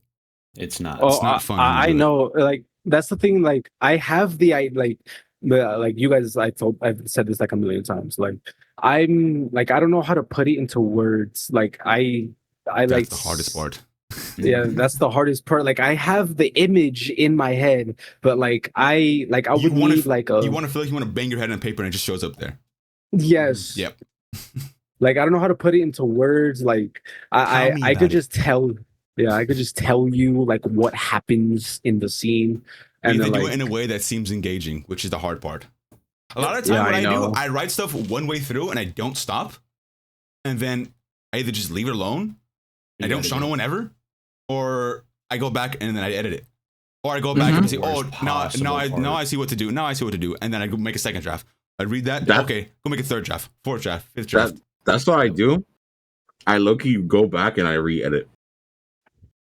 It's not. It's not fun. I know. Like that's the thing. Like I have the like you guys. I've said this like a million times. Like I'm like I don't know how to put it into words. Like I That's like the hardest part. Yeah, that's the hardest part. Like I have the image in my head, but like I would need like a. You want to feel like you want to bang your head on paper and it just shows up there. Yes. Yep. Like I don't know how to put it into words. Like I could just tell. Yeah, I could just tell you like what happens in the scene, and then then, do like, it in a way that seems engaging, which is the hard part. A lot of the time, what I do, I write stuff one way through and I don't stop, and then I either just leave it alone. I don't show no one ever, or I go back and then I edit it, or I go back and say, "Oh, now I see what to do. Now I see what to do," and then I go make a second draft. I read that. Okay, go make a third draft, fourth draft, fifth draft. That's what I do. I low-key go back and I re-edit.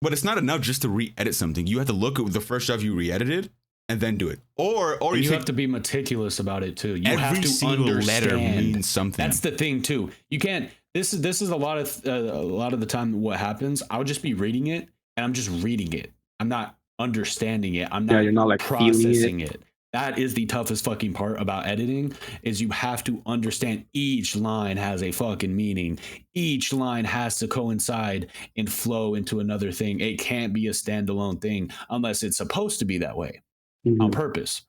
But it's not enough just to re-edit something. You have to look at the first draft you re-edited and then do it, or you have to be meticulous about it too. You have to single understand. letter means something. That's the thing too. You can't. This is a lot of the time what happens. I'll just be reading it and I'm just reading it. I'm not understanding it. I'm not. You're not like processing it. That is the toughest fucking part about editing is you have to understand each line has a fucking meaning. Each line has to coincide and flow into another thing. It can't be a standalone thing unless it's supposed to be that way on purpose.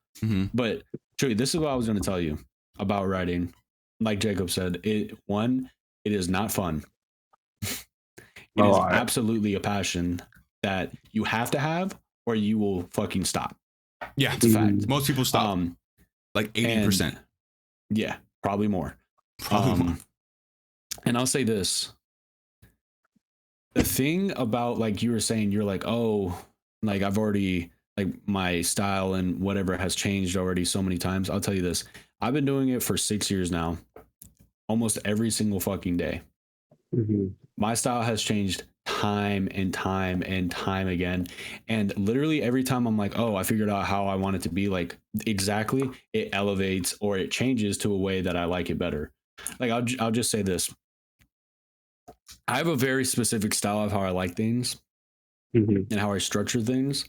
But Chewy, this is what I was going to tell you about writing. Like Jacob said, it is not fun. It is absolutely a passion that you have to have or you will fucking stop. Yeah, it's a fact. Most people stop. Like 80%. Yeah, probably more. And I'll say this. The thing about like you were saying, you're like, oh, like I've already like my style and whatever has changed already so many times. I'll tell you this. I've been doing it for 6 years now. Almost every single fucking day. My style has changed time and time and time again. And literally every time I'm like, oh, I figured out how I want it to be, like exactly, it elevates or it changes to a way that I like it better. Like I'll just say this. I have a very specific style of how I like things Mhm. and how I structure things.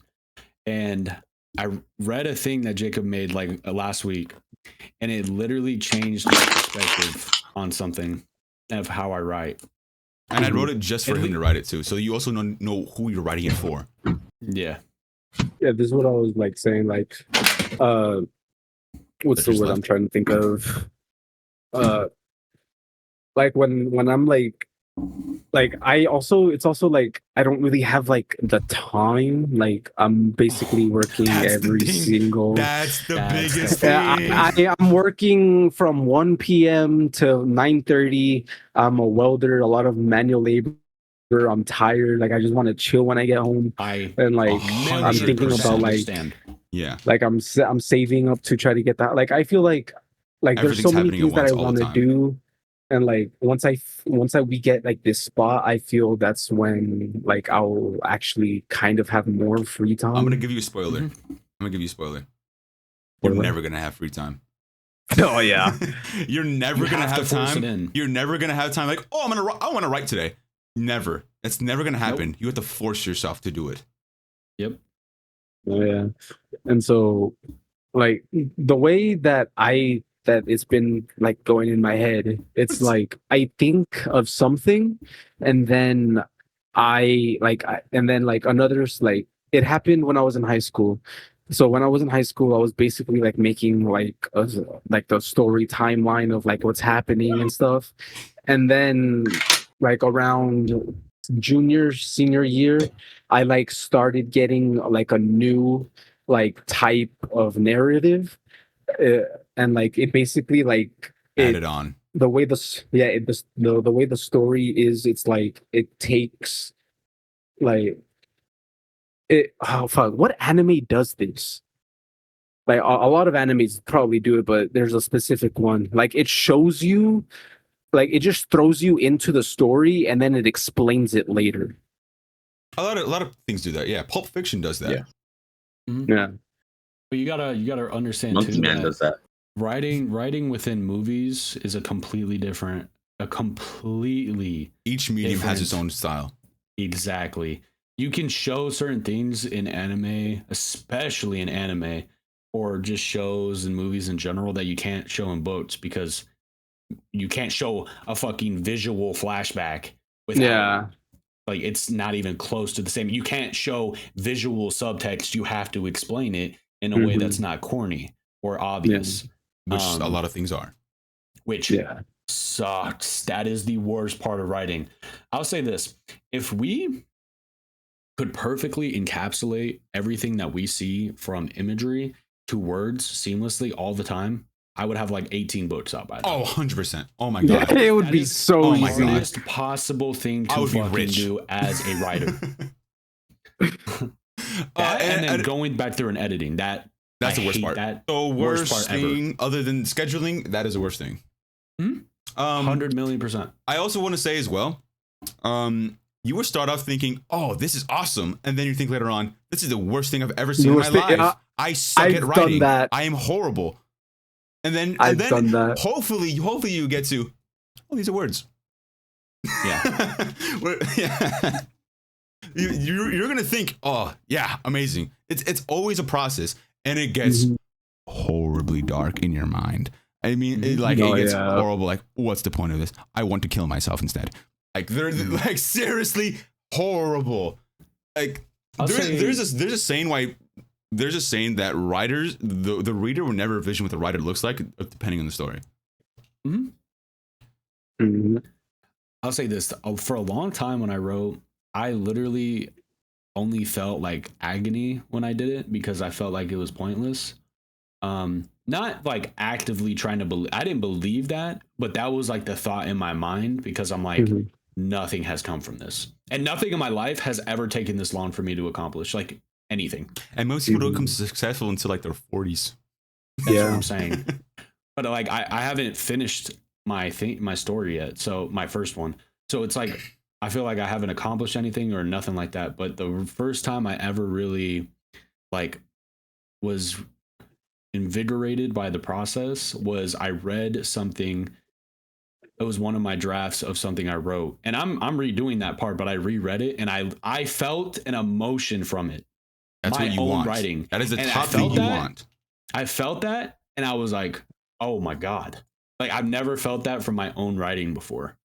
And I read a thing that Jacob made like last week, and it literally changed my perspective on something of how I write. And I wrote it just for And him to write it too. So you also know who you're writing it for. Yeah. Yeah, this is what I was like saying. Like, what's the Just word left. I'm trying to think of? Like when I'm like it's also like I don't really have like the time. Like I'm basically working That's the every thing. single. That's the That's biggest the- thing. I'm working from 1 p.m. to 9:30. I'm a welder, a lot of manual labor. I'm tired. Like I just want to chill when I get home. I And like I'm 100% thinking about like understand. Yeah. like I'm saving up to try to get that. Like I feel like there's so Everything's many happening at things that once I all the want to time. do, and like once we get like this spot, I feel that's when like I'll actually kind of have more free time. I'm gonna give you a spoiler. Mhm. I'm gonna give you a spoiler. You're Spoiler? never gonna have free time. Oh yeah. You're never You gonna have to have force time. it in. You're never gonna have time. Like, oh, I want to write today. Never. It's never gonna happen. You have to force yourself to do it. Yep. Oh, yeah. And so like the way that it's been like going in my head, it's like I think of something and then and then like another's like it happened when I was in high school. So when I was in high school, I was basically like making like the story timeline of like what's happening and stuff. And then like around senior year, I like started getting like a new like type of narrative, and like it basically like Add it it on. the way the way the story is, it's like it takes like it oh fuck, what anime does this? Like a lot of animes probably do it, but there's a specific one. Like it shows you, like it just throws you into the story and then it explains it later. A lot of things do that. Yeah, Pulp Fiction does that. Yeah. Yeah. But you gotta understand Monkey too Man that does that. writing within movies is a completely Each medium has its Different. own style. exactly. You can show certain things in anime, especially in anime, or just shows and movies in general that you can't show in books because you can't show a fucking visual flashback without Yeah. like it's not even close to the same. You can't show visual subtext. You have to explain it in a way Mhm. that's not corny or obvious. Which a Um, lot of things are. Which Yeah. sucks. That is the worst part of writing. I'll say this. If we could perfectly encapsulate everything that we see from imagery to words seamlessly all the time, I would have like 18 books out by now. Oh, 100%. Oh my Yeah, god. it would That be is so oh the my easy. God. hardest possible thing I to would be fucking rich. do as a writer. That, and then going back through and editing, that's that's the worst part. That The worst part ever. thing, other than scheduling, that is the worst thing. Hmm? 100 million %. I also want to say as well, you would start off thinking, "Oh, this is awesome," and then you think later on, "This is the worst thing I've ever seen in my life. I suck I've at done writing. that. I am horrible." And then, I've done that. hopefully you get to, "Oh, these are words." Yeah. Yeah. You're gonna think, "Oh, yeah, amazing." It's always a process, and it gets Mhm. horribly dark in your mind. I mean, it Oh, gets yeah. horrible. Like, what's the point of this? I want to kill myself instead. Like, they're like seriously horrible. Like, I'll say- there's a saying that writers, the reader will never envision what the writer looks like, depending on the story. Mhm. I'll say this. For a long time when I wrote, I literally only felt like agony when I did it because I felt like it was pointless. Not like actively trying to believe. I didn't believe that, but that was like the thought in my mind because I'm like, Mhm. nothing has come from this. And nothing in my life has ever taken this long for me to accomplish. Like anything. And most people don't become successful until like their 40s. That's what Yeah. I'm saying. But like I haven't finished my story yet. So my first one. So it's like I feel like I haven't accomplished anything or nothing like that. But the first time I ever really like was invigorated by the process was I read something. It was one of my drafts of something I wrote, and I'm redoing that part, but I reread it and I felt an emotion from it. That's my what you own want. writing. That is the And I top thing felt you that. want. I felt that, and I was like, oh my God. Like, I've never felt that from my own writing before.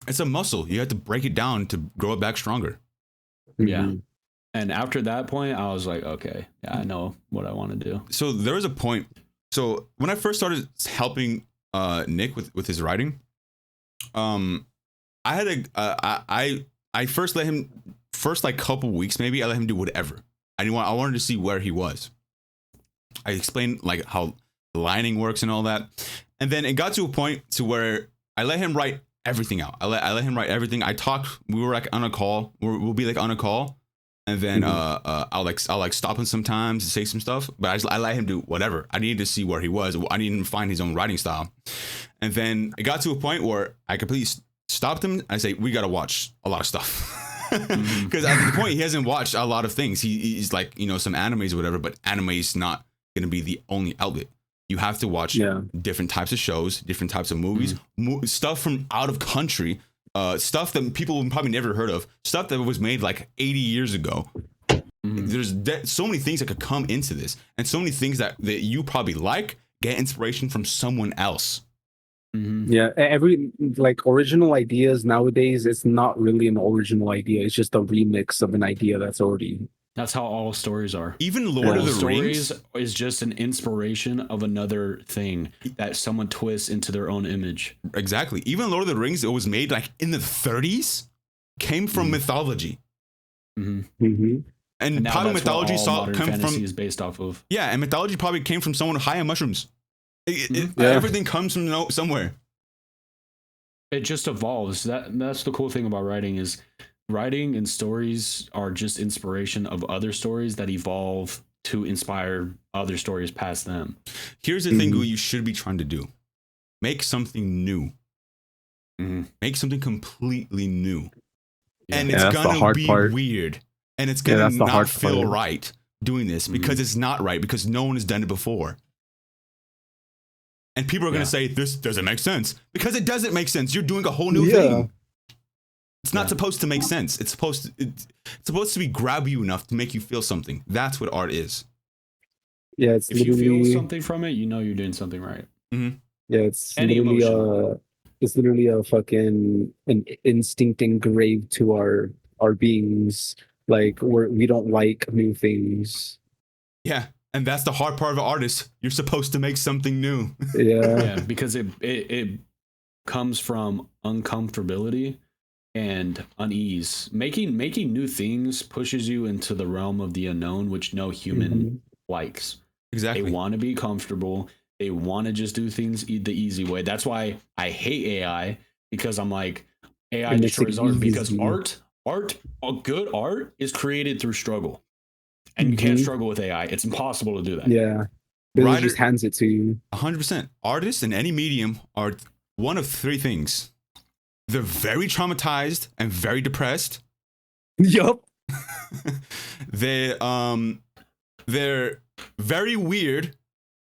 It's a muscle. You have to break it down to grow it back stronger. Yeah. Mhm. And after that point, I was like, okay, yeah, I know what I want to do. So there was a point. So when I first started helping Nick with his writing, I had I first let him like couple weeks maybe I let him do whatever. I wanted to see where he was. I explained like how the lining works and all that, and then it got to a point to where I let him write everything out. I let him write everything. I talked. We were like on a call. We'll be like on a call, and then I'll stop him sometimes to say some stuff. But I let him do whatever. I needed to see where he was. I needed him to find his own writing style, and then it got to a point where I completely stopped him. I say we got to watch a lot of stuff. Because at the point he hasn't watched a lot of things. He's like, you know, some animes or whatever, but anime is not going to be the only outlet. You have to watch different types of shows, different types of movies, stuff from out of country, stuff that people probably never heard of, stuff that was made like 80 years ago. There's so many things that could come into this, and so many things that you probably get inspiration from someone else. Yeah, every like original ideas nowadays, it's not really an original idea. It's just a remix of an idea that's already. That's how all stories are. Even Lord of the Stories Rings is just an inspiration of another thing that someone twists into their own image. Exactly. Even Lord of the Rings, it was made like in the 30s, came from mythology. And now probably that's what mythology all modern come fantasy from is based off of. Yeah, and mythology probably came from someone high on mushrooms. Everything comes from somewhere. It just evolves. That's the cool thing about writing is writing and stories are just inspiration of other stories that evolve to inspire other stories past them. Here's the thing you should be trying to do. Make something new. Make something completely new. And it's gonna be weird. And it's gonna not feel right doing this because it's not right, because no one has done it before. And people are going to say, this doesn't make sense. Because it doesn't make sense. You're doing a whole new thing. It's not supposed to make sense. It's supposed to be grab you enough to make you feel something. That's what art is. Yeah, it's if you feel something from it, you know you're doing something right. Yeah, it's Any literally it's literally a fucking an instinct engraved to our beings. Like we don't like new things. Yeah. And that's the hard part of an artist. You're supposed to make something new. Yeah, because it comes from uncomfortability and unease. Making new things pushes you into the realm of the unknown, which no human likes. Exactly. They want to be comfortable. They want to just do things the easy way. That's why I hate AI, because I'm like, AI destroys art. Because good art is created through struggle. And you can't struggle with AI. It's impossible to do that. Yeah. It just hands it to you. 100%. Artists in any medium are one of three things. They're very traumatized and very depressed. Yup. They're very weird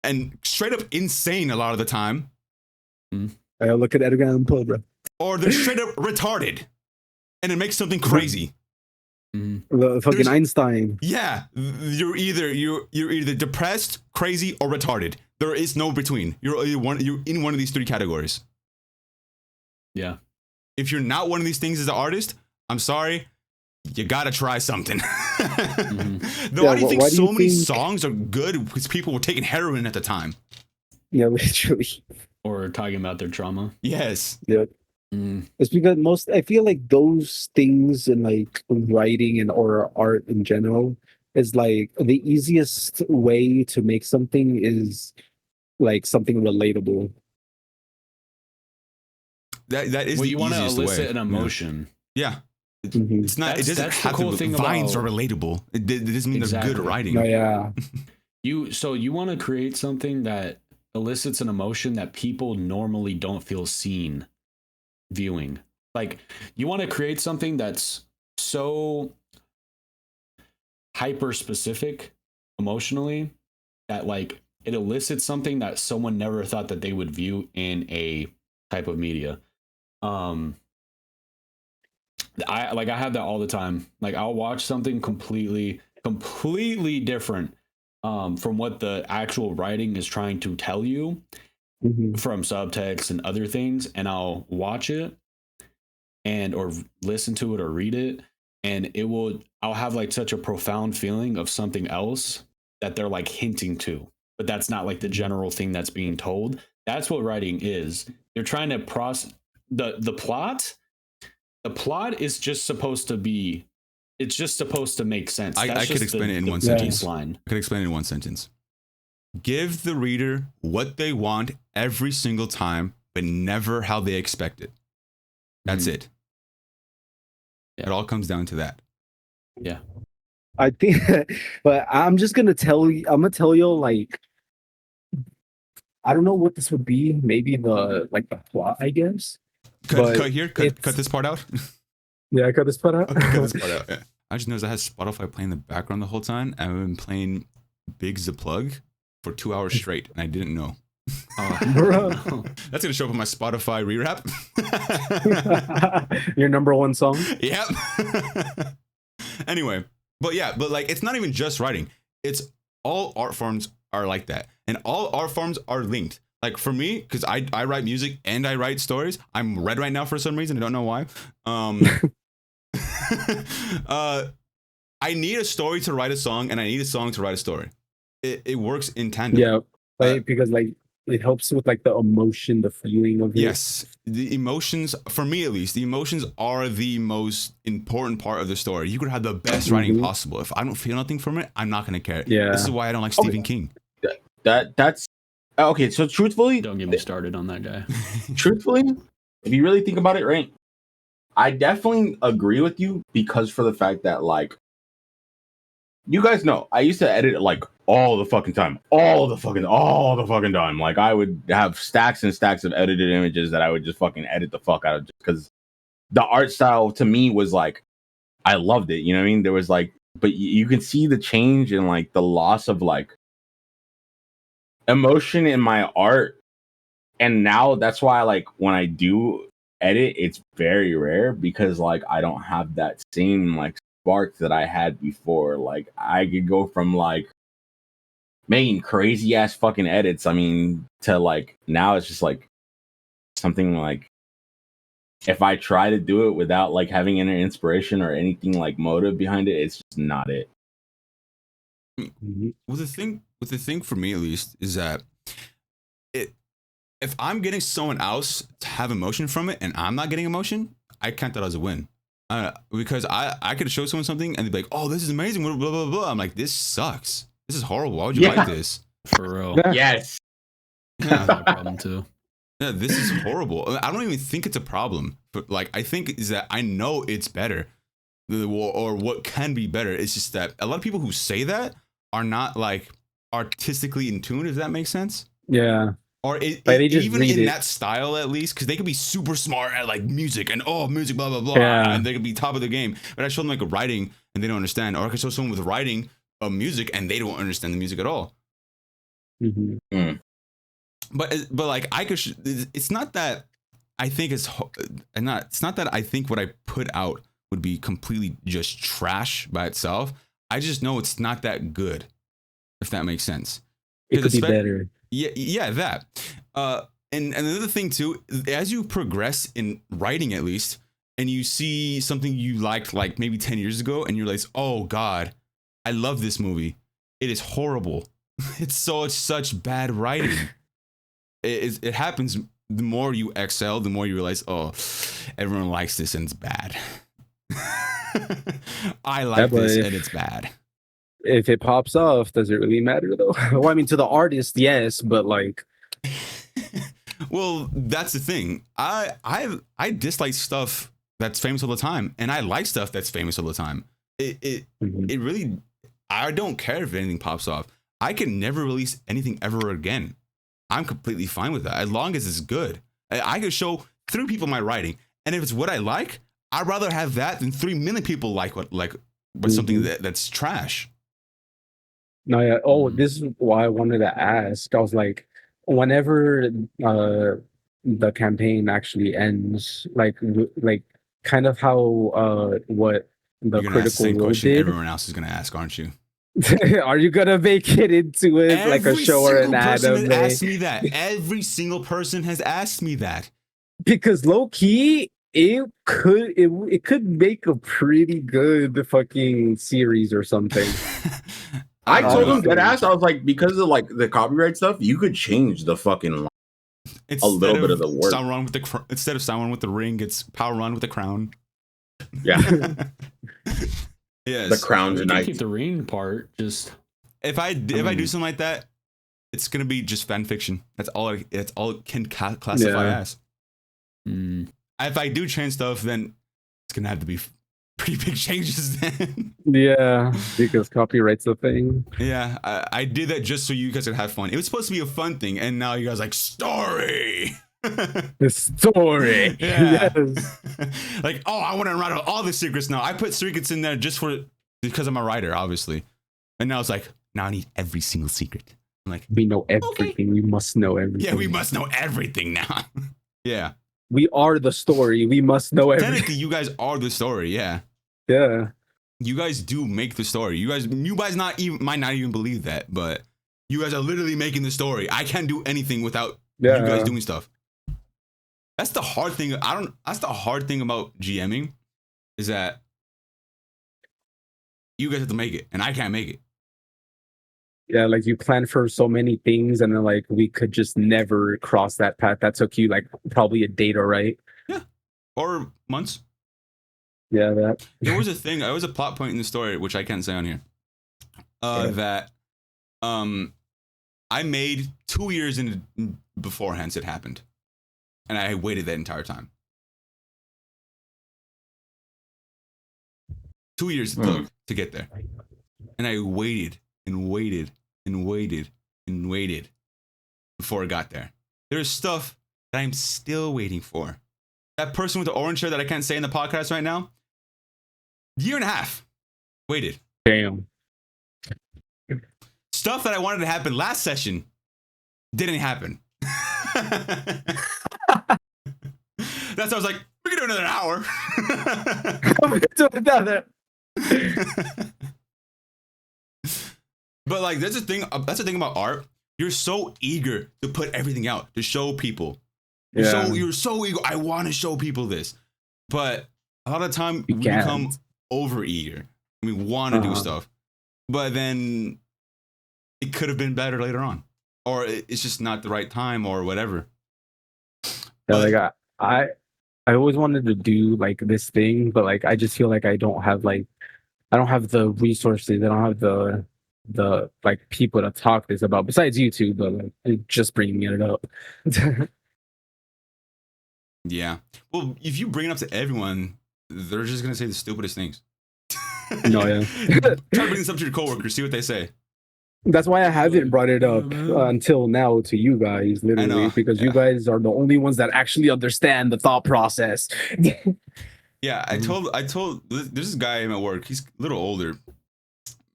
and straight up insane a lot of the time. Look at Edgar Allan Poe, bro. Or they're straight up retarded. And it makes something crazy. Fucking Einstein. Yeah, you're either depressed, crazy, or retarded. There is no between. You're in one of these three categories. Yeah. If you're not one of these things as an artist, I'm sorry, you gotta try something. Why do you think so many songs are good? Because people were taking heroin at the time. Yeah, literally. Or talking about their trauma. Yes. Yeah. It's because I feel like those things in like writing and or art in general is like the easiest way to make something is like something relatable. That is well, the you want to easiest elicit way. an emotion. Yeah. It's not. It doesn't have to. Vines are relatable. It doesn't mean they're good writing. Oh, yeah. You want to create something that elicits an emotion that people normally don't feel seen viewing. Like, you want to create something that's so hyper specific emotionally that like it elicits something that someone never thought that they would view in a type of media. I have that all the time. Like, I'll watch something completely different from what the actual writing is trying to tell you from subtext and other things, and I'll watch it and or listen to it or read it, and I'll have like such a profound feeling of something else that they're like hinting to, but that's not like the general thing that's being told. That's what writing is. You're trying to process the plot. The plot is just supposed to be, it's just supposed to make sense. I could explain it in one sentence. Line. I could explain it in one sentence. Give the reader what they want every single time, but never how they expect it. That's it. Yeah. It all comes down to that. Yeah. I think, but I'm just gonna tell you. I'm gonna tell you like, I don't know what this would be. Maybe the plot, I guess. Cut this part out. Yeah, cut this part out. Okay, cut this part out. Yeah. I just noticed I had Spotify playing in the background the whole time. I've been playing Big's the Plug for 2 hours straight, and I didn't know. Bro. That's gonna show up on my Spotify rewrap. Your number one song. Yep. Anyway, but like it's not even just writing. It's all art forms are like that, and all art forms are linked. Like for me, because I write music and I write stories. I'm red right now for some reason. I don't know why. I need a story to write a song, and I need a song to write a story. It works in tandem. Yeah, because like it helps with like the emotion, the feeling of it. Yes, the emotions, for me at least, the emotions are the most important part of the story. You could have the best writing possible. If I don't feel nothing from it, I'm not gonna care. Yeah, this is why I don't like Stephen King. That's okay. So truthfully, Don't get me started on that guy. Truthfully, if you really think about it, right, I definitely agree with you, because for the fact that, like, you guys know, I used to edit it like all the fucking time. Like, I would have stacks and stacks of edited images that I would just fucking edit the fuck out of, just because the art style to me was like, I loved it. You know what I mean? There was like, but you can see the change in like the loss of like emotion in my art. And now that's why, like, when I do edit, it's very rare, because like I don't have that same like spark that I had before. Like, I could go from like making crazy ass fucking edits, I mean, to like now it's just like something like, if I try to do it without like having any inspiration or anything like motive behind it, it's just not it. Well, the thing for me at least is that if I'm getting someone else to have emotion from it and I'm not getting emotion, I count that as a win. Because I could show someone something and they'd be like, "Oh, this is amazing," blah blah blah blah. I'm like, "This sucks. This is horrible. Why would you like this?" For real. Yes. I have that problem too. Yeah, this is horrible. I don't even think it's a problem, but like I think is that I know it's better, or what can be better. It's just that a lot of people who say that are not like artistically in tune, if that makes sense. Yeah. Or even in that style, at least, because they could be super smart at like music and music, blah blah blah, and they could be top of the game. But I show them like a writing and they don't understand, or I could show someone with writing a music and they don't understand the music at all. But like I could, it's not that I think it's not that I think what I put out would be completely just trash by itself. I just know it's not that good, if that makes sense. It could be better. Yeah, that. And another thing too, as you progress in writing, at least, and you see something you liked like maybe 10 years ago, and you're like, "Oh God, I love this movie. It is horrible. It's such bad writing." It happens. The more you excel, the more you realize, "Oh, everyone likes this and it's bad." I like this and it's bad. If it pops off, does it really matter though? Well, I mean, to the artist, yes, but like, well, that's the thing. I dislike stuff that's famous all the time, and I like stuff that's famous all the time. It really, I don't care if anything pops off. I can never release anything ever again. I'm completely fine with that as long as it's good. I could show 3 people my writing, And if it's what I like, I'd rather have that than 3 million people like something that's trash. No, yeah. Oh, this is why I wanted to ask. I was like, whenever the campaign actually ends, like kind of how what the You're gonna ask the Critical same Role question did. everyone else is gonna ask, aren't you? Are you gonna make it into it like a show or an anime? Has asked me that. Every single person has asked me that. Because low key, it could make a pretty good fucking series or something. I told him Honestly. that ass. I was like, because of like the copyright stuff, you could change the fucking line. little bit of the work. Sauron with the instead of Sauron with the ring, it's Power Run with the crown. Yeah. Yes. The crown We can tonight. keep the ring part. Just If I do something like that, it's gonna be just fan fiction. That's all. It's all it can classify Yeah. as. If I do change stuff, then it's gonna have to be pretty big changes. Then. Yeah, because copyright's a thing. Yeah, I did that just so you guys could have fun. It was supposed to be a fun thing, and now you guys are like story. The story. Yeah. Yes. Like, oh, I want to write all the secrets now. I put secrets in there just because I'm a writer, obviously. And now it's like, now I need every single secret. I'm like, We know everything. Okay. We must know everything. yeah, we must know everything now. Yeah. We are the story. We must know everything. Technically, you guys are the story. Yeah. Yeah. You guys do make the story. You guys might not even believe that, but you guys are literally making the story. I can't do anything without Yeah. you guys doing stuff. That's the hard thing. That's the hard thing about GMing, is that you guys have to make it, and I can't make it. Yeah, like you plan for so many things, and then like we could just never cross that path. That took you like probably a day to write. Or months. Yeah, that. There was a thing. There was a plot point in the story which I can't say on here. That I made 2 years beforehand it happened, and I waited that entire time. 2 years it took to get there, and I waited and waited and waited and waited before it got there. There's stuff that I'm still waiting for. That person with the orange hair that I can't say in the podcast right now, year and a half waited. Damn. Stuff that I wanted to happen last session didn't happen. That's why I was like, we can do another hour. But like, that's the thing about art. You're so eager to put everything out, to show people. You're so eager. I want to show people this. But a lot of the time we become over eager. We want to do stuff. But then it could have been better later on. Or it's just not the right time or whatever. Yeah, like I always wanted to do like this thing, but like I just feel like I don't have the resources. I don't have the like people to talk this about besides YouTube, but like just bringing it up. Yeah. Well, if you bring it up to everyone, they're just gonna say the stupidest things. No, yeah. Try to bring this up to your coworkers, see what they say. That's why I haven't brought it up until now to you guys, literally, because you guys are the only ones that actually understand the thought process. Yeah, I told there's this guy at work. He's a little older,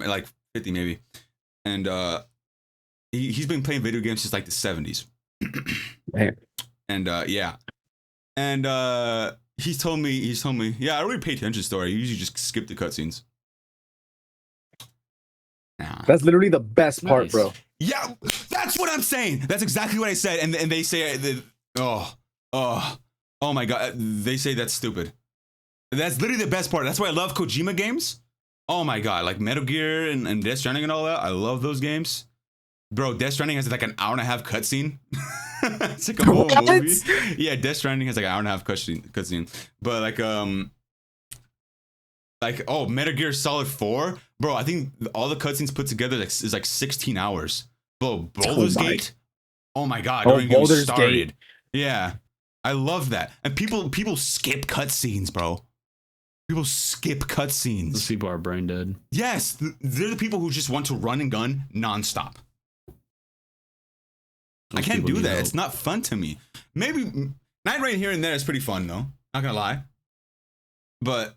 like 50 maybe, and he's been playing video games since like the 70s. Man. And yeah, and he told me, yeah, I don't really pay attention to the story. I usually just skip the cutscenes. Nah. That's literally the best part, bro. Yeah, that's what I'm saying. That's exactly what I said. And they say, oh my god, they say that's stupid. That's literally the best part. That's why I love Kojima games. Oh my god, like Metal Gear and Death Stranding and all that. I love those games. Bro, Death Stranding has like an hour-and-a-half cutscene. It's like a whole movie. Yeah, Death Stranding has like an hour-and-a-half cutscene. But like Metal Gear Solid 4, bro. I think all the cutscenes put together is like 16 hours. Bro, Baldur's Gate. Oh my god, don't even get me started. Yeah, I love that. And people skip cutscenes, bro. People skip cutscenes. those people are brain dead. Yes, they're the people who just want to run and gun nonstop. I can't do that. It's not fun to me. Maybe Night Rain here and there is pretty fun though. Not gonna lie, but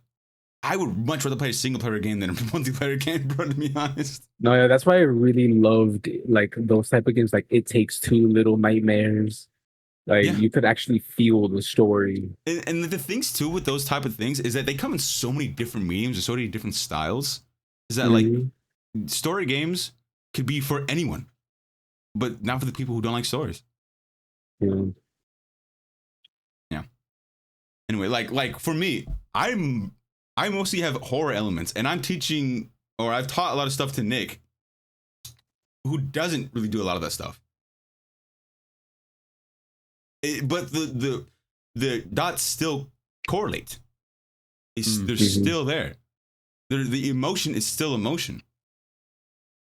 I would much rather play a single player game than a multiplayer game, bro. To be honest. No, yeah, that's why I really loved like those type of games, like It Takes Two, Little Nightmares. Like Yeah. you could actually feel the story. And the things too with those type of things is that they come in so many different mediums and so many different styles. Is that like Mhm. story games could be for anyone, but not for the people who don't like stories. Yeah. Anyway, like for me, I mostly have horror elements, and I'm teaching or I've taught a lot of stuff to Nick, who doesn't really do a lot of that stuff. But the dots still correlate. They're Mhm. still there. The emotion is still emotion.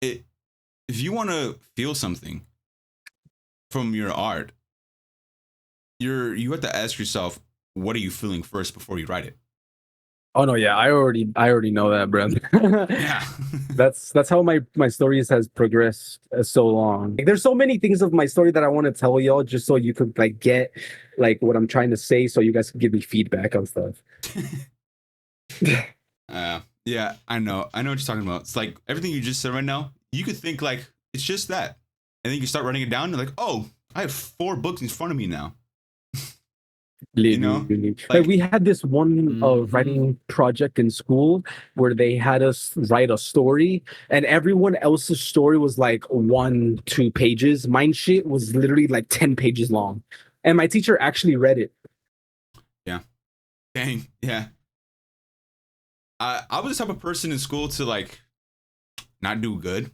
If you want to feel something from your art, you have to ask yourself, what are you feeling first before you write it? Oh no, yeah, I already know that, bro. Yeah. That's how my stories has progressed so long. Like, there's so many things of my story that I want to tell y'all, just so you could like get like what I'm trying to say, so you guys can give me feedback on stuff. Yeah, I know what you're talking about. It's like everything you just said right now. You could think like it's just that, and then you start writing it down. And you're like, oh, I have 4 books in front of me now. You know, Literally. like- Like we had this one writing project in school where they had us write a story, and everyone else's story was like 1-2 pages. Mine shit was literally like 10 pages long, and my teacher actually read it. Dang, yeah. I was the type of person in school to like not do good.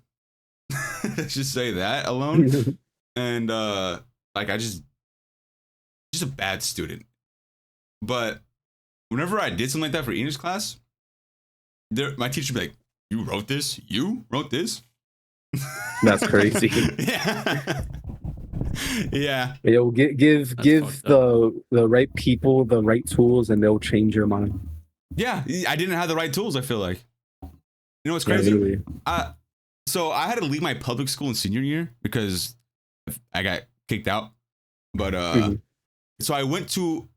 Let's just say that alone. And like I just a bad student. But whenever I did something like that for English class, my teacher would be like, "You wrote this? You wrote this?" That's crazy. Yeah. Yeah. Yo, give fucked the right people the right tools, and they'll change your mind. Yeah. I didn't have the right tools, I feel like. You know what's Yeah, crazy? literally. So I had to leave my public school in senior year because I got kicked out. But Mhm. so I went to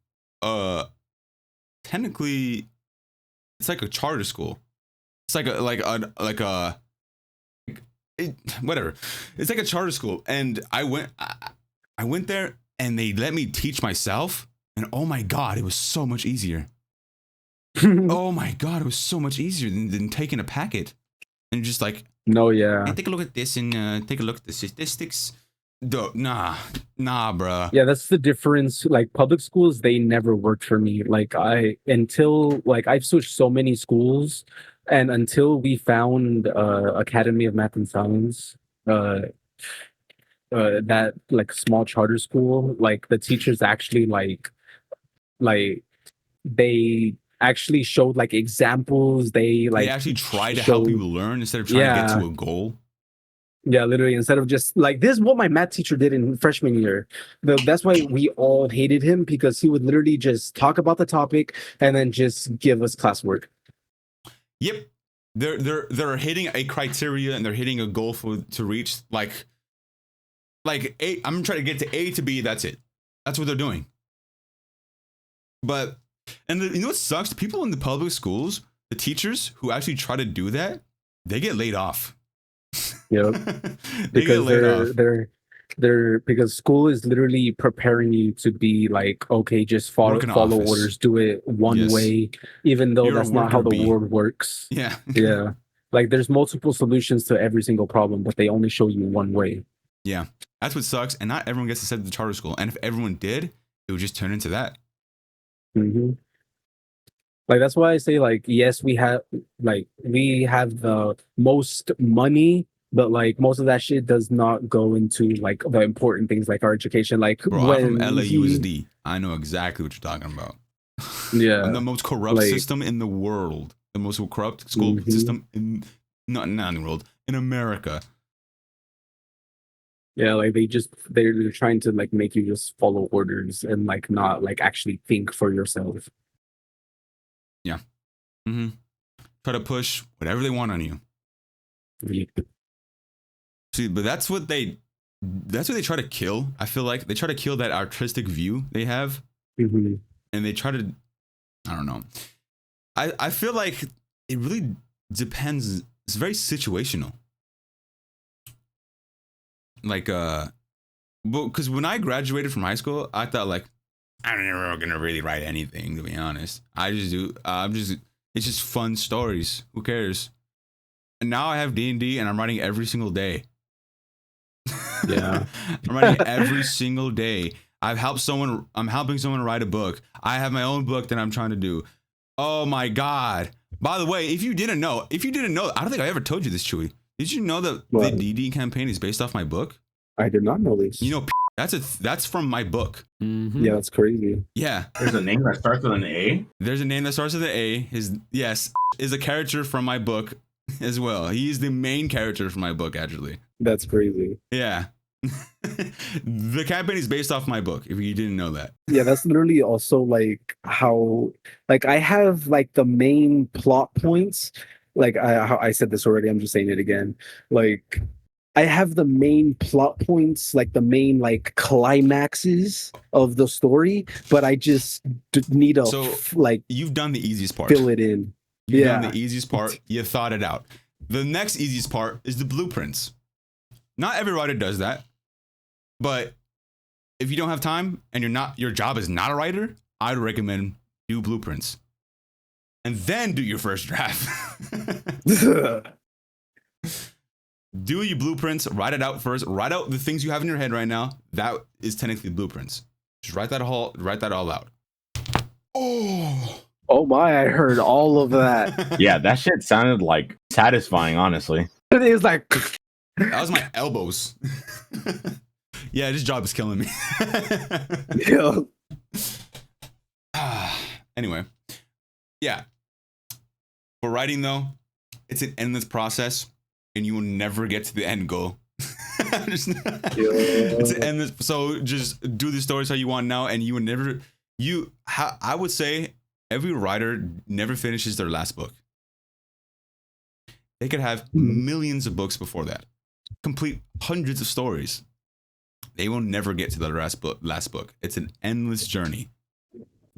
technically it's like a charter school. It's like whatever. It's like a charter school, and I went there, and they let me teach myself, and oh my god, it was so much easier. Oh my god, it was so much easier than taking a packet and just like, No, yeah. hey, take a look at this and take a look at the statistics. Nah, bruh. Yeah, that's the difference. Like public schools, they never worked for me. Like I've switched so many schools, and until we found Academy of Math and Science, that like small charter school, like the teachers actually like they actually showed like examples. They They actually try to help showed- you learn instead of trying to get Yeah. to a goal. Yeah, literally, instead of just like this is what my math teacher did in freshman year. That's why we all hated him, because he would literally just talk about the topic and then just give us classwork. Yep. They're hitting a criteria and they're hitting a goal to reach like A. I'm trying to get to A to B. That's it. That's what they're doing. But you know what sucks? The people in the public schools, the teachers who actually try to do that, they get laid off. You know, They get because laid off. they're because school is literally preparing you to be like, okay, just follow Work in office. orders, do it one Yes. way, even though You're a that's not how worker the bee. world works. Yeah. Yeah, like there's multiple solutions to every single problem, but they only show you one way. Yeah. That's what sucks. And not everyone gets to send to the charter school. And if everyone did, it would just turn into that. Mm-hmm. Like that's why I say, like, yes, we have the most money, but like most of that shit does not go into like the important things like our education. Like Bro, I'm from when LAUSD. I know exactly what you're talking about. Yeah, And the most corrupt like- system in the world. The most corrupt school Mhm. system in not in the world, in America. yeah, like they're trying to like make you just follow orders and like not like actually think for yourself. Mm-hmm. Try to push whatever they want on you. See, but that's what they try to kill. I feel like they try to kill that artistic view they have. Mhm. and they try to, I don't know. I feel like it really depends. It's very situational. Like, because when I graduated from high school, I thought like, I'm never gonna really write anything, to be honest. It's just fun stories. Who cares? And now I have D&D and I'm writing every single day. Yeah. I'm writing every single day. I'm helping someone write a book. I have my own book that I'm trying to do. Oh my God. By the way, if you didn't know, I don't think I ever told you this, Chewy. Did you know that the DD campaign is based off my book? I did not know this. You know, that's from my book. Mm-hmm. Yeah, that's crazy. Yeah. There's a name that starts with an A. There's a name that starts with an A. Is a character from my book as well. He's the main character from my book, actually. That's crazy. Yeah. The campaign is based off my book, if you didn't know that. Yeah, that's literally also like how, like, I have like the main plot points. Like I said this already, I'm just saying it again. Like, I have the main plot points, like the main like climaxes of the story, but I just need to like you've done the easiest part. Fill it in. You've done the easiest part. You thought it out. The next easiest part is the blueprints. Not every writer does that, but if you don't have time and your job is not a writer, I'd recommend do blueprints, and then do your first draft. Do your blueprints, write it out first. Write out the things you have in your head right now. That is technically blueprints. Just write that all out. Oh my, I heard all of that. Yeah, that shit sounded like satisfying, honestly. It is like that was my elbows. Yeah, this job is killing me. yeah. Anyway, yeah. For writing though, it's an endless process. And you will never get to the end goal. It's an endless. So just do the stories how you want now, and you will never. I would say every writer never finishes their last book. They could have millions of books before that, complete hundreds of stories. They will never get to the last book. It's an endless journey,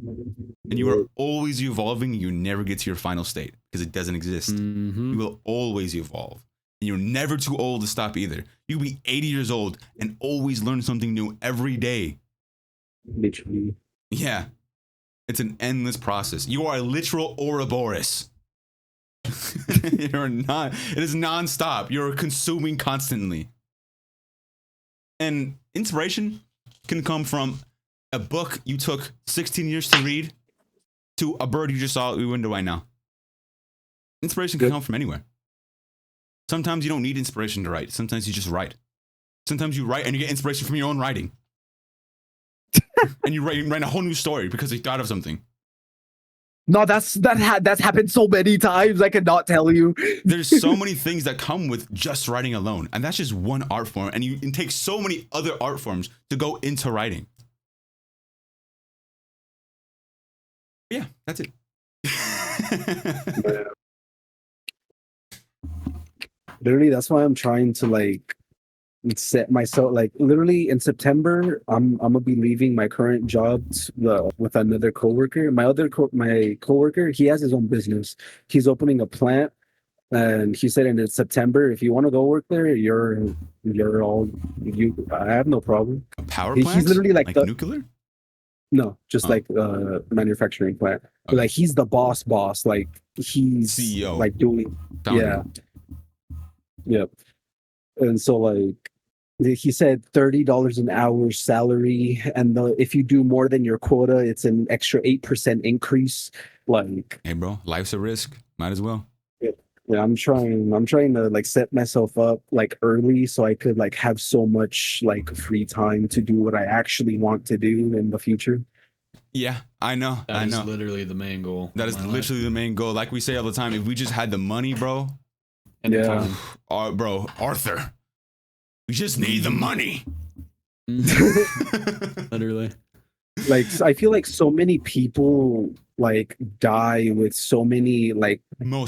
and you are always evolving. You never get to your final state because it doesn't exist. Mm-hmm. You will always evolve. And you're never too old to stop either. You can be 80 years old and always learn something new every day. Literally. Yeah. It's an endless process. You are a literal Ouroboros. You're not. It is nonstop. You're consuming constantly. And inspiration can come from a book you took 16 years to read to a bird you just saw out your window right now. Inspiration can come from anywhere. Sometimes you don't need inspiration to write. Sometimes you just write. Sometimes you write and you get inspiration from your own writing. And you write a whole new story because you thought of something. No, that's happened so many times. I cannot tell you. There's so many things that come with just writing alone. And that's just one art form. And it takes so many other art forms to go into writing. Yeah, that's it. Literally, that's why I'm trying to like set myself, like, literally in September I'm gonna be leaving my current job with another coworker. My coworker, he has his own business. He's opening a plant, and he said in September, if you want to go work there, I have no problem. A power plant? He's literally like the nuclear? No, just like manufacturing plant. But like he's the boss, like he's CEO, like doing founder. Yep. And so like he said $30 an hour salary, and if you do more than your quota, it's an extra 8% increase. Like, hey bro, life's a risk. Might as well. Yeah, I'm trying to like set myself up like early so I could like have so much like free time to do what I actually want to do in the future. Yeah, I know. That is literally the main goal. That is literally the main goal. Like we say all the time, if we just had the money, bro. Yeah. Bro, Arthur. We just need the money. Literally. Like, I feel like so many people like die with so many like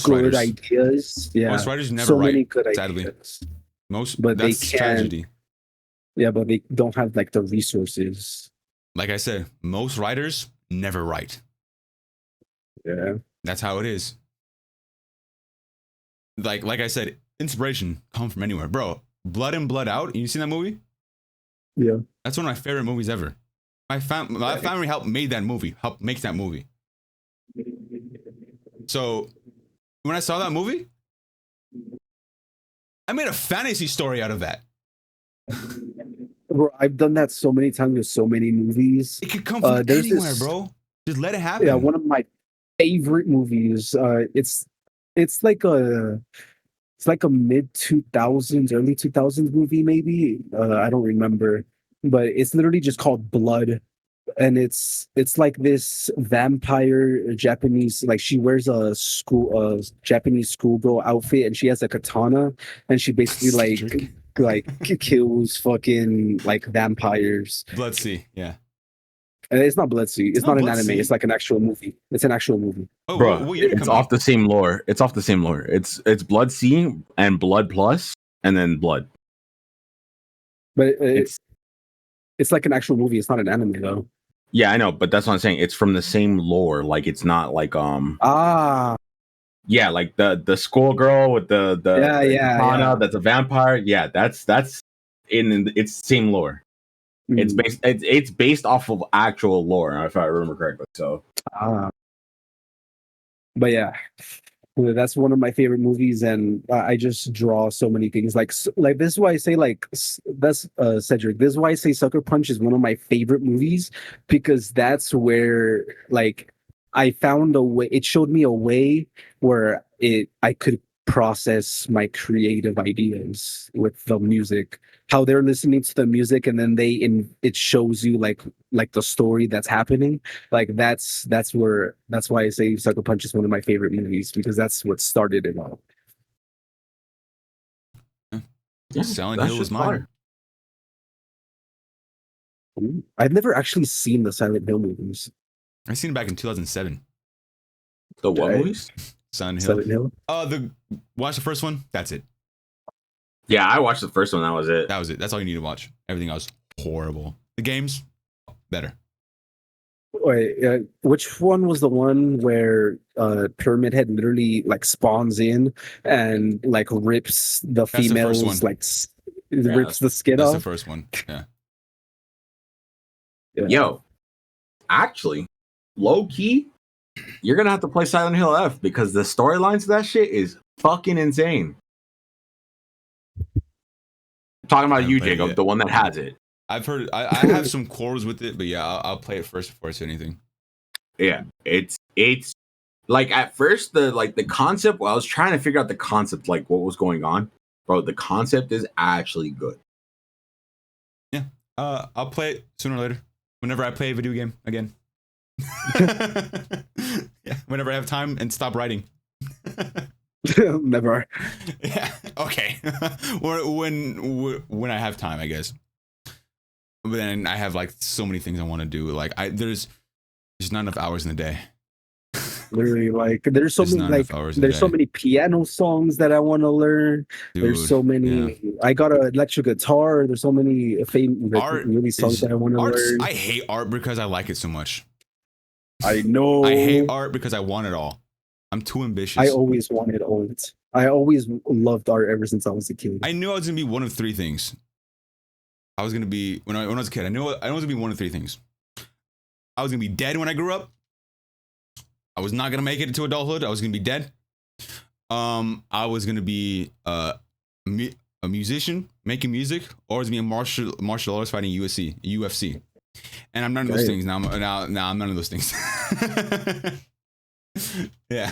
good ideas. Yeah. Most writers never so write, many good sadly. ideas. But that's they can't. Tragedy. Yeah, but they don't have like the resources. Like I said, most writers never right. Yeah. That's how it is. Like I said, inspiration come from anywhere, bro. Blood in, Blood Out. You seen that movie? Yeah. That's one of my favorite movies ever. My family helped make that movie. So when I saw that movie, I made a fantasy story out of that. Bro, I've done that so many times with so many movies. It could come from there's anywhere, this- bro. Just let it happen. Yeah, one of my favorite movies. It's like a mid 2000s, early 2000s movie, maybe. I don't remember, but it's literally just called Blood, and it's like this vampire Japanese. Like she wears a Japanese schoolgirl outfit, and she has a katana, and she basically like kills fucking like vampires. Bloodsea, yeah. And it's not Bloodsea. It's not an anime. Bloodsea. It's like an actual movie. It's an actual movie. Oh, Bro, what year did it it's come off out? the same lore. It's off the same lore. It's Blood C and Blood Plus and then Blood. But it's like an actual movie. It's not an anime though. Yeah, I know, but that's what I'm saying. It's from the same lore. Like it's not like yeah, like the schoolgirl with the katana yeah. that's a vampire. Yeah, that's in it's the same lore. It's based off of actual lore, if I remember correctly. So but yeah, that's one of my favorite movies, and I just draw so many things. Like this is why I say that's Cedric. This is why I say Sucker Punch is one of my favorite movies, because that's where like I found a way. It showed me a way where I could process my creative ideas with the music. How they're listening to the music, and then it shows you like the story that's happening. Like that's why I say Sucker Punch is one of my favorite movies, because that's what started it all. Silent that's Hill was just mine. fire. I've never actually seen the Silent Hill movies. I seen it back in 2007. The what Right. movies? Silent Hill. Silent Hill. Watch the first one. That's it. Yeah, I watched the first one. That was it. That was it. That's all you need to watch. Everything else horrible. The games better. Wait, which one was the one where Pyramid Head literally like spawns in and like rips the the first females one. like rips the skin That's off? the first one. Yeah. Yeah. Yo, actually, low key, you're gonna have to play Silent Hill F because the storylines of that shit is fucking insane. I'm talking about haven't you, played it Jacob, yet. the one that has it. I've heard. I have some quarrels with it, but yeah, I'll play it first before I say anything. Yeah, it's like at first the concept. Well, I was trying to figure out the concept, like what was going on, bro. The concept is actually good. Yeah. I'll play it sooner or later. Whenever I play a video game again. Yeah. Whenever I have time and stop writing. Never. Yeah. Okay. Or when I have time, I guess. But then I have like so many things I want to do. Like there's not enough hours in the day. Literally, like there's so There's many not enough hours in there's the so day. many piano songs that I want to learn. There's Dude, so many. yeah. I got an electric guitar. There's so many Art really songs is- that I want to Art's- learn. I hate art because I like it so much. I know. I hate art because I want it all. I'm too ambitious. I always wanted art. I always loved art ever since I was a kid. I knew I was gonna be one of three things. I was gonna be when I was a kid. I knew I was gonna be one of three things. I was gonna be dead when I grew up. I was not gonna make it into adulthood. I was gonna be dead. I was gonna be a musician making music, or I was gonna be a martial artist fighting UFC. And I'm none of those Right. things now. Now I'm none of those things. Yeah.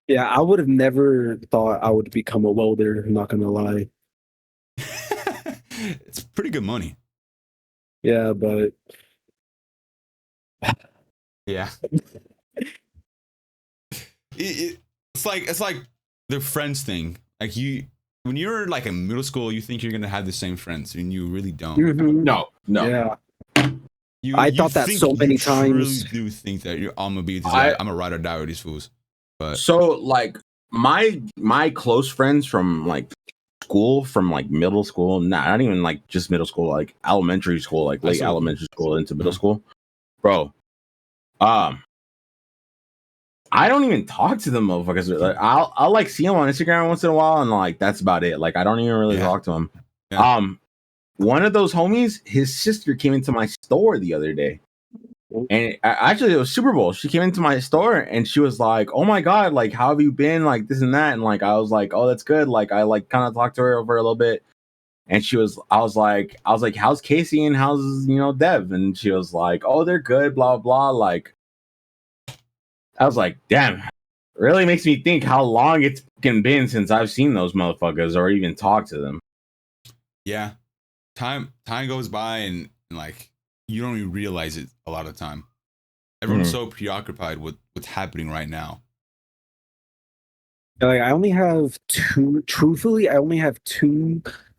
Yeah, I would have never thought I would become a welder. I'm not gonna lie. It's pretty good money. Yeah, but Yeah. It's like the friends thing. Like when you're like in middle school, you think you're gonna have the same friends, and you really don't. mhm. No. Yeah, You, I thought that think- so many you times. Truly do think that I'm gonna be this I- guy. I'm a ride or die with these fools. But So like my close friends from like school, from like middle school, not even like just middle school, like elementary school, like I late saw- elementary school into middle school, bro. I don't even talk to them motherfuckers. Like, I'll like see them on Instagram once in a while, and like that's about it. Like I don't even really talk to them. Yeah. One of those homies, his sister came into my store the other day, and actually it was Super Bowl. She came into my store and she was like, "Oh my god, like how have you been? Like this and that." And like I was like, "Oh, that's good." Like I like kind of talked to her for a little bit, and I was like, "How's Casey and how's Dev?" And she was like, "Oh, they're good." Blah blah. Like I was like, "Damn." Really makes me think how long it's been since I've seen those motherfuckers or even talked to them. Yeah. Time goes by and like you don't even realize it a lot of time. Everyone's so preoccupied with what's happening right now. Like I only have two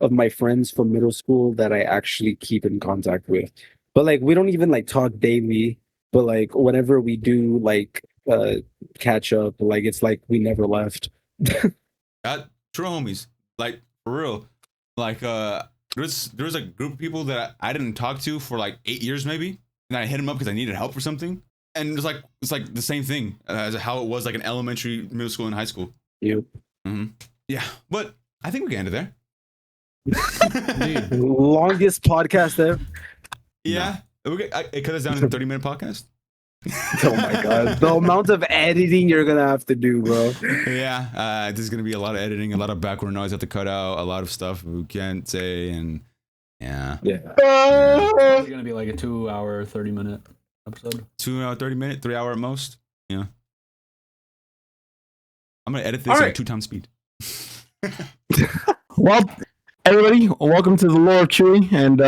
of my friends from middle school that I actually keep in contact with. But like we don't even like talk daily, but like whenever we do like catch up, like it's like we never left. That true homies. Like for real. Like there's a group of people that I didn't talk to for like 8 years maybe. And I hit them up because I needed help for something. And it's like the same thing as how it was like in elementary, middle school, and high school. Yep. Mm-hmm. Yeah, but I think we can end it there. Longest podcast ever. Yeah, it cut us down to a 30-minute podcast. Oh my god, the amount of editing you're gonna have to do, bro. Yeah, there's gonna be a lot of editing, a lot of background noise I have to cut out, a lot of stuff we can't say, and yeah. It's gonna be like a 2 hour, 30-minute episode. 2 hour, 30-minute, 3 hour at most. Yeah. I'm gonna edit this All at right. 2 times speed. Well, everybody, welcome to the lore of Chewy, and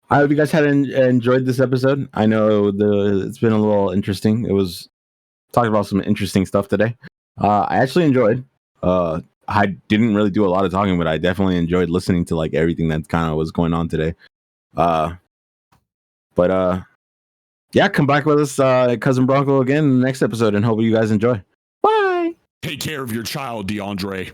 I hope you guys had enjoyed this episode. I know it's been a little interesting. It was talking about some interesting stuff today. I actually enjoyed. I didn't really do a lot of talking, but I definitely enjoyed listening to like everything that kind of was going on today. Yeah, come back with us, Cousin Bruncle, again in the next episode, and hope you guys enjoy. Bye. Take care of your child, DeAndre.